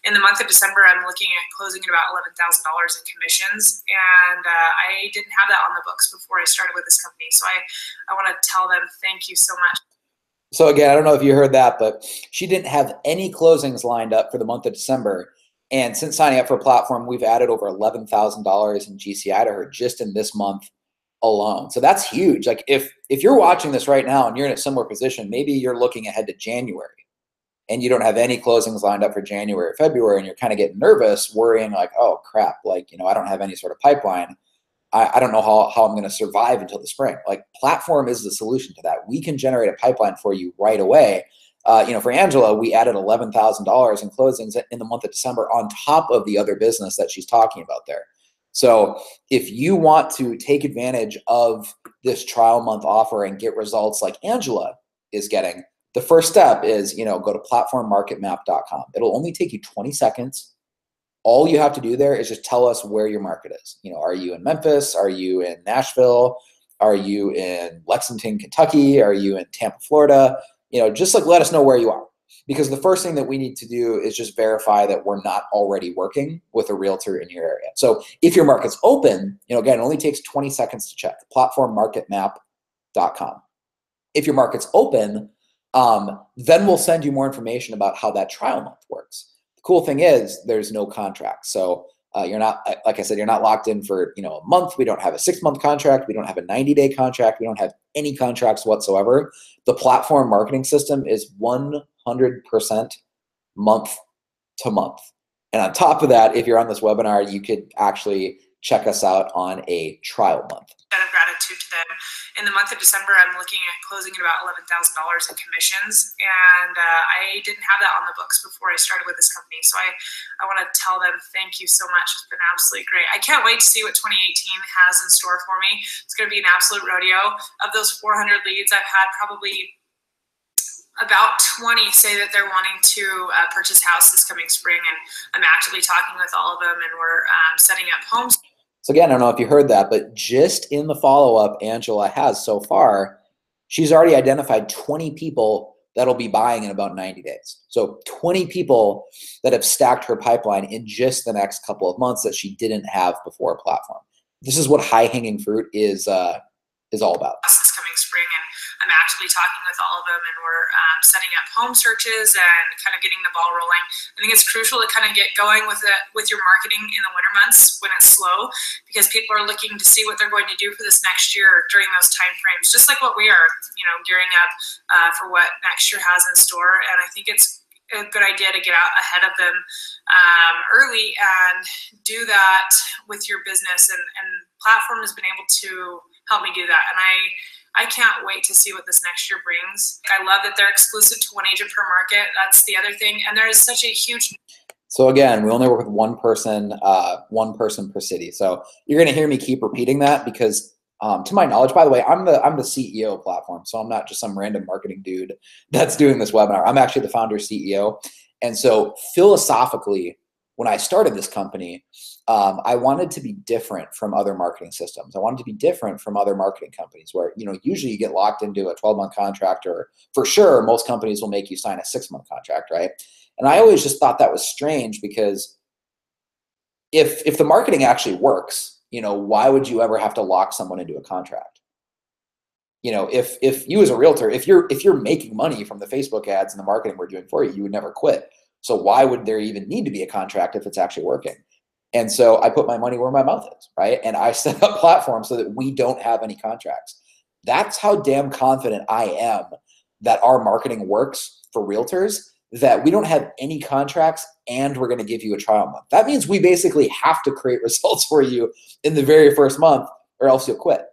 In the month of December, I'm looking at closing at about $11,000 in commissions, and I didn't have that on the books before I started with this company, so I want to tell them thank you so much. So again, I don't know if you heard that, but she didn't have any closings lined up for the month of December. And since signing up for a Platform, we've added over $11,000 in GCI to her just in this month alone. So that's huge. Like if you're watching this right now and you're in a similar position, maybe you're looking ahead to January and you don't have any closings lined up for January or February, and you're kind of getting nervous, worrying like, oh crap, like, I don't have any sort of pipeline. I don't know how I'm going to survive until the spring. Like Platform is the solution to that. We can generate a pipeline for you right away. For Angela, we added $11,000 in closings in the month of December on top of the other business that she's talking about there. So if you want to take advantage of this trial month offer and get results like Angela is getting, the first step is, go to platformmarketmap.com. It'll only take you 20 seconds. All you have to do there is just tell us where your market is. Are you in Memphis? Are you in Nashville? Are you in Lexington, Kentucky? Are you in Tampa, Florida? Just like let us know where you are, because the first thing that we need to do is just verify that we're not already working with a realtor in your area. So if your market's open, again, it only takes 20 seconds to check, platformmarketmap.com. If your market's open, then we'll send you more information about how that trial month works. The cool thing is there's no contract. So you're not, like I said, you're not locked in for, a month. We don't have a 6-month contract. We don't have a 90-day contract. We don't have any contracts whatsoever. The Platform marketing system is 100% month to month. And on top of that, if you're on this webinar, you could actually check us out on a trial month. Out of gratitude to them. In the month of December, I'm looking at closing at about $11,000 in commissions, and I didn't have that on the books before I started with this company. So I want to tell them thank you so much. It's been absolutely great. I can't wait to see what 2018 has in store for me. It's going to be an absolute rodeo. Of those 400 leads, I've had probably about 20 say that they're wanting to purchase houses coming spring, and I'm actively talking with all of them, and we're setting up homes. So again, I don't know if you heard that, but just in the follow-up Angela has so far, she's already identified 20 people that'll be buying in about 90 days. So 20 people that have stacked her pipeline in just the next couple of months that she didn't have before a Platform. This is what high-hanging fruit is all about. This coming spring, and I'm actively talking with all of them, and we're setting up home searches and kind of getting the ball rolling. I think it's crucial to kind of get going with your marketing in the winter months when it's slow, because people are looking to see what they're going to do for this next year during those time frames, just like what we are, gearing up for what next year has in store. And I think it's a good idea to get out ahead of them early and do that with your business. And Platform has been able to help me do that. And I can't wait to see what this next year brings. I love that they're exclusive to one agent per market. That's the other thing. And there is such a huge... So again, we only work with one person per city. So you're going to hear me keep repeating that because to my knowledge, by the way, I'm the CEO of Platform. So I'm not just some random marketing dude that's doing this webinar. I'm actually the founder CEO. And so philosophically, when I started this company, I wanted to be different from other marketing systems. I wanted to be different from other marketing companies where, usually you get locked into a 12-month contract, or for sure, most companies will make you sign a 6-month contract, right? And I always just thought that was strange because if the marketing actually works, why would you ever have to lock someone into a contract? If you as a realtor, if you're making money from the Facebook ads and the marketing we're doing for you, you would never quit. So why would there even need to be a contract if it's actually working? And so I put my money where my mouth is, right? And I set up platforms so that we don't have any contracts. That's how damn confident I am that our marketing works for realtors, that we don't have any contracts and we're going to give you a trial month. That means we basically have to create results for you in the very first month or else you'll quit,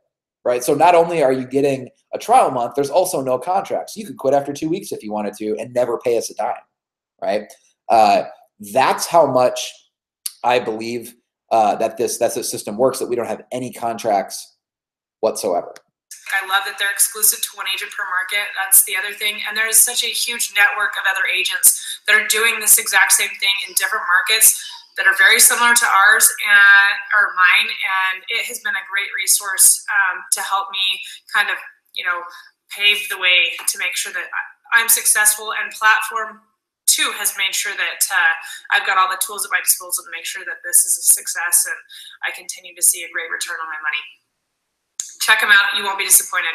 right? So not only are you getting a trial month, there's also no contracts. You could quit after 2 weeks if you wanted to and never pay us a dime, right? That's how much I believe that this system works, that we don't have any contracts whatsoever. I love that they're exclusive to one agent per market. That's the other thing. And there is such a huge network of other agents that are doing this exact same thing in different markets that are very similar to ours or mine. And it has been a great resource to help me kind of, pave the way to make sure that I'm successful. And Platform 2 has made sure that I've got all the tools at my disposal to make sure that this is a success and I continue to see a great return on my money. Check them out. You won't be disappointed.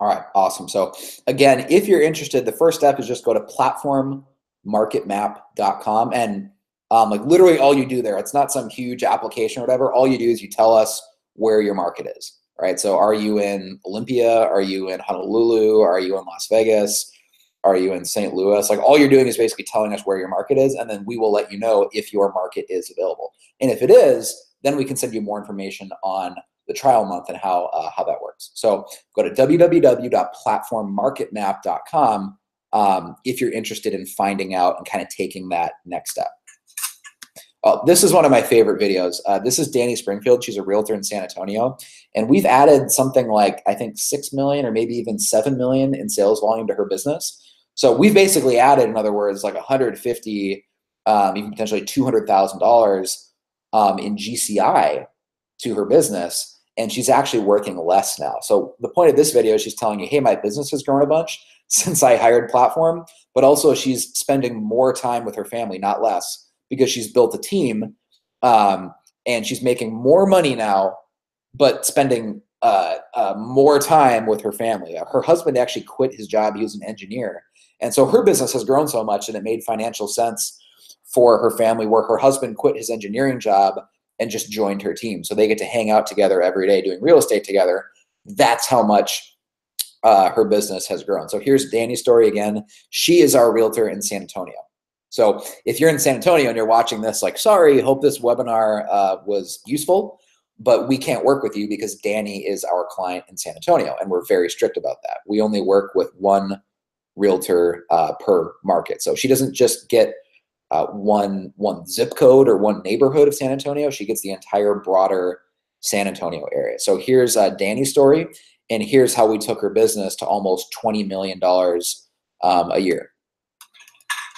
All right. Awesome. So again, if you're interested, the first step is just go to platformmarketmap.com and like literally all you do there, it's not some huge application or whatever. All you do is you tell us where your market is, right? So are you in Olympia? Are you in Honolulu? Are you in Las Vegas? Are you in St. Louis? Like all you're doing is basically telling us where your market is, and then we will let you know if your market is available. And if it is, then we can send you more information on the trial month and how that works. So go to www.platformmarketmap.com if you're interested in finding out and kind of taking that next step. This is one of my favorite videos. This is Danny Springfield. She's a realtor in San Antonio. And we've added something like, I think, 6 million or maybe even 7 million in sales volume to her business. So we've basically added, in other words, like 150, even potentially $200,000 in GCI to her business, and she's actually working less now. So the point of this video is she's telling you, hey, my business has grown a bunch since I hired Platform, but also she's spending more time with her family, not less, because she's built a team and she's making more money now, but spending more time with her family. Her husband actually quit his job. He was an engineer. And so her business has grown so much that it made financial sense for her family, where her husband quit his engineering job and just joined her team. So they get to hang out together every day doing real estate together. That's how much her business has grown. So here's Danny's story again. She is our realtor in San Antonio. So if you're in San Antonio and you're watching this, like, sorry, hope this webinar was useful, but we can't work with you because Danny is our client in San Antonio, and we're very strict about that. We only work with one realtor per market. So she doesn't just get one zip code or one neighborhood of San Antonio. She gets the entire broader San Antonio area. So here's Danny's story, and here's how we took her business to almost $20 million a year.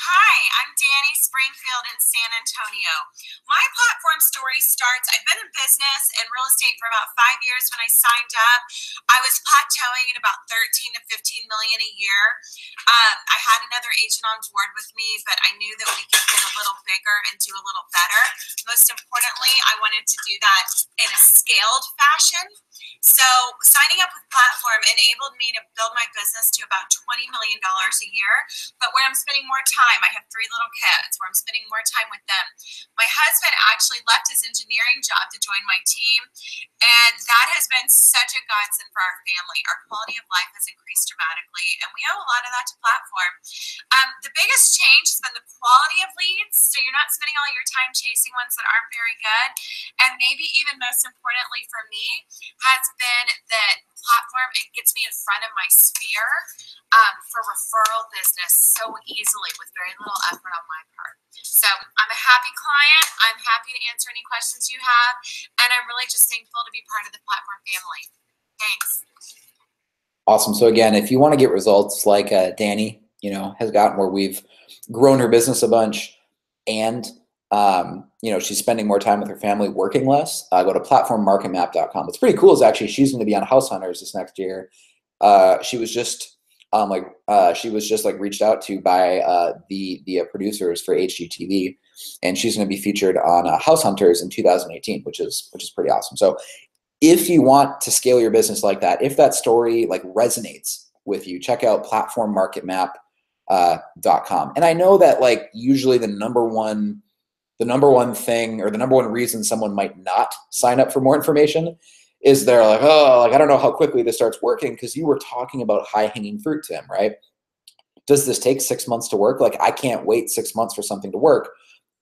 Hi, I'm Danny Springfield in San Antonio. My platform story starts, I've been in business and real estate for about 5 years. When I signed up, I was plateauing at about 13 to 15 million a year. I had another agent on board with me, but I knew that we could get a little bigger and do a little better. Most importantly, I wanted to do that in a scaled fashion. So signing up with Platform enabled me to build my business to about $20 million a year, but where I'm spending more time. I have 3 little kids where I'm spending more time with them. My husband actually left his engineering job to join my team, and that has been such a godsend for our family. Our quality of life has increased dramatically, and we owe a lot of that to Platform. The biggest change has been the quality of leads, so you're not spending all your time chasing ones that aren't very good, and maybe even most importantly for me has been that Platform, it gets me in front of my sphere for referral business so easily with very little effort on my part. So I'm a happy client. I'm happy to answer any questions you have, and I'm really just thankful to be part of the Platform family. Thanks. Awesome. So again, if you want to get results like Danny, has gotten, where we've grown her business a bunch and she's spending more time with her family, working less, go to platformmarketmap.com. What's pretty cool is actually she's going to be on House Hunters this next year. She was just reached out to by the producers for HGTV, and she's going to be featured on House Hunters in 2018, which is pretty awesome. So if you want to scale your business like that, if that story resonates with you, check out platformmarketmap.com. And I know that usually the number one the number one thing or the number one reason someone might not sign up for more information is they're like, oh, like, I don't know how quickly this starts working, because you were talking about high-hanging fruit, Tim, right? Does this take 6 months to work? Like, I can't wait 6 months for something to work.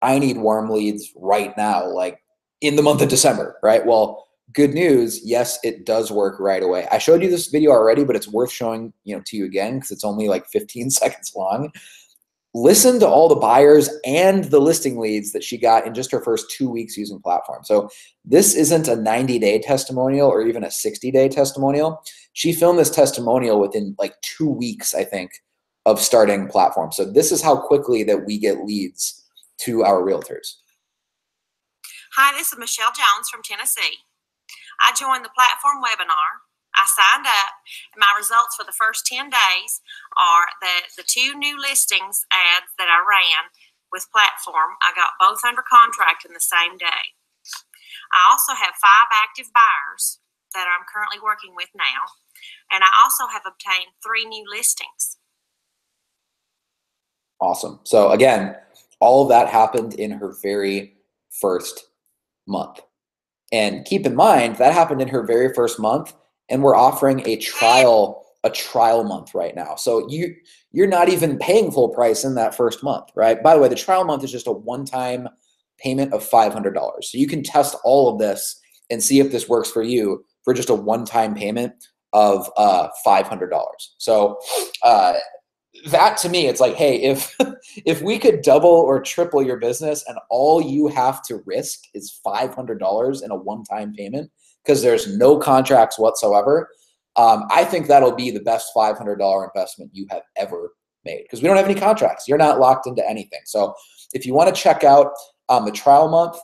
I need warm leads right now, like in the month of December, right? Well, good news, yes, it does work right away. I showed you this video already, but it's worth showing, to you again, because it's only like 15 seconds long. Listen to all the buyers and the listing leads that she got in just her first 2 weeks using Platform. So this isn't a 90-day testimonial or even a 60-day testimonial. She filmed this testimonial within like 2 weeks, I think, of starting Platform. So this is how quickly that we get leads to our realtors. Hi, this is Michelle Jones from Tennessee. I joined the Platform webinar. I signed up, and my results for the first 10 days are that the 2 new listings ads that I ran with Platform, I got both under contract in the same day. I also have 5 active buyers that I'm currently working with now, and I also have obtained 3 new listings. Awesome. So again, all of that happened in her very first month. And keep in mind, that happened in her very first month, and we're offering a trial month right now. So you're not even paying full price in that first month, right? By the way, the trial month is just a one-time payment of $500. So you can test all of this and see if this works for you for just a one-time payment of $500. So that to me, it's like, hey, if we could double or triple your business and all you have to risk is $500 in a one-time payment, because there's no contracts whatsoever, I think that'll be the best $500 investment you have ever made, because we don't have any contracts. You're not locked into anything. So if you want to check out the trial month,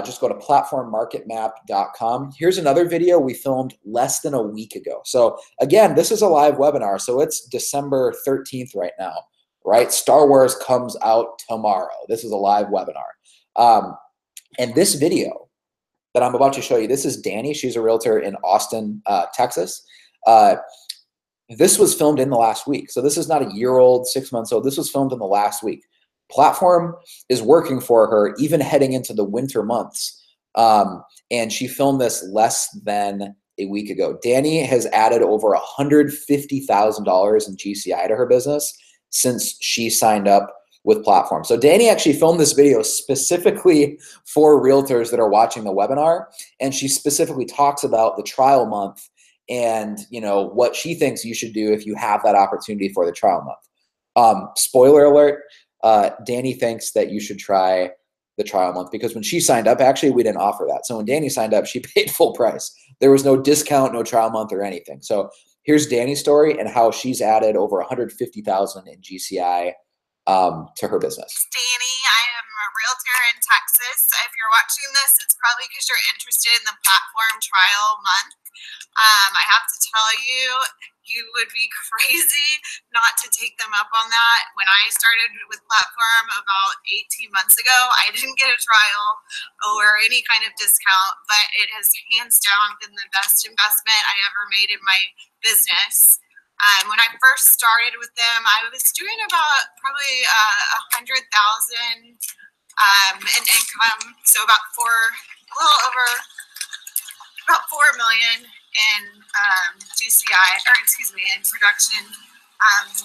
just go to platformmarketmap.com. Here's another video we filmed less than a week ago. So again, this is a live webinar. So it's December 13th right now, right? Star Wars comes out tomorrow. This is a live webinar. And this video that I'm about to show you, this is Danny. She's a realtor in Austin, Texas. This was filmed in the last week. So this is not a year old, 6 months old. This was filmed in the last week. Platform is working for her even heading into the winter months. And she filmed this less than a week ago. Danny has added over $150,000 in GCI to her business since she signed up with Platform. So Danny actually filmed this video specifically for realtors that are watching the webinar. And she specifically talks about the trial month and what she thinks you should do if you have that opportunity for the trial month. Spoiler alert, Danny thinks that you should try the trial month, because when she signed up, actually, we didn't offer that. So when Danny signed up, she paid full price. There was no discount, no trial month or anything. So here's Danny's story and how she's added over $150,000 in GCI to her business. Danny, I am a realtor in Texas. If you're watching this, it's probably because you're interested in the Platform trial month. I have to tell you, you would be crazy not to take them up on that. When I started with Platform about 18 months ago, I didn't get a trial or any kind of discount, but it has hands down been the best investment I ever made in my business. When I first started with them, I was doing about probably $100,000 in income, so about a little over about $4 million in GCI, or excuse me, in production.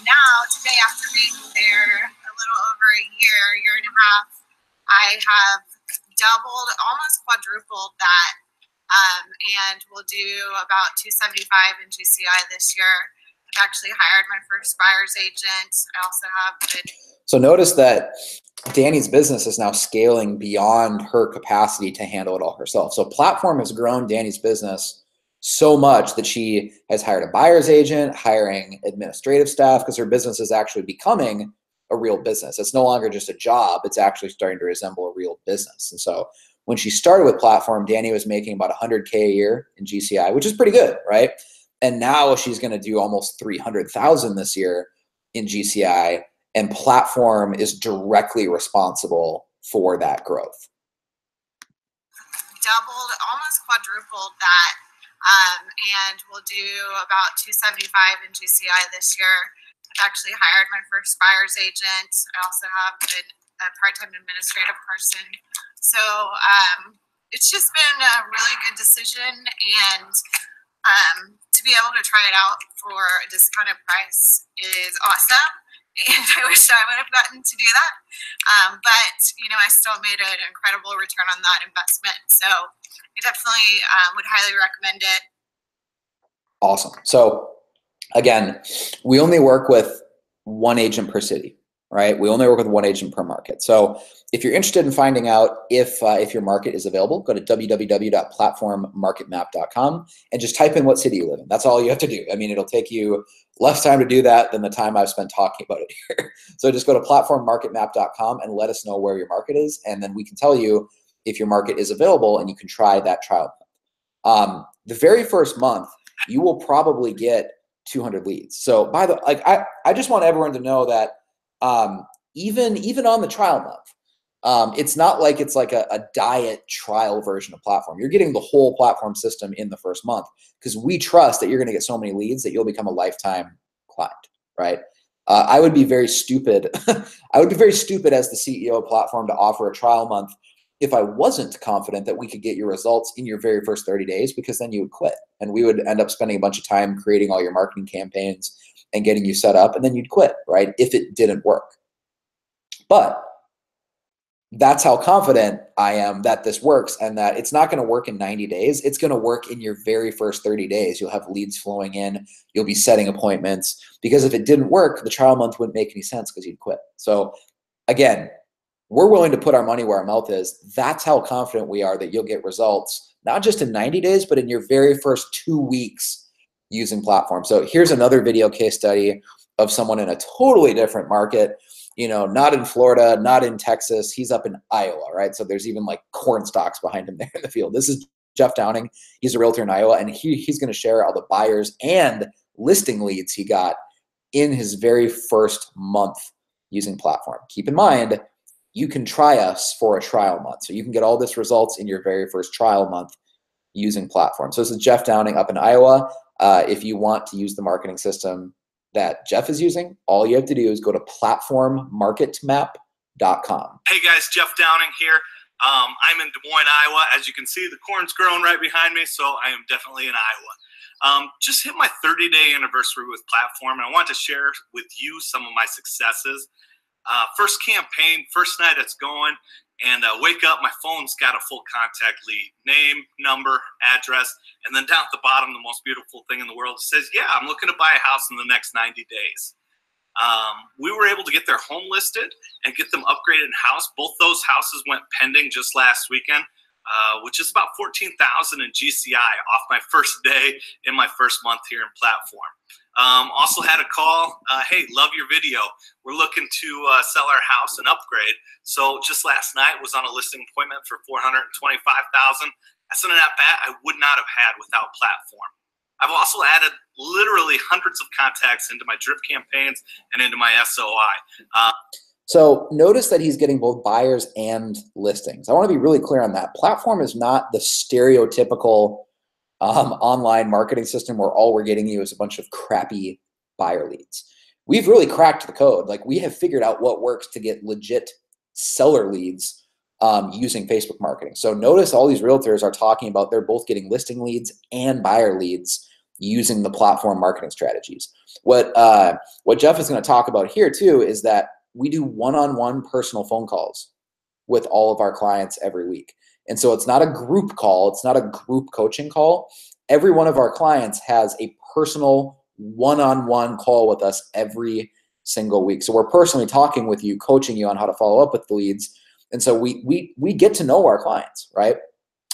Now, today, after being there a little over a year and a half, I have doubled, almost quadrupled that, and will do about $275 in GCI this year. I've actually hired my first buyer's agent. I also have So notice that Danny's business is now scaling beyond her capacity to handle it all herself. So Platform has grown Danny's business so much that she has hired a buyer's agent, hiring administrative staff, because her business is actually becoming a real business. It's no longer just a job. It's actually starting to resemble a real business. And so when she started with Platform, Danny was making about $100K a year in GCI, which is pretty good, right? And now she's going to do almost $300,000 this year in GCI, and Platform is directly responsible for that growth. Doubled, almost quadrupled that, and we'll do about $275 in GCI this year. actually hired my first buyer's agent. I also have a part-time administrative person. So it's just been a really good decision, and to be able to try it out for a discounted price is awesome. And I wish I would have gotten to do that. But, you know, I still made an incredible return on that investment. So I definitely would highly recommend it. Awesome. So again, we only work with one agent per city, right? We only work with one agent per market. So if you're interested in finding out if your market is available, go to www.platformmarketmap.com and just type in what city you live in. That's all you have to do. I mean, it'll take you less time to do that than the time I've spent talking about it here. So just go to platformmarketmap.com and let us know where your market is, and then we can tell you if your market is available and you can try that trial month. The very first month, you will probably get 200 leads. So I just want everyone to know that even on the trial month, it's not like it's like a diet trial version of platform. You're getting the whole platform system in the first month because we trust that you're going to get so many leads that you'll become a lifetime client, right? I would be very stupid. I would be very stupid as the CEO of platform to offer a trial month if I wasn't confident that we could get your results in your very first 30 days, because then you would quit and we would end up spending a bunch of time creating all your marketing campaigns and getting you set up, and then you'd quit, right? If it didn't work. But that's how confident I am that this works, and that it's not going to work in 90 days. It's going to work in your very first 30 days. You'll have leads flowing in. You'll be setting appointments, because if it didn't work, the trial month wouldn't make any sense because you'd quit. So again, we're willing to put our money where our mouth is. That's how confident we are that you'll get results, not just in 90 days, but in your very first 2 weeks using platform. So here's another video case study of someone in a totally different market. You know, not in Florida, not in Texas. He's up in Iowa, right? So there's even like corn stalks behind him there in the field. This is Jeff Downing. He's a realtor in Iowa, and he's going to share all the buyers and listing leads he got in his very first month using platform. Keep in mind, you can try us for a trial month. So you can get all this results in your very first trial month using platform. So this is Jeff Downing up in Iowa. If you want to use the marketing system that Jeff is using, all you have to do is go to platformmarketmap.com. Hey guys, Jeff Downing here. I'm in Des Moines, Iowa. As you can see, the corn's growing right behind me, so I am definitely in Iowa. Just hit my 30-day anniversary with Platform, and I want to share with you some of my successes. First campaign, first night it's going, and wake up, my phone's got a full contact lead, name, number, address, and then down at the bottom, the most beautiful thing in the world, it says, yeah, I'm looking to buy a house in the next 90 days. We were able to get their home listed and get them upgraded in house. Both those houses went pending just last weekend, which is about $14,000 in GCI off my first day in my first month here in Platform. Also had a call, hey, love your video. We're looking to sell our house and upgrade. So just last night was on a listing appointment for $425,000. That's an at-bat I would not have had without Platform. I've also added literally hundreds of contacts into my drip campaigns and into my SOI. So notice that he's getting both buyers and listings. I want to be really clear on that. Platform is not the stereotypical online marketing system where all we're getting you is a bunch of crappy buyer leads. We've really cracked the code. Like, we have figured out what works to get legit seller leads using Facebook marketing. So notice all these realtors are talking about they're both getting listing leads and buyer leads using the Platform marketing strategies. What Jeff is going to talk about here too is that we do one-on-one personal phone calls with all of our clients every week. And so it's not a group call. It's not a group coaching call. Every one of our clients has a personal one-on-one call with us every single week. So we're personally talking with you, coaching you on how to follow up with the leads. And so we get to know our clients, right?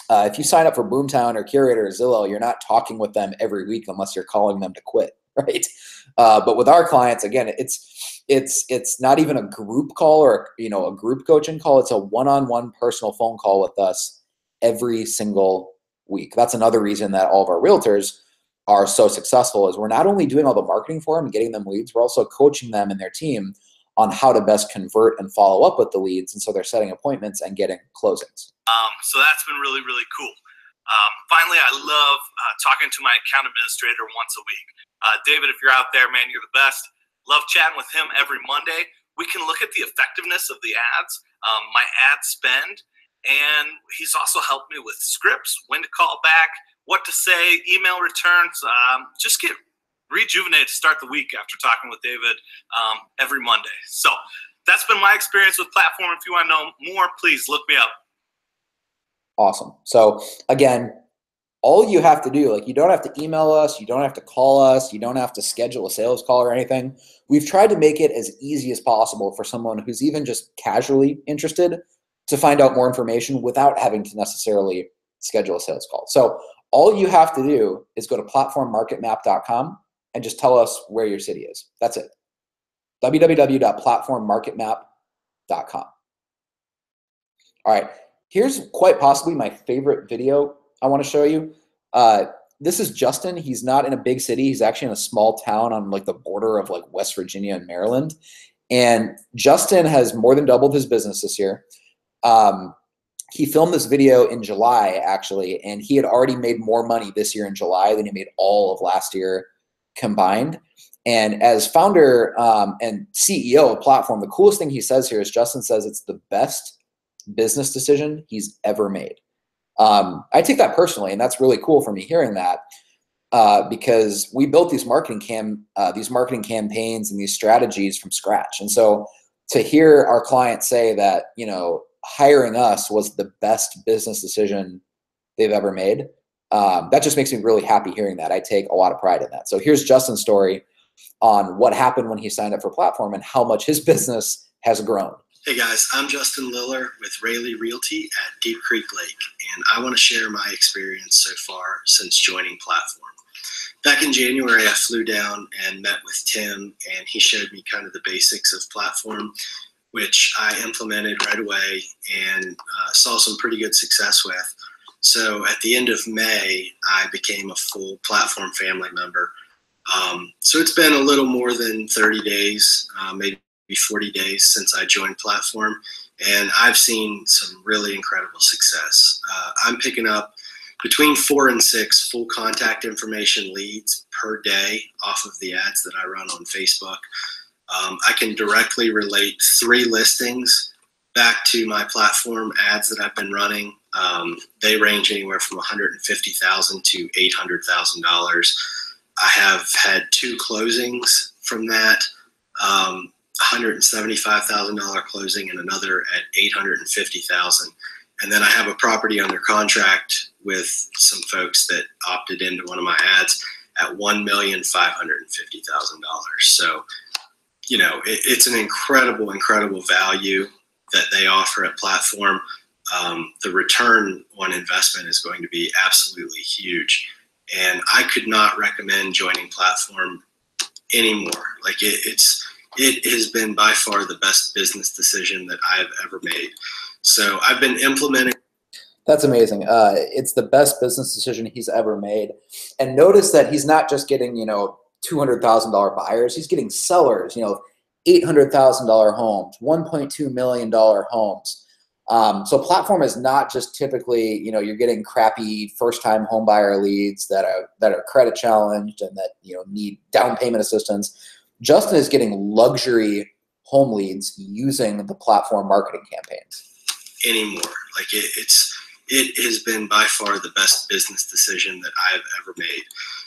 If you sign up for Boomtown or Curator or Zillow, you're not talking with them every week unless you're calling them to quit, right? But with our clients, again, it's not even a group call or a group coaching call. It's a one-on-one personal phone call with us every single week. That's another reason that all of our realtors are so successful, is we're not only doing all the marketing for them and getting them leads, we're also coaching them and their team on how to best convert and follow up with the leads. And so they're setting appointments and getting closings. So that's been really, really cool. Finally, I love talking to my account administrator once a week. David, if you're out there, man, you're the best. Love chatting with him every Monday. We can look at the effectiveness of the ads, my ad spend, and he's also helped me with scripts, when to call back, what to say, email returns. Just get rejuvenated to start the week after talking with David every Monday. So that's been my experience with Platform. If you want to know more, please look me up. Awesome. So again, all you have to do, like, you don't have to email us, you don't have to call us, you don't have to schedule a sales call or anything. We've tried to make it as easy as possible for someone who's even just casually interested to find out more information without having to necessarily schedule a sales call. So all you have to do is go to platformmarketmap.com and just tell us where your city is. That's it. www.platformmarketmap.com. All right. Here's quite possibly my favorite video I want to show you. This is Justin. He's not in a big city. He's actually in a small town on like the border of like West Virginia and Maryland. And Justin has more than doubled his business this year. He filmed this video in July, actually, and he had already made more money this year in July than he made all of last year combined. And as founder and CEO of Platform, the coolest thing he says here is Justin says it's the best business decision he's ever made. I take that personally, and that's really cool for me hearing that, because we built these marketing campaigns and these strategies from scratch. And so to hear our clients say that, you know, hiring us was the best business decision they've ever made, that just makes me really happy hearing that. I take a lot of pride in that. So here's Justin's story on what happened when he signed up for Platform and how much his business has grown. Hey guys, I'm Justin Liller with Rayleigh Realty at Deep Creek Lake, and I want to share my experience so far since joining Platform. Back in January, I flew down and met with Tim, and he showed me kind of the basics of Platform, which I implemented right away and saw some pretty good success with. So at the end of May, I became a full Platform family member. So it's been a little more than 30 days, maybe 40 days since I joined Platform, and I've seen some really incredible success. I'm picking up between 4 and 6 full contact information leads per day off of the ads that I run on Facebook. I can directly relate 3 listings back to my Platform ads that I've been running. They range anywhere from $150,000 to $800,000. I have had 2 closings from that. $175,000 closing and another at $850,000. And then I have a property under contract with some folks that opted into one of my ads at $1,550,000. So, you know, it's an incredible, incredible value that they offer at Platform. The return on investment is going to be absolutely huge. And I could not recommend joining Platform anymore. Like it has been by far the best business decision that I've ever made. So I've been implementing. That's amazing. It's the best business decision he's ever made. And notice that he's not just getting, you know, $200,000 buyers. He's getting sellers, you know, $800,000 homes, $1.2 million homes. So Platform is not just typically, you know, you're getting crappy first-time home buyer leads that are credit challenged and that, you know, need down payment assistance. Justin is getting luxury home leads using the Platform marketing campaigns. Anymore. Like it has been by far the best business decision that I've ever made.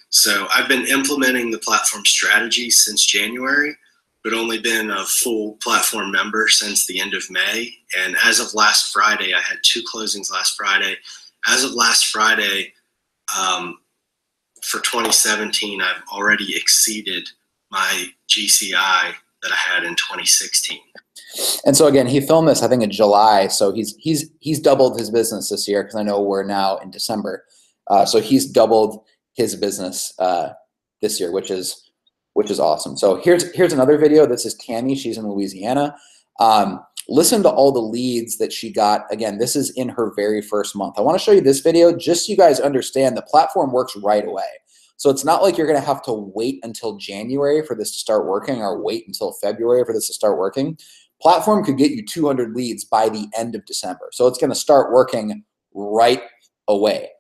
So I've been implementing the Platform strategy since January, but only been a full Platform member since the end of May. And as of last Friday, I had 2 closings last Friday. As of last Friday, for 2017, I've already exceeded my GCI that I had in 2016. And so again, he filmed this, I think, in July. So he's doubled his business this year, because I know we're now in December. So he's doubled his business this year, which is awesome. So here's another video. This is Tammy. She's in Louisiana. Listen to all the leads that she got. Again, this is in her very first month. I want to show you this video just so you guys understand the Platform works right away. So it's not like you're going to have to wait until January for this to start working or wait until February for this to start working. Platform could get you 200 leads by the end of December. So it's going to start working right away.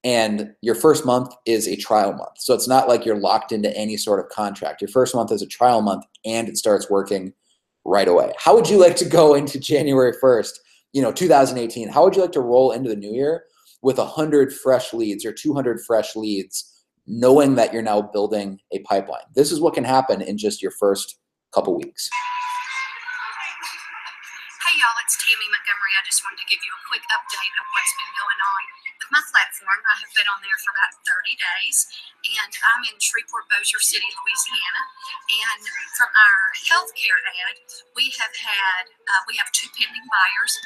And your first month is a trial month. So it's not like you're locked into any sort of contract. Your first month is a trial month and it starts working right away. How would you like to go into January 1st, 2018? How would you like to roll into the new year with 100 fresh leads or 200 fresh leads, knowing that you're now building a pipeline? This is what can happen in just your first couple weeks. Hey y'all, it's Tammy Montgomery. I just wanted to give you a quick update of what's been going on with my platform. I have been on there for about 30 days, and I'm in Shreveport, Bossier City, Louisiana. And from our healthcare ad, we have 2 pending buyers.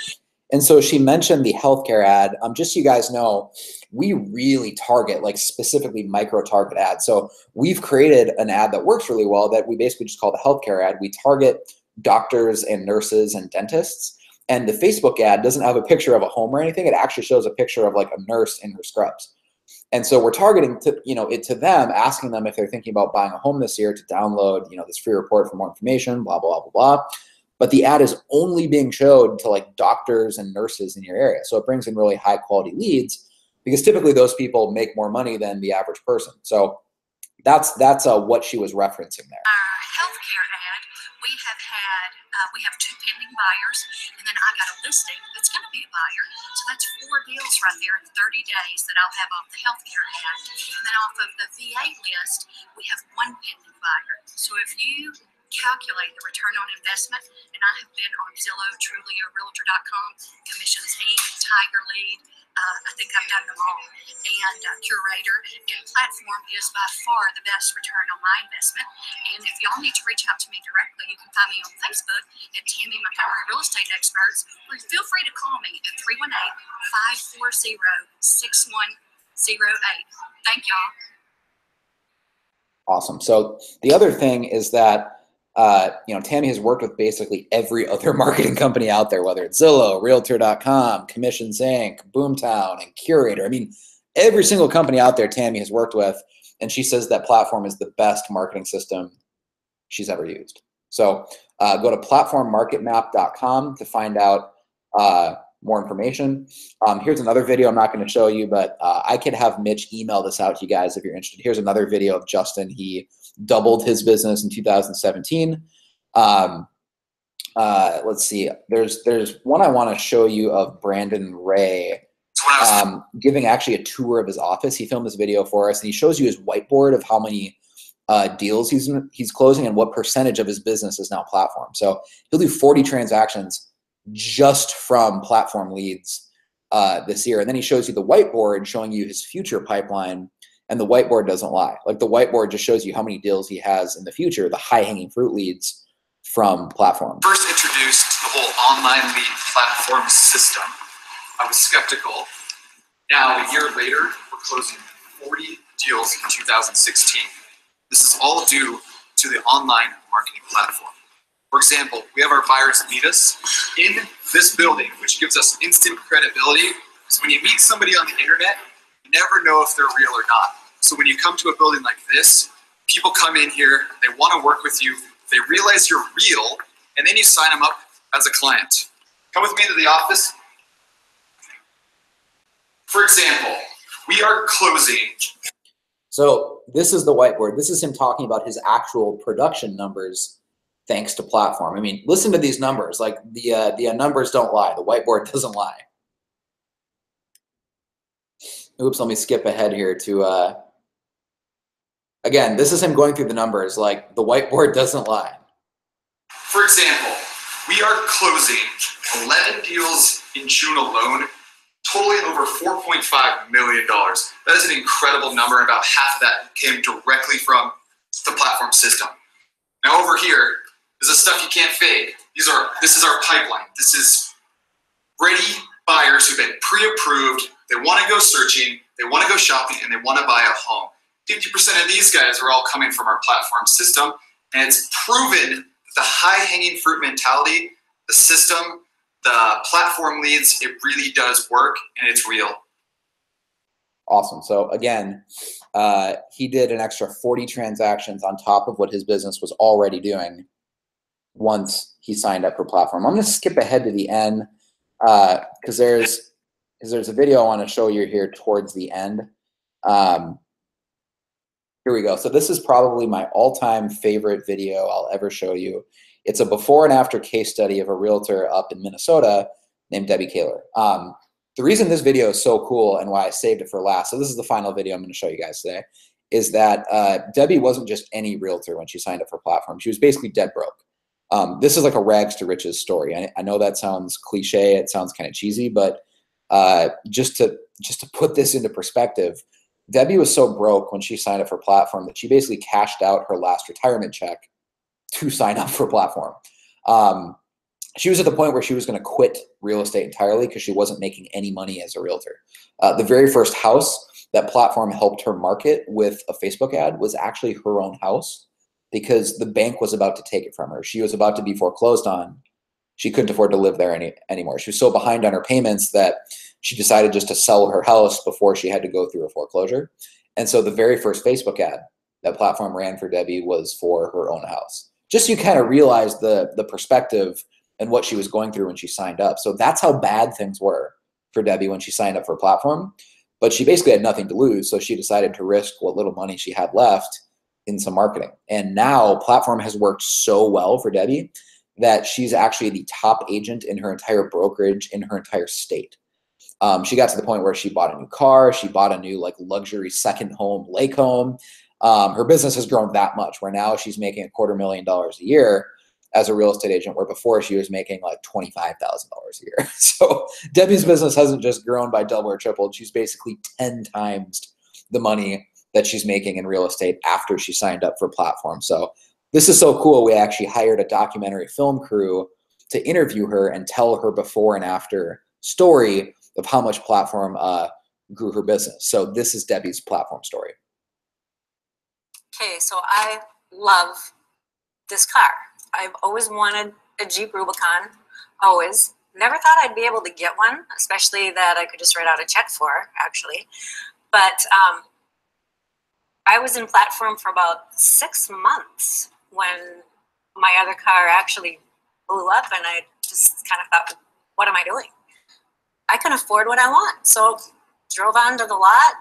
And so she mentioned the healthcare ad. Just so you guys know, we really target, like specifically micro-target ads. So we've created an ad that works really well that we basically just call the healthcare ad. We target doctors and nurses and dentists. And the Facebook ad doesn't have a picture of a home or anything. It actually shows a picture of like a nurse in her scrubs. And so we're targeting it to them, asking them if they're thinking about buying a home this year to download, this free report for more information, blah, blah, blah, blah, blah. But the ad is only being showed to like doctors and nurses in your area. So it brings in really high quality leads because typically those people make more money than the average person. So that's what she was referencing there. Our healthcare ad, we have 2 pending buyers, and then I got a listing that's going to be a buyer. So that's 4 deals right there in 30 days that I'll have off the healthcare ad. And then off of the VA list, we have 1 pending buyer. So if you calculate the return on investment, and I have been on Zillow, Trulia, Realtor.com, Commissions Inc., Tiger Lead, I think I've done them all, and Curator, and Platform is by far the best return on my investment. And if y'all need to reach out to me directly, you can find me on Facebook at Tammy Montgomery Real Estate Experts, or feel free to call me at 318-540-6108. Thank y'all. Awesome. So the other thing is that Tammy has worked with basically every other marketing company out there, whether it's Zillow, Realtor.com, Commissions Inc., Boomtown, and Curator. I mean, every single company out there Tammy has worked with, and she says that Platform is the best marketing system she's ever used. So go to platformmarketmap.com to find out more information. Here's another video I'm not going to show you, but I could have Mitch email this out to you guys if you're interested. Here's another video of Justin. He doubled his business in 2017. Let's see. There's one I want to show you of Brandon Ray giving actually a tour of his office. He filmed this video for us, and he shows you his whiteboard of how many deals he's closing and what percentage of his business is now Platform. So he'll do 40 transactions just from Platform leads this year. And then he shows you the whiteboard showing you his future pipeline, and the whiteboard doesn't lie. Like the whiteboard just shows you how many deals he has in the future, the high-hanging fruit leads from Platform. First introduced the whole online lead platform system, I was skeptical. Now, a year later, we're closing 40 deals in 2016. This is all due to the online marketing platform. For example, we have our buyers meet us in this building, which gives us instant credibility. Because when you meet somebody on the internet, you never know if they're real or not. So when you come to a building like this, people come in here, they want to work with you, they realize you're real, and then you sign them up as a client. Come with me to the office. For example, we are closing. So this is the whiteboard. This is him talking about his actual production numbers thanks to Platform. I mean, listen to these numbers. Like the numbers don't lie. The whiteboard doesn't lie. Oops, let me skip ahead here to, again, this is him going through the numbers. Like the whiteboard doesn't lie. For example, we are closing 11 deals in June alone, totaling over $4.5 million. That is an incredible number. About half of that came directly from the Platform system. Now over here is the stuff you can't fake. This is our pipeline. This is ready buyers who've been pre-approved. They want to go searching, they want to go shopping, and they want to buy a home. 50% of these guys are all coming from our Platform system, and it's proven that the high-hanging fruit mentality, the system, the Platform leads, it really does work, and it's real. Awesome. So again, he did an extra 40 transactions on top of what his business was already doing once he signed up for Platform. I'm going to skip ahead to the end because there's is there's a video I want to show you here towards the end. Here we go. So this is probably my all-time favorite video I'll ever show you. It's a before and after case study of a realtor up in Minnesota named Debbie Kaler. The reason this video is so cool and why I saved it for last, so this is the final video I'm going to show you guys today, is that Debbie wasn't just any realtor when she signed up for Platform. She was basically dead broke. This is like a rags to riches story. I know that sounds cliche. It sounds kind of cheesy, but just to put this into perspective, Debbie was so broke when she signed up for Platform that she basically cashed out her last retirement check to sign up for Platform. She was at the point where she was going to quit real estate entirely because she wasn't making any money as a realtor. The very first house that Platform helped her market with a Facebook ad was actually her own house because the bank was about to take it from her. She was about to be foreclosed on. She couldn't afford to live there anymore. She was so behind on her payments that she decided just to sell her house before she had to go through a foreclosure. And so the very first Facebook ad that Platform ran for Debbie was for her own house. Just so you kind of realize the perspective and what she was going through when she signed up. So that's how bad things were for Debbie when she signed up for Platform. But she basically had nothing to lose, so she decided to risk what little money she had left in some marketing. And now Platform has worked so well for Debbie that she's actually the top agent in her entire brokerage in her entire state. She got to the point where she bought a new car. She bought a new like luxury second home, lake home. Her business has grown that much where now she's making $250,000 a year as a real estate agent, where before she was making like $25,000 a year. So Debbie's business hasn't just grown by double or tripled. She's basically 10 times the money that she's making in real estate after she signed up for Platform. So this is so cool. We actually hired a documentary film crew to interview her and tell her before and after story of how much Platform grew her business. So this is Debbie's Platform story. Okay, so I love this car. I've always wanted a Jeep Rubicon, always. Never thought I'd be able to get one, especially that I could just write out a check for, actually. But I was in Platform for about 6 months when my other car actually blew up, and I just kind of thought, what am I doing? I can afford what I want. So drove onto the lot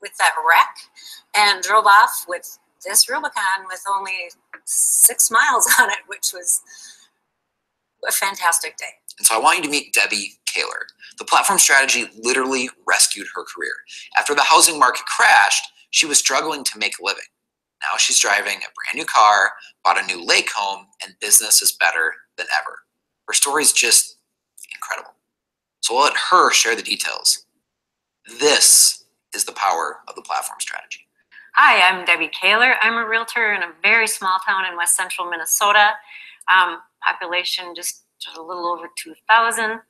with that wreck and drove off with this Rubicon with only 6 miles on it, which was a fantastic day. And so I want you to meet Debbie Kaler. The Platform strategy literally rescued her career. After the housing market crashed, she was struggling to make a living. Now she's driving a brand new car, bought a new lake home, and business is better than ever. Her story is just incredible. So I'll let her share the details. This is the power of the Platform strategy. Hi, I'm Debbie Kaler. I'm a realtor in a very small town in west central Minnesota. Population just a little over 2,000.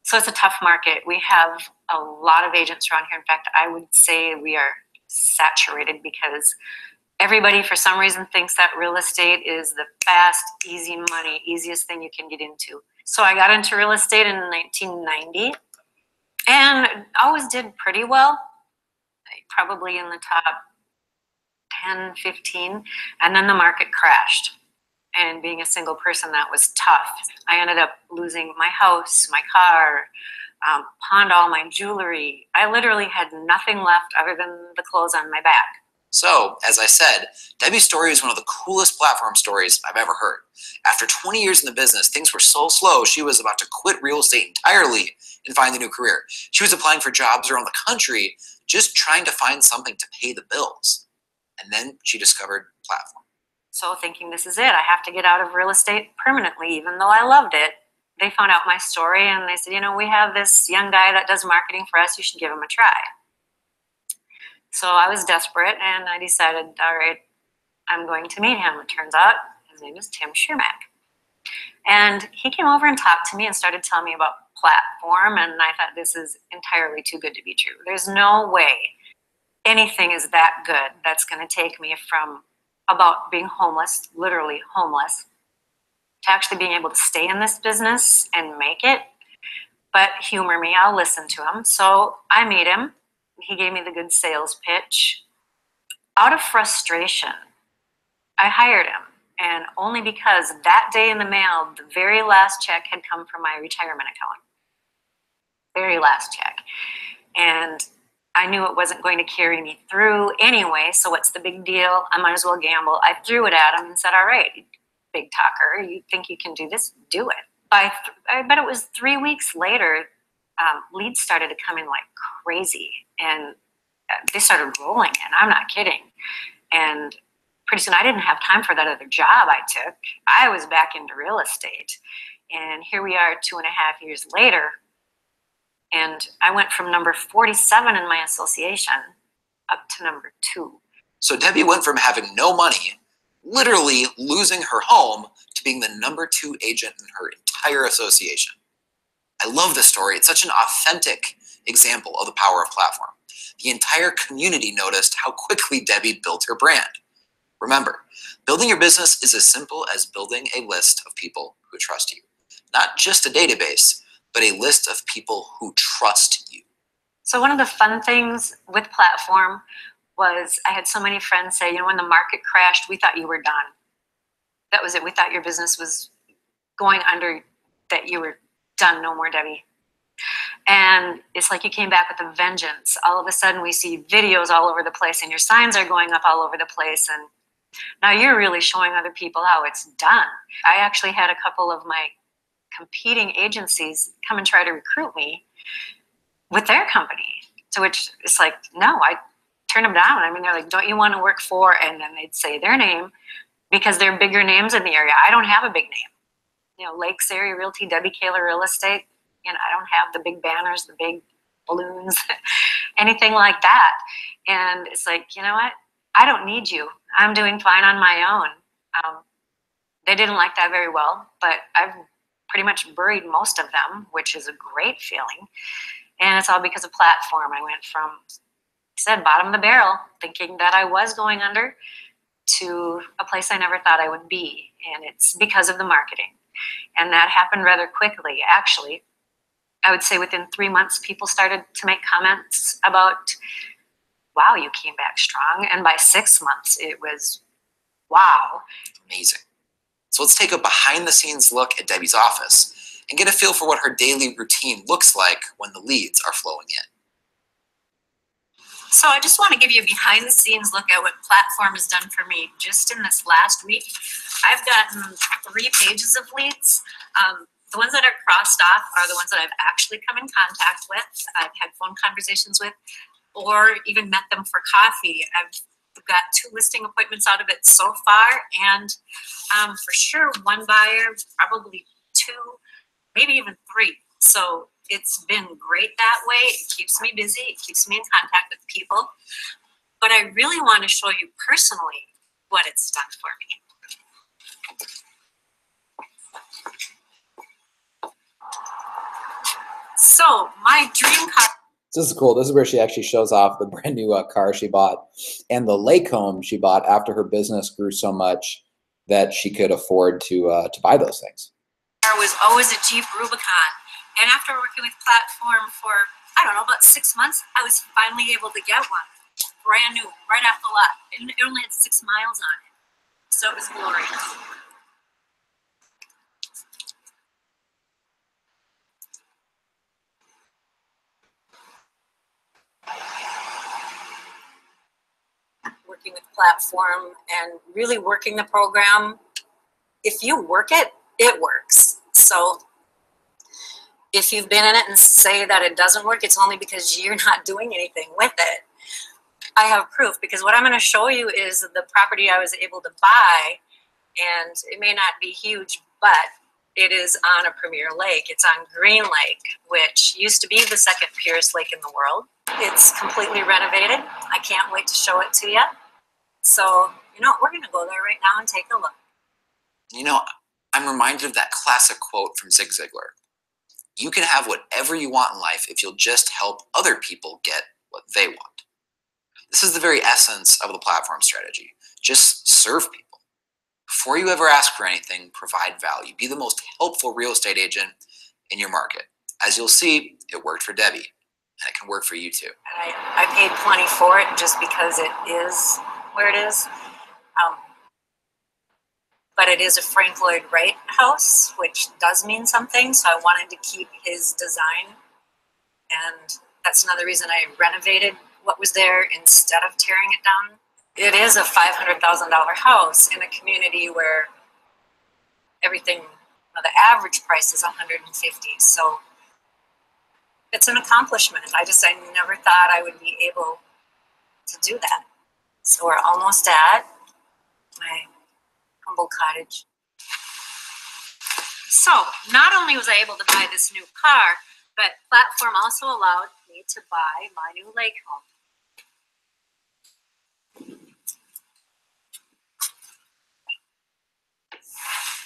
So it's a tough market. We have a lot of agents around here. In fact, I would say we are saturated because everybody for some reason thinks that real estate is the fast, easy money, easiest thing you can get into. So I got into real estate in 1990 and always did pretty well, probably in the top 10, 15, and then the market crashed. And being a single person, that was tough. I ended up losing my house, my car, pawned all my jewelry. I literally had nothing left other than the clothes on my back. So, as I said, Debbie's story is one of the coolest Platform stories I've ever heard. After 20 years in the business, things were so slow, she was about to quit real estate entirely and find a new career. She was applying for jobs around the country, just trying to find something to pay the bills. And then she discovered Platform. So thinking this is it, I have to get out of real estate permanently, even though I loved it. They found out my story and they said, you know, we have this young guy that does marketing for us, you should give him a try. So I was desperate and I decided, all right, I'm going to meet him. It turns out his name is Tim Schumack. And he came over and talked to me and started telling me about Platform, and I thought this is entirely too good to be true. There's no way anything is that good that's going to take me from about being homeless, literally homeless, to actually being able to stay in this business and make it. But humor me, I'll listen to him. So I meet him. He gave me the good sales pitch. Out of frustration, I hired him. And only because that day in the mail, the very last check had come from my retirement account. very last check. And I knew it wasn't going to carry me through anyway, so what's the big deal? I might as well gamble. I threw it at him and said, all right, big talker, you think you can do this? Do it. I bet it was 3 weeks later, leads started to come in like crazy, and they started rolling in. I'm not kidding. And pretty soon I didn't have time for that other job I took. I was back into real estate. And here we are 2.5 years later. And I went from number 47 in my association up to number 2. So Debbie went from having no money, literally losing her home, to being the number 2 agent in her entire association. I love this story. It's such an authentic example of the power of platform. The entire community noticed how quickly Debbie built her brand. Remember, building your business is as simple as building a list of people who trust you. Not just a database, but a list of people who trust you. So one of the fun things with platform was I had so many friends say, you know, when the market crashed, we thought you were done. That was it. We thought your business was going under, that you were done, no more Debbie. And it's like you came back with a vengeance. All of a sudden we see videos all over the place and your signs are going up all over the place. And now you're really showing other people how it's done. I actually had a couple of my competing agencies come and try to recruit me with their company. To which it's like, no, I turned them down. I mean, they're like, don't you want to work for, and then they'd say their name because they're bigger names in the area. I don't have a big name. You know, Lakes Area Realty, Debbie Kaler Real Estate. You know, I don't have the big banners, the big balloons, anything like that. And it's like, you know what? I don't need you. I'm doing fine on my own. They didn't like that very well, but I've pretty much buried most of them, which is a great feeling. And it's all because of platform. I went from, like I said, bottom of the barrel, thinking that I was going under, to a place I never thought I would be. And it's because of the marketing. And that happened rather quickly. Actually, I would say within 3 months, people started to make comments about, wow, you came back strong. And by 6 months, it was, wow. Amazing. So let's take a behind the scenes look at Debbie's office and get a feel for what her daily routine looks like when the leads are flowing in. So I just want to give you a behind the scenes look at what platform has done for me. Just in this last week, I've gotten 3 pages of leads. The ones that are crossed off are the ones that I've actually come in contact with, I've had phone conversations with, or even met them for coffee. I've got 2 listing appointments out of it so far, and for sure 1 buyer, probably 2, maybe even 3. So it's been great that way. It keeps me busy. It keeps me in contact with people. But I really want to show you personally what it's done for me. So my dream car. This is cool. This is where she actually shows off the brand new car she bought and the lake home she bought after her business grew so much that she could afford to buy those things. Car was always a Jeep Rubicon. And after working with Platform for, I don't know, about 6 months, I was finally able to get one. Brand new, right off the lot. And it only had 6 miles on it. So it was glorious. Working with Platform and really working the program. If you work it, it works. So if you've been in it and say that it doesn't work, it's only because you're not doing anything with it. I have proof, because what I'm going to show you is the property I was able to buy, and it may not be huge, but it is on a premier lake. It's on Green Lake, which used to be the 2nd purest lake in the world. It's completely renovated. I can't wait to show it to you. So, you know, we're going to go there right now and take a look. You know, I'm reminded of that classic quote from Zig Ziglar. You can have whatever you want in life if you'll just help other people get what they want. This is the very essence of the platform strategy. Just serve people. Before you ever ask for anything, provide value. Be the most helpful real estate agent in your market. As you'll see, it worked for Debbie, and it can work for you too. I paid plenty for it just because it is where it is. But it is a Frank Lloyd Wright house, which does mean something, so I wanted to keep his design And that's another reason I renovated what was there instead of tearing it down. It is a $500,000 house in a community where everything, the average price is $150,000. So it's an accomplishment. I never thought I would be able to do that. So we're almost at my humble cottage. So not only was I able to buy this new car, but Platform also allowed me to buy my new lake home.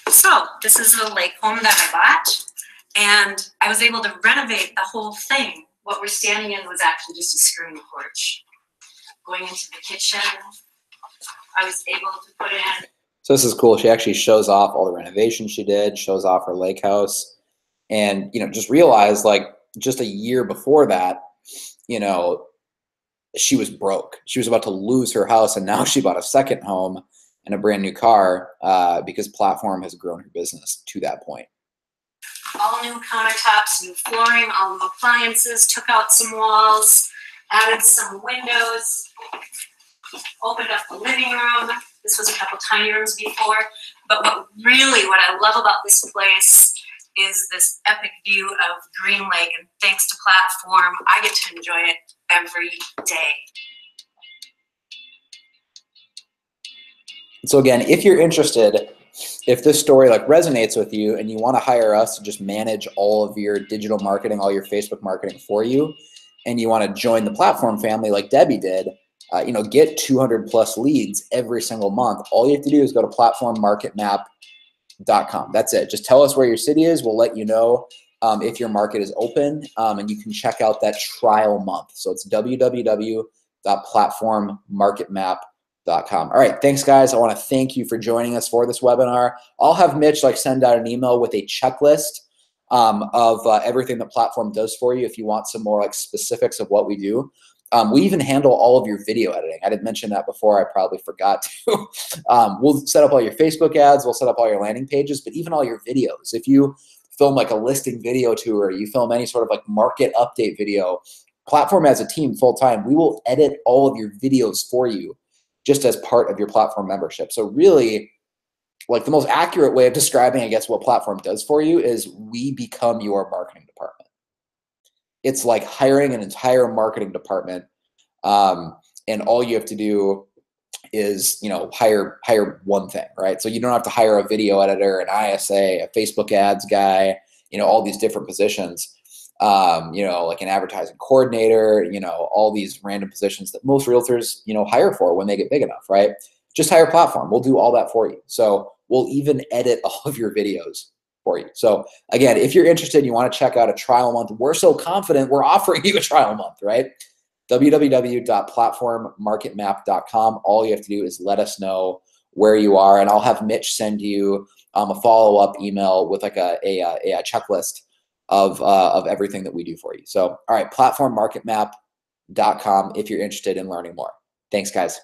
So this is the lake home that I bought, and I was able to renovate the whole thing. What we're standing in was actually just a screen porch. Going into the kitchen, I was able to put in. So this is cool. She actually shows off all the renovations she did, shows off her lake house, and, you know, just realized, like, just a year before that, you know, she was broke. She was about to lose her house, and now she bought a second home and a brand new car because Platform has grown her business to that point. All new countertops, new flooring, all new appliances, took out some walls, added some windows, opened up the living room. This was a couple tiny rooms before, but what I love about this place is this epic view of Green Lake, and thanks to Platform, I get to enjoy it every day. So again, if you're interested, if this story like resonates with you and you want to hire us to just manage all of your digital marketing, all your Facebook marketing for you, and you want to join the Platform family like Debbie did, you know, get 200 plus leads every single month. All you have to do is go to platformmarketmap.com. That's it. Just tell us where your city is. We'll let you know if your market is open, and you can check out that trial month. So it's www.platformmarketmap.com. All right, thanks guys. I want to thank you for joining us for this webinar. I'll have Mitch send out an email with a checklist of everything that Platform does for you if you want some more specifics of what we do. We even handle all of your video editing. I didn't mention that before. I probably forgot to. We'll set up all your Facebook ads. We'll set up all your landing pages, but even all your videos. If you film a listing video tour, you film any sort of market update video, Platform as a team full-time, we will edit all of your videos for you just as part of your Platform membership. So really, the most accurate way of describing, I guess, what Platform does for you is we become your marketing department. It's like hiring an entire marketing department, and all you have to do is, hire one thing, right? So you don't have to hire a video editor, an ISA, a Facebook ads guy, all these different positions, like an advertising coordinator, all these random positions that most realtors, hire for when they get big enough, right? Just hire Platform. We'll do all that for you. So we'll even edit all of your videos for you. So again, if you're interested, you want to check out a trial month, we're so confident we're offering you a trial month, right? www.platformmarketmap.com. All you have to do is let us know where you are, and I'll have Mitch send you a follow-up email with a checklist of everything that we do for you. So, all right, platformmarketmap.com if you're interested in learning more. Thanks, guys.